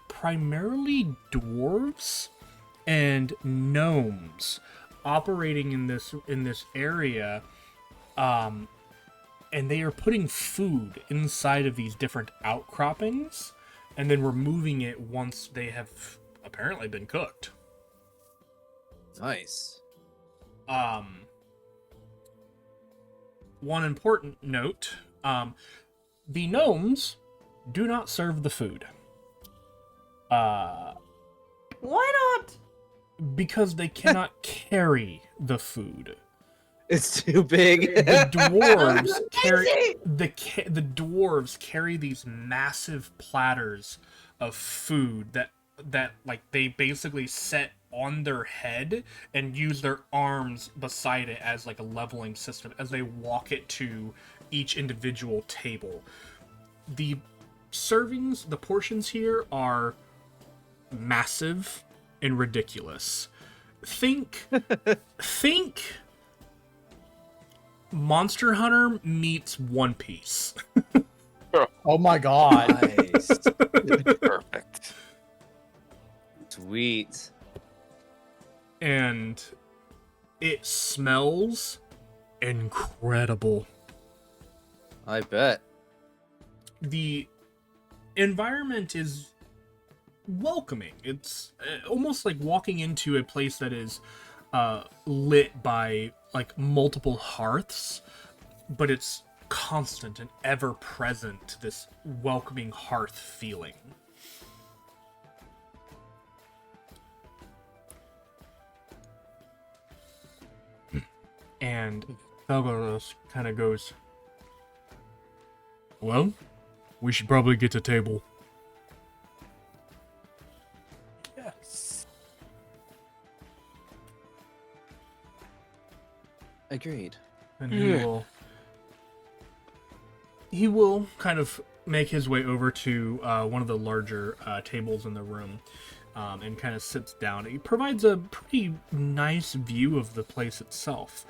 primarily dwarves and gnomes operating in this area, and they are putting food inside of these different outcroppings and then removing it once they have apparently been cooked. Nice. One important note, the gnomes do not serve the food. Why not? Because they cannot carry the food. It's too big. The dwarves carry Amazing! the dwarves carry these massive platters of food that like they basically set on their head and use their arms beside it as like a leveling system as they walk it to each individual table. The servings, the portions here are massive and ridiculous. Think Monster Hunter meets One Piece. Oh my god. Nice. Perfect. Sweet. And it smells incredible. I bet. The environment is welcoming. It's almost like walking into a place that is lit by like multiple hearths, but it's constant and ever present, this welcoming hearth feeling. And Felgoros kind of goes, well, we should probably get to table. Yes. Agreed. And he will kind of make his way over to one of the larger tables in the room, and kind of sits down. He provides a pretty nice view of the place itself.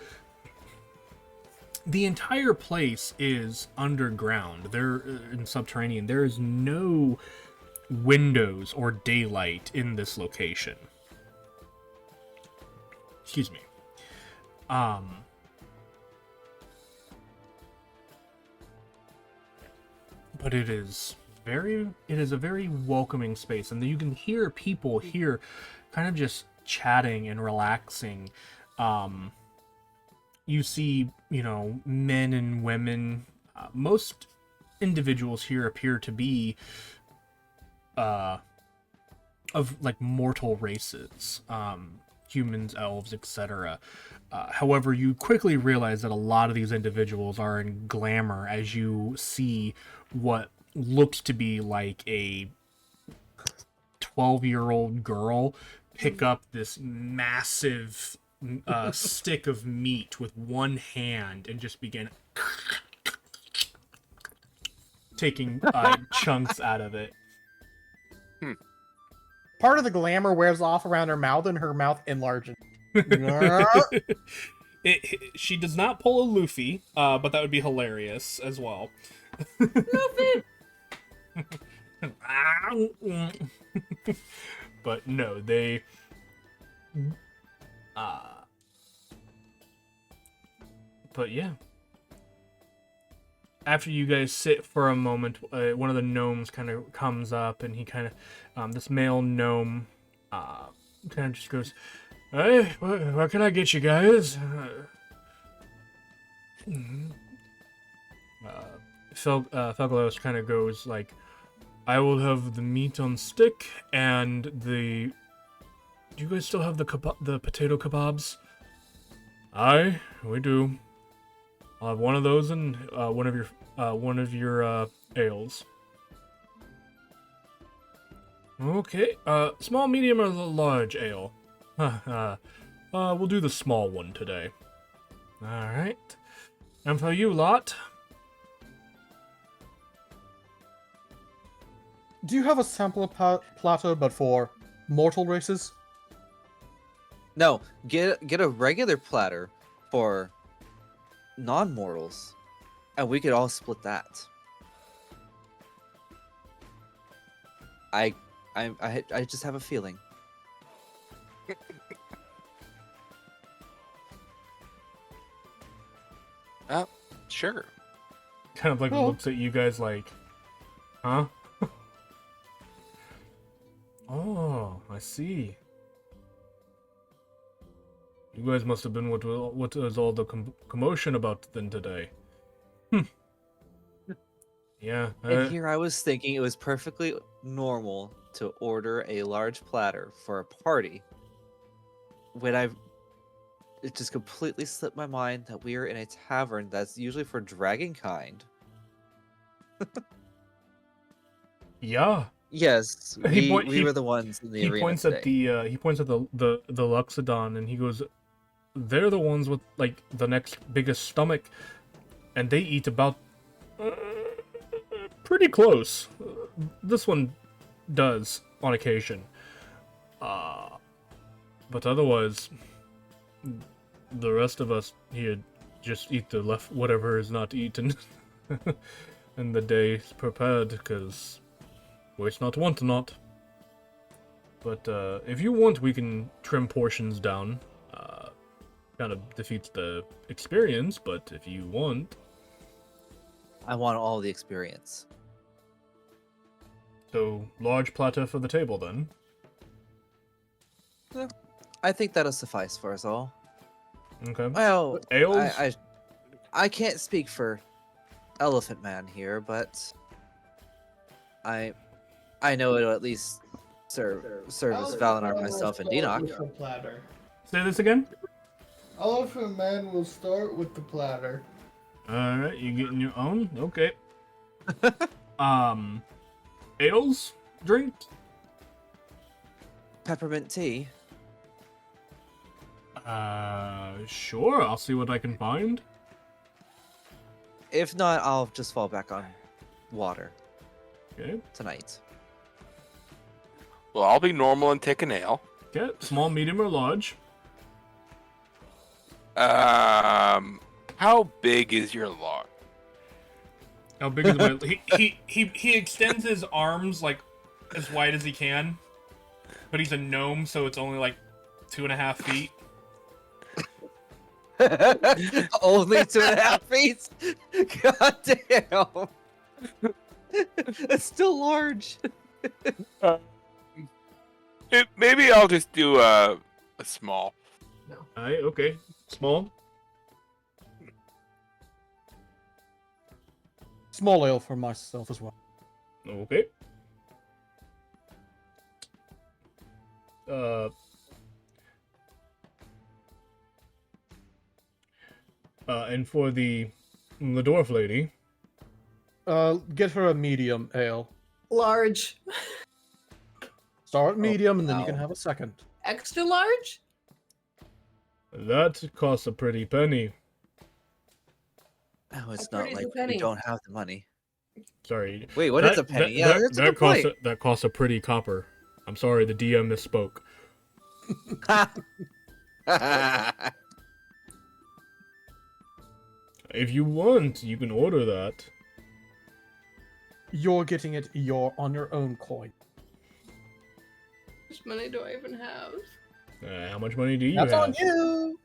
The entire place is underground. They're in subterranean. There is no windows or daylight in this location. Excuse me. But it is a very welcoming space, and you can hear people here kind of just chatting and relaxing. You see, men and women. Most individuals here appear to be of like mortal races, humans, elves, etc. However, you quickly realize that a lot of these individuals are in glamour as you see what looks to be like a 12-year-old girl pick up this massive stick of meat with one hand and just begin taking chunks out of it. Part of the glamour wears off around her mouth, and her mouth enlarges. She does not pull a Luffy, but that would be hilarious as well. Luffy! But no, they. But yeah. After you guys sit for a moment, one of the gnomes kind of comes up, and he kind of, this male gnome, kind of just goes, "Hey, what can I get you guys?" Felgalos kind of goes like, "I will have the meat on stick and the. Do you guys still have the potato kebabs?" "Aye, we do. I'll have one of those and one of your ales." "Okay. Small, medium, or the large ale?" We'll do the small one today." "All right. And for you lot?" Do you have a sampler platter, but for mortal races? No, get a regular platter for non-mortals, and we could all split that. I just have a feeling. Sure. Kind of like Oh. looks at you guys like, huh? Oh, I see. You guys must have been what was all the commotion about then today. Yeah. And here I was thinking it was perfectly normal to order a large platter for a party when it just completely slipped my mind that we are in a tavern that's usually for dragonkind. Yeah. Yes, He we were the ones in the He arena points today. at he points at the Luxodon, and he goes, "They're the ones with like the next biggest stomach, and they eat about pretty close. This one does on occasion, but otherwise, the rest of us here just eat the left whatever is not eaten, and the day's prepared because waste not, want not. But if you want, we can trim portions down. Kind of defeats the experience, but if you want, I want all the experience. so large platter for the table then." I think that'll suffice for us all. Okay. Well, Ales? I can't speak for Elephant Man here, but I know it'll at least serve as Valinor, myself, and Dinoc. With the platter. Say this again. Elephant Man will start with the platter. All right, you getting your own? Okay. Ales, drink. Peppermint tea. Sure. I'll see what I can find. If not, I'll just fall back on water Okay. tonight. Well, I'll be normal and take an ale. Okay. Small, medium, or large? How big is your log? How big is my? He extends his arms like as wide as he can, but he's a gnome, so it's only like 2.5 feet. Only 2.5 feet. God damn. It's still large. Maybe I'll just do a small. Alright, okay. Small. Small ale for myself as well. Okay. And for the dwarf lady, Get her a medium ale. Large. Start medium, and then you can wow. have a second. Extra large? that costs a pretty penny. Oh, it's How not pretty is like the we penny? don't have the money. Sorry. Wait, what is a penny? Yeah, that's a good point. That costs a pretty copper. I'm sorry, the DM misspoke. If you want, you can order that. You're getting it. You're on your own coin. How much money do I even have? How much money do you That's have? on you.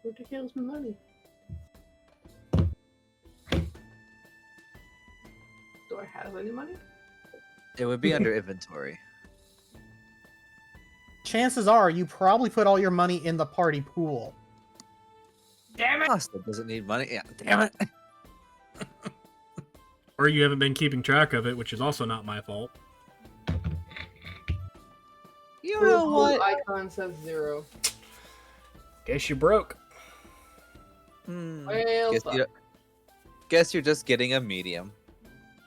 Where the hell's my money? Do I have any money? It would be under inventory. Chances are you probably put all your money in the party pool. Asta doesn't need money. Yeah, damn it. Or you haven't been keeping track of it, which is also not my fault. You know what? Icon says 0. Guess you broke. Well, Guess you're just getting a medium.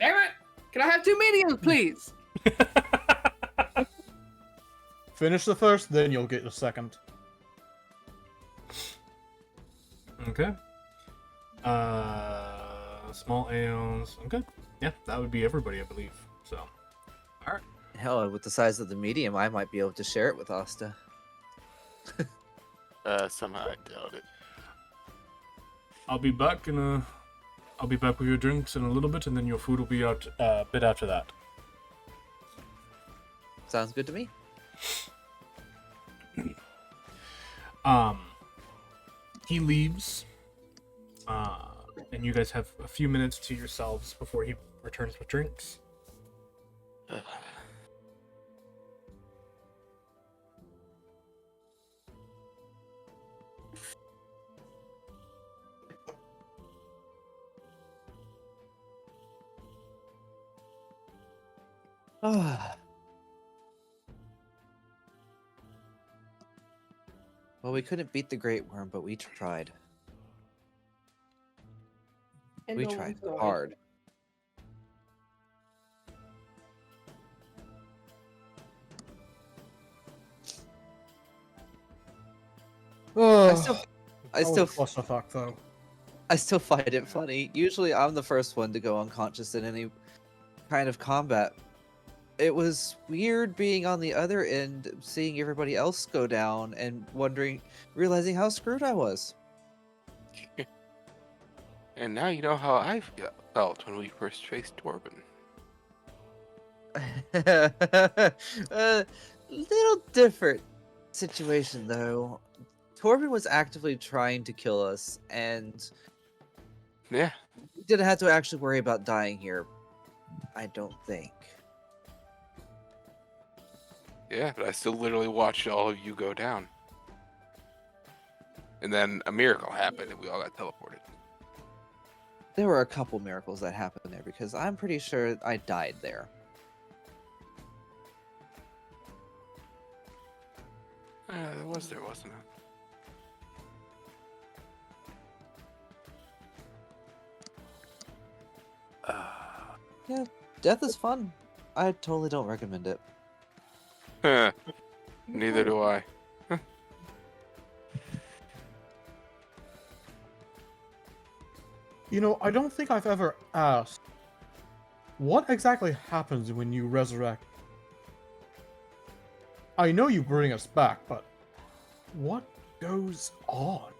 damn it! Can I have 2 mediums, please? Finish the first, then you'll get the second. Okay. Small ales. Okay. Yeah, that would be everybody, I believe. So, all right. Hell, with the size of the medium, I might be able to share it with Asta. Somehow I doubt it. I'll be back I'll be back with your drinks in a little bit, and then your food will be out a bit after that. Sounds good to me. He leaves, and you guys have a few minutes to yourselves before he returns with drinks. Well, we couldn't beat the Great Worm, but we tried. And We no tried one's hard. Oh, I still clusterfuck though. I still find it funny. Usually I'm the first one to go unconscious in any kind of combat. It was weird being on the other end, seeing everybody else go down and realizing how screwed I was. And now you know how I felt when we first faced Torben. Little different situation though. Torben was actively trying to kill us, and Yeah. we didn't have to actually worry about dying here. I don't think. Yeah, but I still literally watched all of you go down. And then a miracle happened and we all got teleported. There were a couple miracles that happened there because I'm pretty sure I died there. There wasn't it? Yeah, death is fun. I totally don't recommend it. Neither do I. You know, I don't think I've ever asked, what exactly happens when you resurrect? I know you bring us back, but what goes on?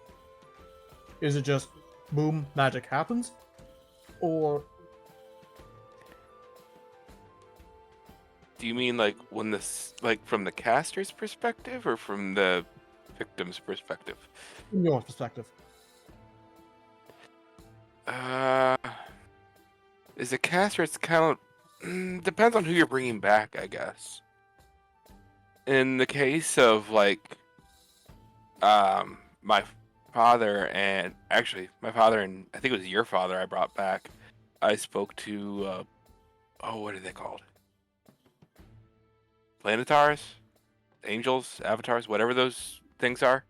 Is it just, boom, magic happens? Or... Do you mean like when like from the caster's perspective or from the victim's perspective? From your perspective. Is a caster, it's kind of depends on who you're bringing back, I guess. In the case of like my father and I think it was your father I brought back. I spoke to what are they called? Planetars? Angels, avatars, whatever those things are.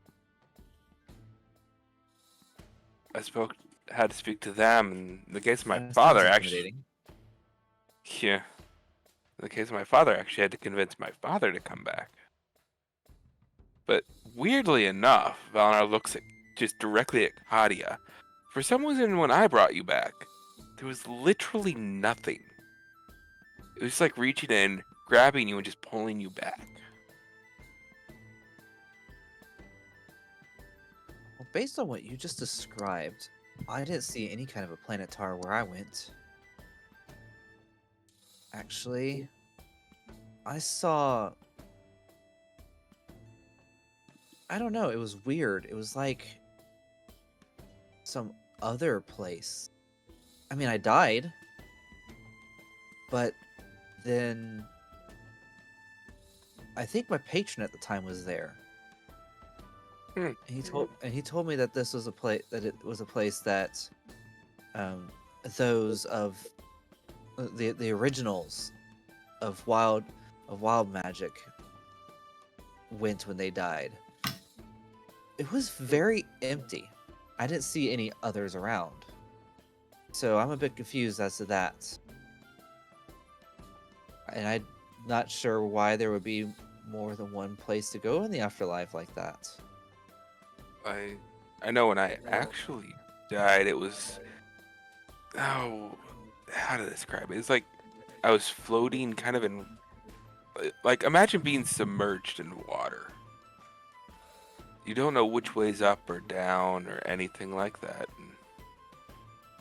Had to speak to them. In the case of my father, actually, yeah. In the case of my father, I actually had to convince my father to come back. But weirdly enough, Valinor looks at just directly at Kadia. For some reason, when I brought you back, there was literally nothing. It was like reaching in, grabbing you, and just pulling you back. Well, based on what you just described, I didn't see any kind of a planet tower where I went. Actually, I saw. I don't know, it was weird. It was like some other place. I mean, I died, but then I think my patron at the time was there. Hmm. And he told me that this was a place that those of the originals of wild magic went when they died. It was very empty. I didn't see any others around. So I'm a bit confused as to that. And I'm not sure why there would be more than one place to go in the afterlife like that. I know when I actually died, it was how to describe it? It's like I was floating kind of in, like, imagine being submerged in water. You don't know which way's up or down or anything like that. And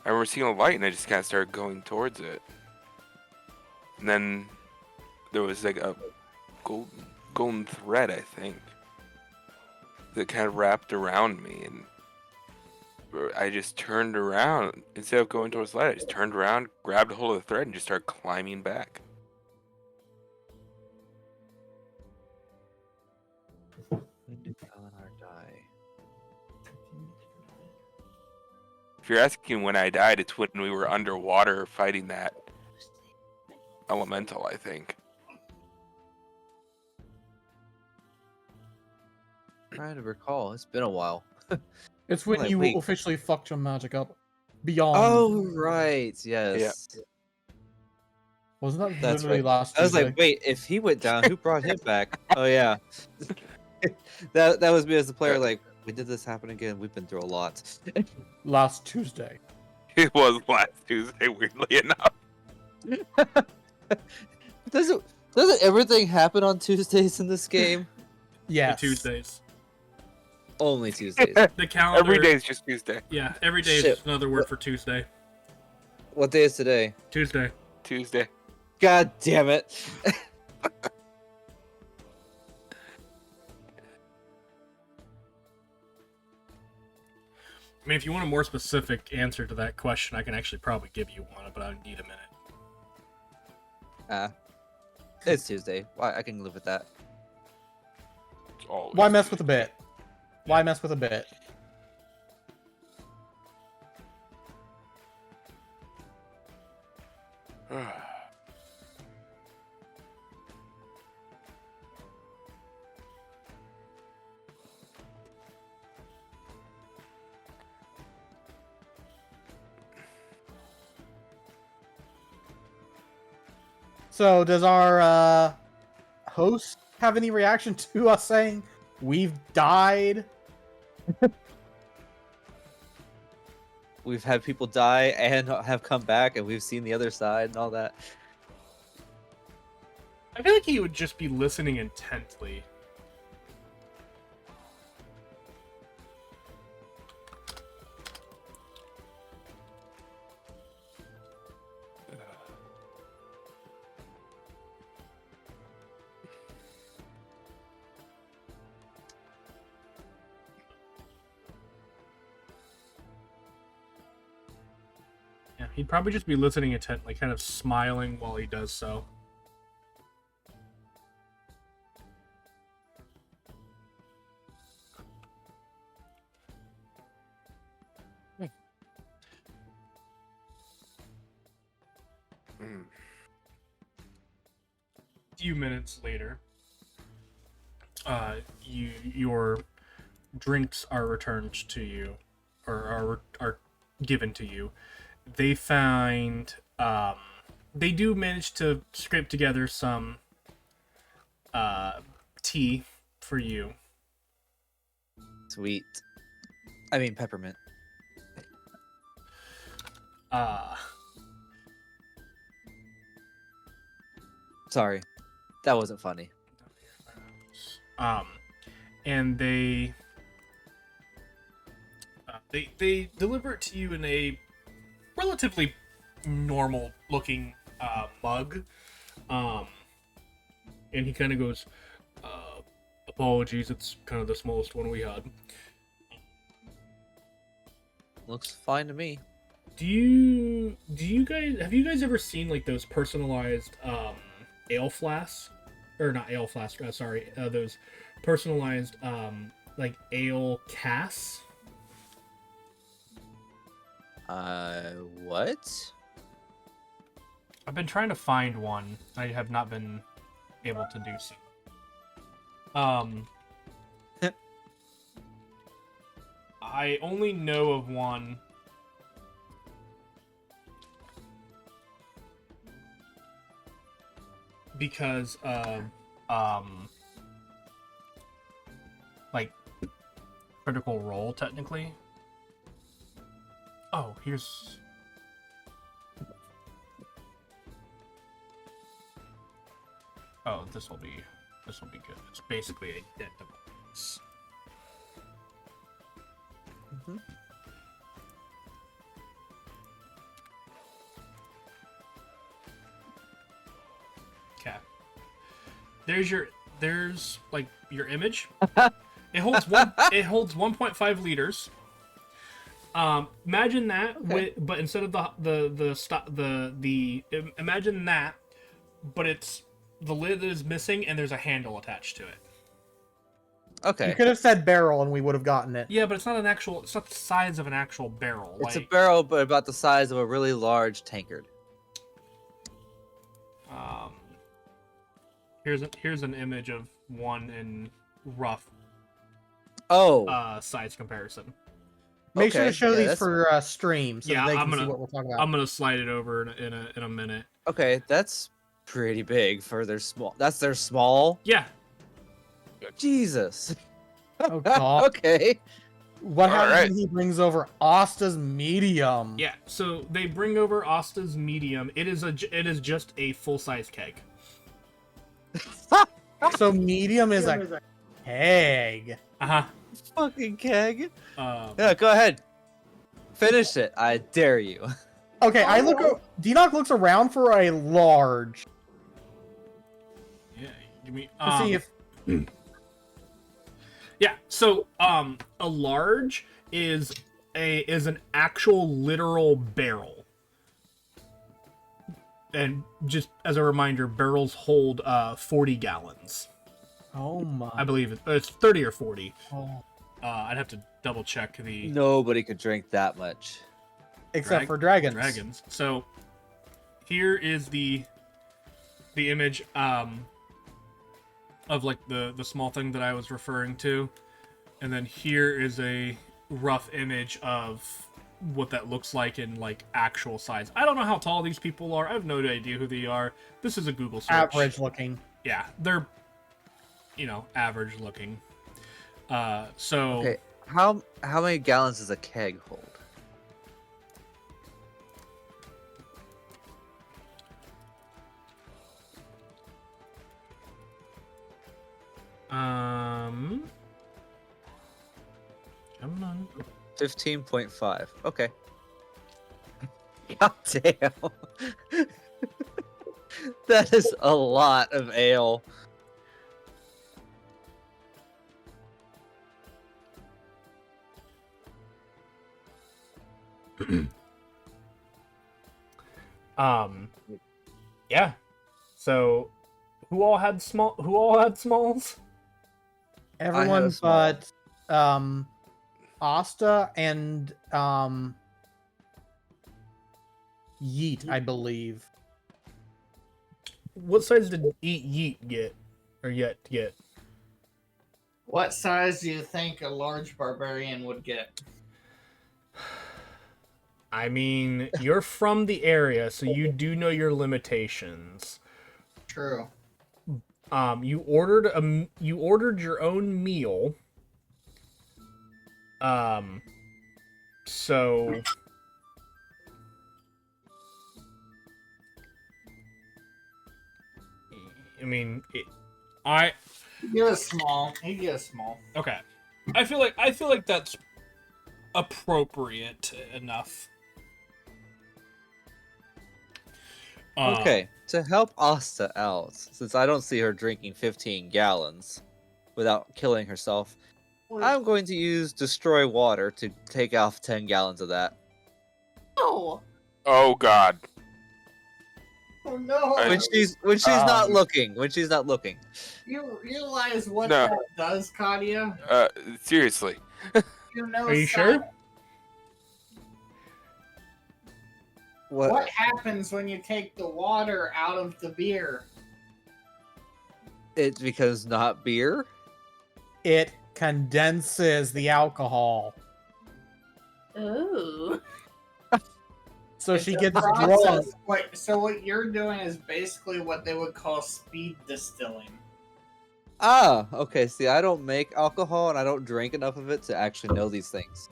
I remember seeing a light and I just kind of started going towards it. And then there was like a golden thread, I think, that kind of wrapped around me, and I just turned around. Instead of going towards the light, I just turned around, grabbed a hold of the thread, and just started climbing back. When did Valinor die? If you're asking when I died, it's when we were underwater fighting that elemental, I think. Trying to recall. It's been a while. It's when Like, you wait. officially fucked your magic up beyond. Oh right, yes. Wasn't that That's literally right. last I was Tuesday? like, wait, if he went down, who brought him back? Oh yeah. that was me as the player. Like, when did this happen again? We've been through a lot. Last Tuesday. It was last Tuesday, weirdly enough. Doesn't everything happen on Tuesdays in this game? Yes. The Tuesdays. Only Tuesdays. The calendar. Every day is just Tuesday. Yeah, every day is Shit. another word for Tuesday. What day is today? Tuesday. Tuesday. God damn it. I mean, if you want a more specific answer to that question, I can actually probably give you one, but I would need a minute. It's Tuesday. I can live with that. It's always Why mess with a bit? Why mess with a bit? So, does our host have any reaction to us saying we've died? We've had people die and have come back, and we've seen the other side and all that. I feel like he would just be listening intently. Yeah, he'd probably just be listening intently, kind of smiling while he does so. Mm. Few minutes later, your drinks are returned to you, or are given to you. They find they do manage to scrape together some tea for you, Sweet. I mean peppermint. Sorry, that wasn't funny. And they deliver it to you in a relatively normal looking mug. And he kind of goes, apologies, it's kind of the smallest one we had. Looks fine to me. Have you guys ever seen like those personalized ale flasks? Or not ale flasks, those personalized like ale casks? What? I've been trying to find one. I have not been able to do so. I only know of one. Because of like Critical Role technically. Oh, here's oh, this will be good. It's basically a dead device. Mm-hmm. Okay. There's like your image. It holds 1.5 liters. Imagine that but instead of imagine that, but it's the lid is missing and there's a handle attached to it. Okay. You could have said barrel and we would have gotten it. Yeah, but it's not the size of an actual barrel. It's a barrel, but about the size of a really large tankard. Here's an image of one in rough size comparison. Make sure to show these that's for stream so that they can see what we're talking about. I'm gonna slide it over in a minute. Okay, that's pretty big for their small. That's their small. Yeah. Jesus. Oh god. Okay. What happens right. when he brings over Asta's medium? Yeah. So they bring over Asta's medium. It is just a full size keg. So medium is a keg. Fucking keg. Yeah. Yeah, go ahead. Finish it. I dare you. Okay, I look. Denoc looks around for a large Yeah. Give me. to see if. Yeah. So a large is an actual literal barrel. And just as a reminder, barrels hold 40 gallons. Oh my! I believe it's 30 or 40. Oh. I'd have to double check the Nobody could drink that much. Except for dragons. Dragons. So here is the image of like the small thing that I was referring to, and then here is a rough image of what that looks like in like actual size. I don't know how tall these people are. I have no idea who they are. This is a Google search. Average looking. Yeah, they're average looking. So Okay, how many gallons does a keg hold? Come on. 15.5. Okay. God damn. That is a lot of ale. Yeah. So who all had smalls? Everyone small. but Asta and Yeet, I believe. What size did Yeet get? Or yet get? What size do you think a large barbarian would get? I mean, you're from the area, so you do know your limitations. True. You ordered your own meal. So I mean, I Give us small. He give us small. okay. I feel like that's appropriate enough. Okay, to help Asta out, since I don't see her drinking 15 gallons without killing herself, I'm going to use Destroy Water to take off 10 gallons of that. No. Oh God. Oh no. I- When she's not Um, looking. When she's not looking. You realize what No. that does, Kadia? Seriously. You know. Are you science. sure? What happens when you take the water out of the beer? It becomes not beer? It condenses the alcohol. Ooh. So It's she a gets process. drunk. Wait, so what you're doing is basically what they would call speed distilling. Ah, okay. See, I don't make alcohol and I don't drink enough of it to actually know these things.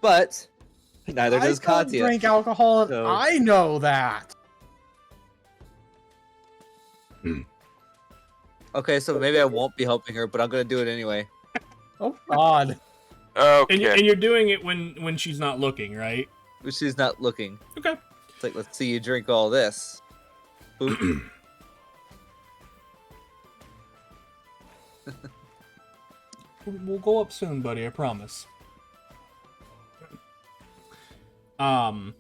But neither does I don't Katya. drink alcohol, and So- I know that. Okay, so maybe I won't be helping her, but I'm gonna do it anyway. Oh God. Okay. And you're doing it when she's not looking, right? But she's not looking. Okay. It's like, let's see you drink all this. Boop. We'll go up soon, buddy. I promise. A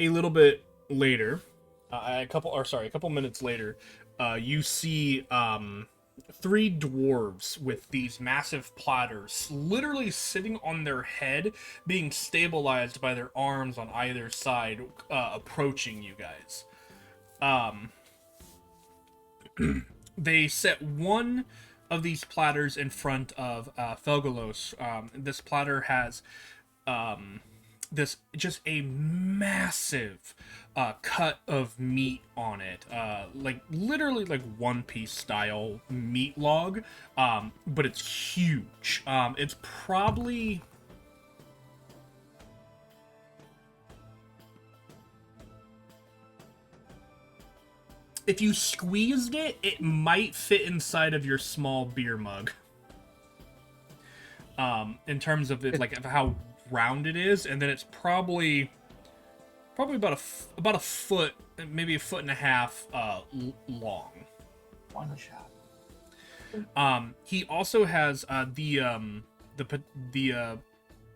little bit later, a couple minutes later, you see three dwarves with these massive platters, literally sitting on their head, being stabilized by their arms on either side, approaching you guys. They set one of these platters in front of Felgolos. This platter has this just a massive cut of meat on it, like literally like One Piece style meat log, but it's huge. It's probably if you squeezed it, it might fit inside of your small beer mug. In terms of it, like of how round it is, and then it's probably about a foot, maybe a foot and a half long. One shot. He also has the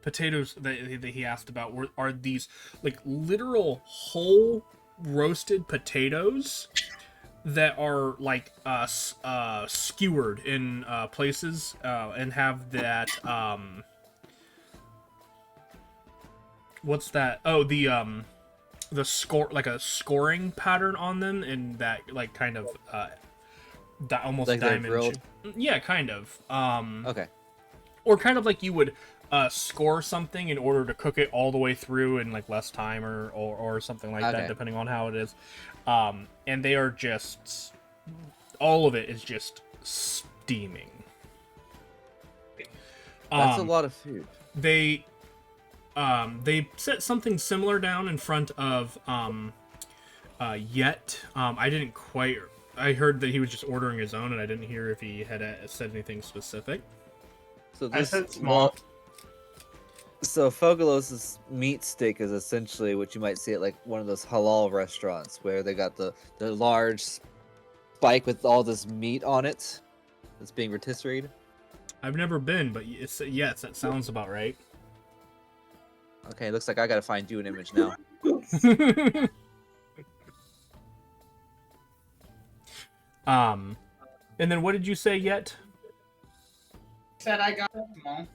potatoes that he asked about are these like literal whole roasted potatoes that are like skewered in places and have that what's that? Oh, the score, like a scoring pattern on them, and that like kind of almost Like they're diamond. grilled? Yeah, kind of. Okay. Or kind of like you would score something in order to cook it all the way through in like less time or something like that, Okay. depending on how it is. And they are just all of it is just steaming. That's a lot of food. They set something similar down in front of Yet. I didn't quite. I heard that he was just ordering his own, and I didn't hear if he had said anything specific. So I this said small. So Fogalos's meat stick is essentially what you might see at like one of those halal restaurants where they got the large spike with all this meat on it that's being rotisserieed. I've never been, but it's yes, that sounds about right. Okay, looks like I gotta find you an image now. And then what did you say Yet? Said I got a small.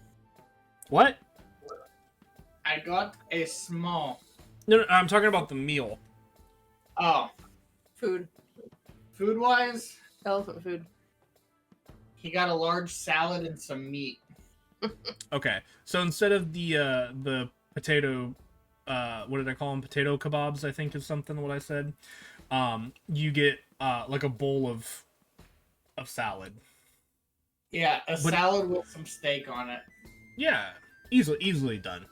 What? I got a small. No, I'm talking about the meal. Oh, Food. food wise, Elephant food. he got a large salad and some meat. Okay, so instead of the potato, what did I call them? Potato kebabs, I think is something what I said. You get like a bowl of salad. Yeah, a salad with some steak on it. Yeah, easily done.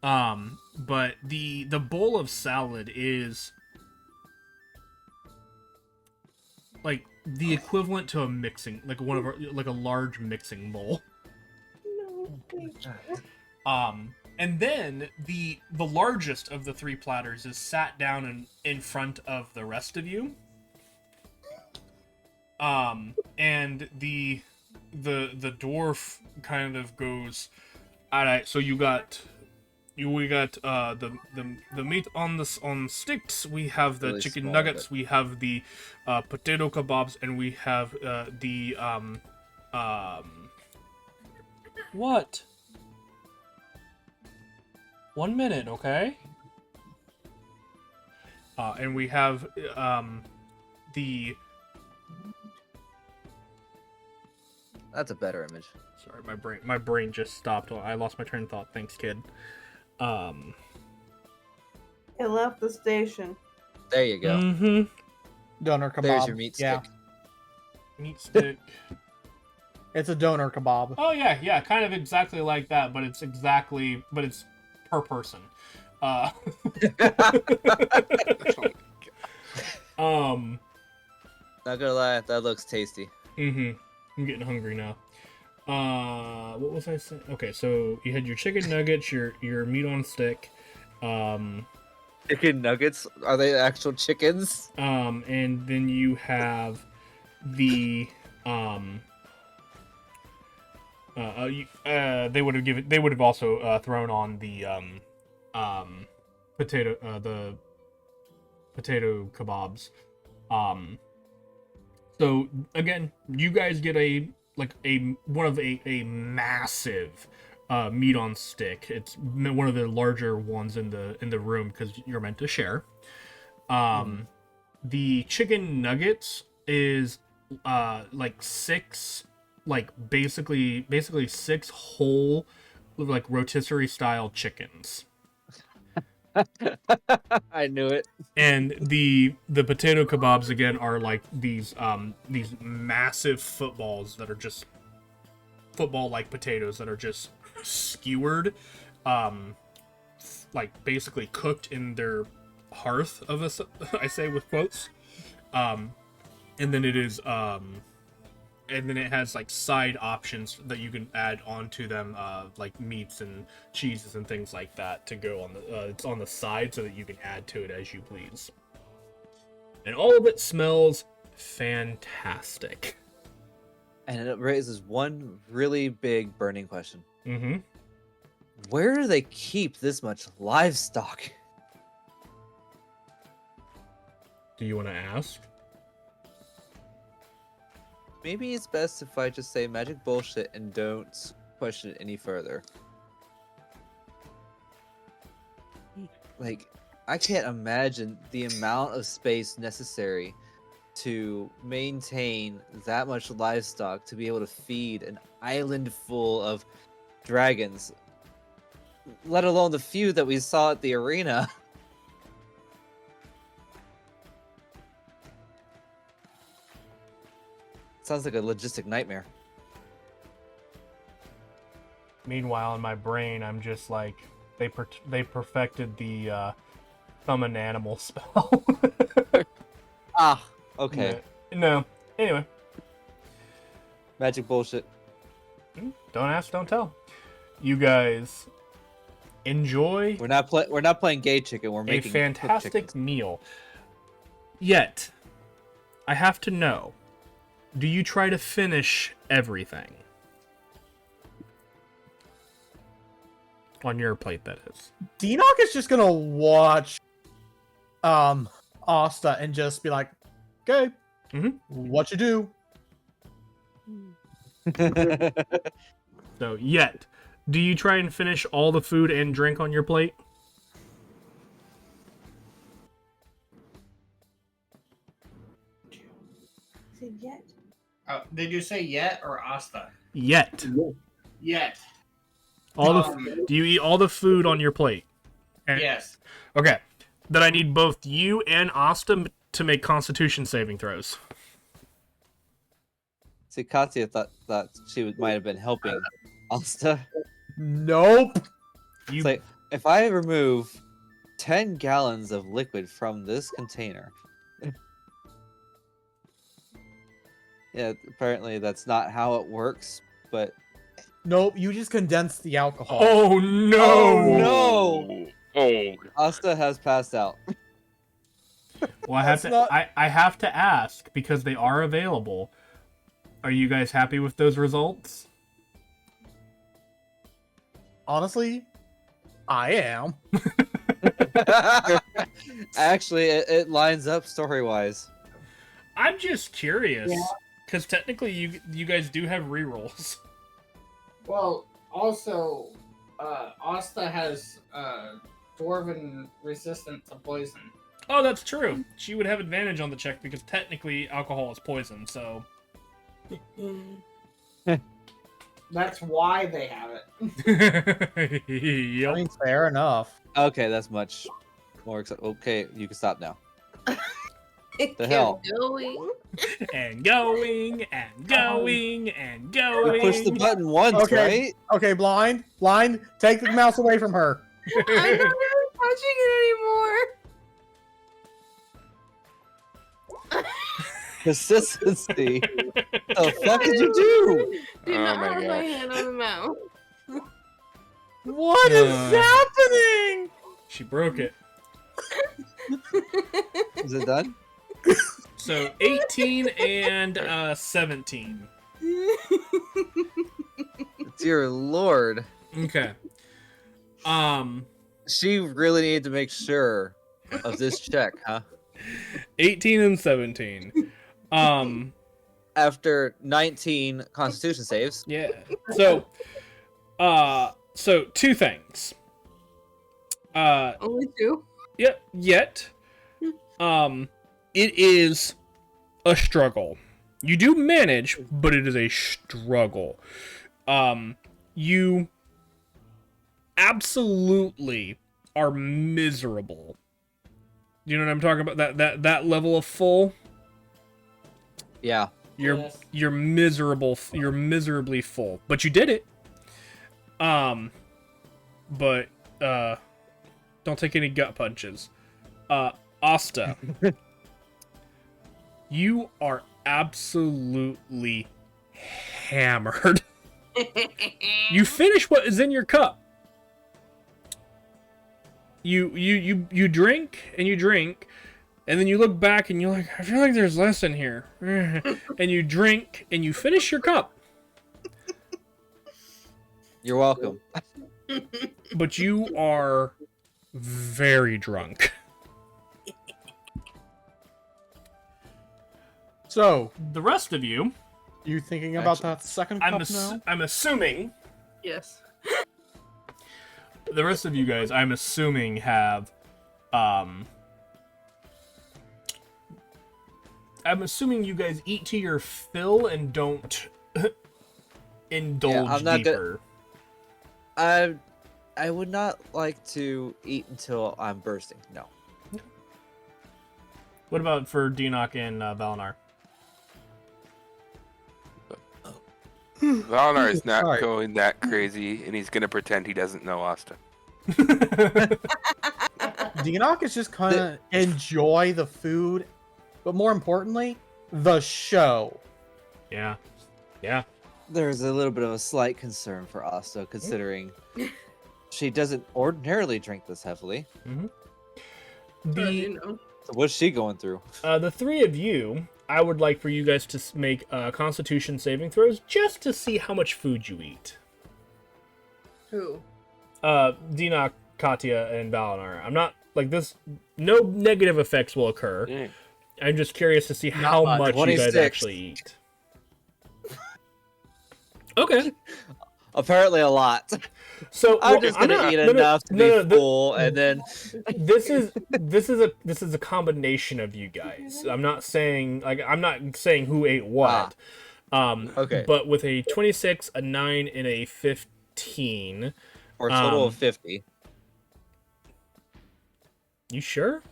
But the bowl of salad is like the equivalent to a mixing, like one of our, like a large mixing bowl. And then the largest of the three platters is sat down in front of the rest of you. And the dwarf kind of goes, all right, so we got the meat on sticks. We have the Really chicken small, nuggets. but- We have the potato kebabs, and we have the what? 1 minute, okay? And we have the. That's a better image. Sorry, my brain just stopped. I lost my train of thought. Thanks, kid. It left the station. There you go. Mm-hmm. Doner kebab. There's your meat Yeah, stick. Meat stick. it's a doner kebab. Oh yeah, kind of exactly like that, but it's per person. Oh Not gonna lie, that looks tasty. I'm getting hungry now. What was I saying? Okay, so you had your chicken nuggets, your meat on stick, Chicken nuggets? Are they actual chickens? and then you have the they would have also thrown on the potato kebabs. So again, you guys get a massive meat on stick. It's one of the larger ones in the room because you're meant to share. The chicken nuggets is like six, like basically six whole, like rotisserie style chickens. I knew it. And the potato kebabs again are like these massive footballs that are just football-like potatoes that are just skewered, like basically cooked in their hearth of a, I say with quotes, and then it is and then it has like side options that you can add onto them, like meats and cheeses and things like that to go on the it's on the side so that you can add to it as you please. And all of it smells fantastic. And it raises one really big burning question. Mm-hmm. Where do they keep this much livestock? Do you want to ask? Maybe it's best if I just say magic bullshit and don't question it any further. Like, I can't imagine the amount of space necessary to maintain that much livestock to be able to feed an island full of dragons, let alone the few that we saw at the arena. Sounds like a logistic nightmare. Meanwhile, in my brain, I'm just like, they perfected the summon animal spell. Ah, okay. No. Anyway, Magic bullshit. don't ask, don't tell. You guys enjoy We're not playing gay chicken. We're a making cooked fantastic chickens. meal. Yet, I have to know, do you try to finish everything? On your plate, that is. Deanock is just gonna watch Asta and just be like, okay, what you do? So, yet, do you try and finish all the food and drink on your plate? Yet. Did you say yet or Asta? Yet. Yet. Do you eat all the food on your plate? And- Yes. Okay. Then I need both you and Asta to make Constitution saving throws. See, Katya thought she might have been helping Asta. Nope. You It's like, if I remove 10 gallons of liquid from this container. Yeah, apparently that's not how it works, but Nope. You just condensed the alcohol. Oh no! Oh, no! Oh, Asta has passed out. Well, I have That's to. not- I have to ask because they are available. Are you guys happy with those results? Honestly, I am. Actually, it lines up story-wise. I'm just curious because technically you guys do have rerolls. Well, also, Asta has dwarven resistance to poison. Oh, that's true. She would have advantage on the check because technically alcohol is poison. So That's why they have it. I yep. mean, fair enough. Okay, that's much more okay, you can stop now. Kept hell? going. And going and going and We going. pushed the button once, Okay. right? Okay, blind, take the mouse away from her. I'm not really touching it anymore. Consistency. The fuck did you do? Do Oh not my have my gosh. hand on the mouse. What is happening? She broke it. Is it done? So 18 and 17. Dear Lord. Okay. She really needed to make sure of this check, huh? 18 and 17. After 19 Constitution saves. Yeah. So two things. Only two. Yet it is a struggle. You do manage, but it is a struggle. You absolutely are miserable. You know what I'm talking about? That level of full? Yeah. Yes. You're miserable. You're miserably full, but you did it. But don't take any gut punches. Asta, you are absolutely hammered. You finish what is in your cup. You drink and you drink, and then you look back and you're like, I feel like there's less in here. And you drink and you finish your cup. You're welcome. But you are very drunk. So, The rest of you, you thinking about that second cup now? I'm assuming Yes. the rest of you guys, I'm assuming have I'm assuming you guys eat to your fill and don't indulge I'm not deeper. I would not like to eat until I'm bursting. No. What about for Dinoc and Valinar? Valnar is not Sorry. going that crazy, and he's gonna pretend he doesn't know Asta. Dinok is just kind of enjoy the food, but more importantly, the show. Yeah. Yeah. There's a little bit of a slight concern for Asta, considering she doesn't ordinarily drink this heavily. The So what's she going through? the three of you, I would like for you guys to make Constitution saving throws just to see how much food you eat. Who? Dinoc, Katya, and Valinar. I'm not like this. No negative effects will occur. Yeah. I'm just curious to see how much. much you guys 26. actually eat. Okay, Apparently a lot. so I'm just gonna eat enough to be full, and then this is a combination of you guys. I'm not saying who ate what. okay. But with a 26, a 9, and a 15. For a total of 50. You sure?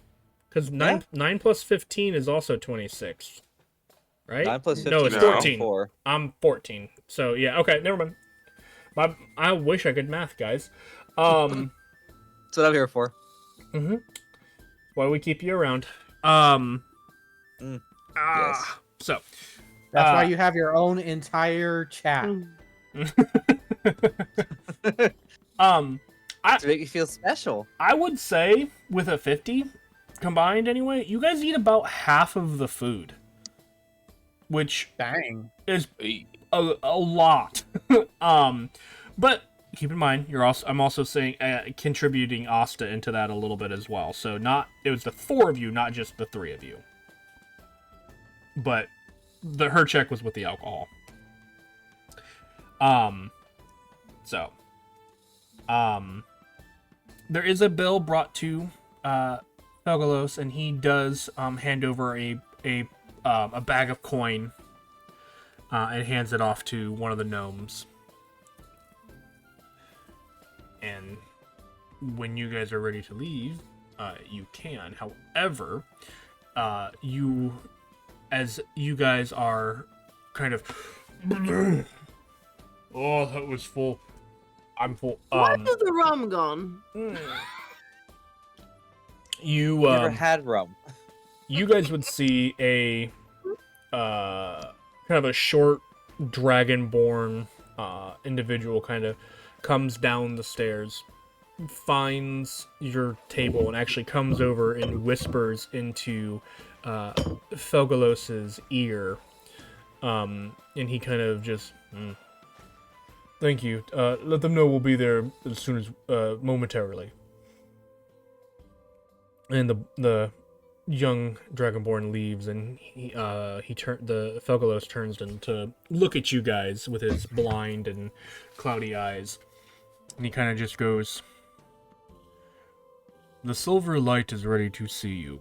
Because 9 plus 15 is also 26. right? 9 plus 15 No, it's is 14. 24. I'm 14. So yeah, okay, never mind. I wish I could math, guys. That's what I'm here for. Mm-hmm. Why we keep you around? Yes. So. That's why you have your own entire chat. To make you feel special. I would say with a 50 combined anyway, you guys eat about half of the food, which Dang. is a lot. But keep in mind, I'm also saying contributing Asta into that a little bit as well. So it was the 4 of you, not just the 3 of you. But her check was with the alcohol. There is a bill brought to Felgalos, and he does hand over a bag of coin and hands it off to one of the gnomes. And when you guys are ready to leave, you can. However, as you guys are kind of, oh, that was full. I'm full. Why is the rum gone? You Never had rum. You guys would see a kind of a short dragonborn individual kind of comes down the stairs, finds your table, and actually comes over and whispers into Felgalos's ear. And he kind of just, thank you. Let them know we'll be there as soon as momentarily. And the young dragonborn leaves, and the Felgalos turns to look at you guys with his blind and cloudy eyes, and he kind of just goes, "The silver light is ready to see you.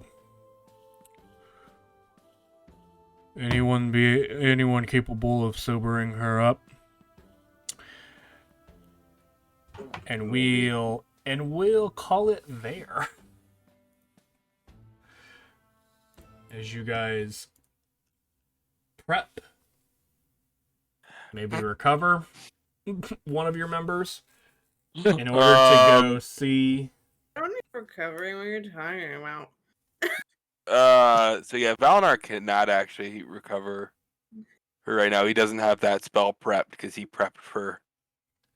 Anyone capable of sobering her up? And we'll call it there." As you guys prep, maybe recover one of your members in order to go see. I don't need recovering. What you're talking about? So yeah, Valinar cannot actually recover her right now. He doesn't have that spell prepped because he prepped for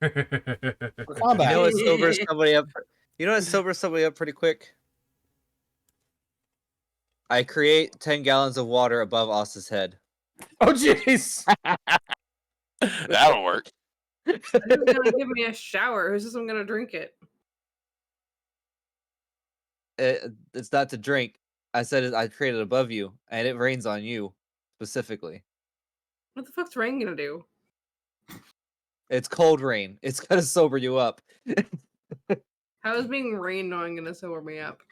Combat. You know what sobers somebody up? You know what sobers somebody up pretty quick? I create 10 gallons of water above Asta's head. Oh, jeez. That'll work. You're gonna give me a shower. Who says I'm gonna drink it? It's not to drink. I said I created above you, and it rains on you specifically. What the fuck's rain gonna do? It's cold rain. It's gonna sober you up. How is being rained on gonna sober me up?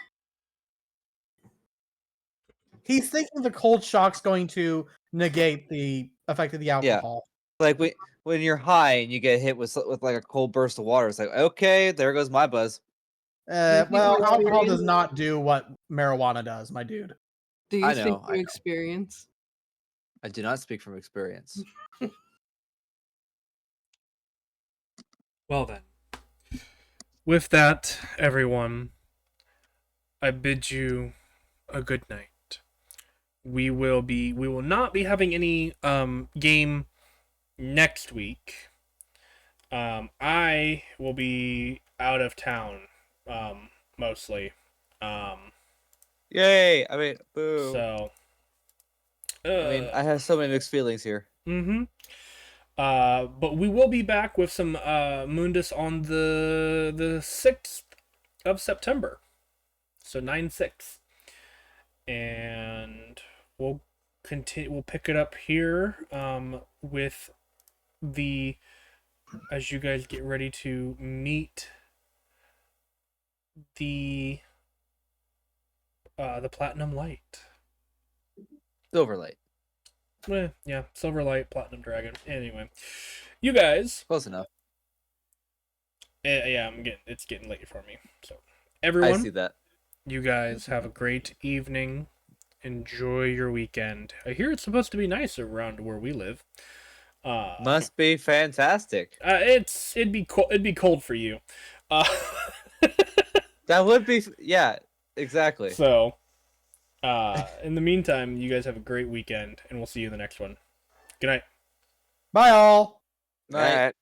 He's thinking the cold shock's going to negate the effect of the alcohol. Like when you're high and you get hit with like a cold burst of water, it's like, okay, there goes my buzz. Well, alcohol does not do what marijuana does, my dude. Do you I speak know, from experience? I do not speak from experience. Well then, with that, everyone, I bid you a good night. We will not be having any game next week. I will be out of town mostly. Yay! I mean, boo. So I have so many mixed feelings here. Mm-hmm. But we will be back with some Mundus on the 6th of September. So 9/6. And we'll pick it up here with as you guys get ready to meet the Platinum Light. Silver light. Yeah, Silver Light, Platinum Dragon. Anyway, you guys. Close enough. Yeah, it's getting late for me. So, everyone. I see that. You guys have a great evening enjoy your weekend. I hear it's supposed to be nice around where we live. Must be fantastic. It'd be cold. It'd be cold for you. That would be, yeah, exactly. So, in the meantime, you guys have a great weekend, and we'll see you in the next one. Good night. Bye, all. All right.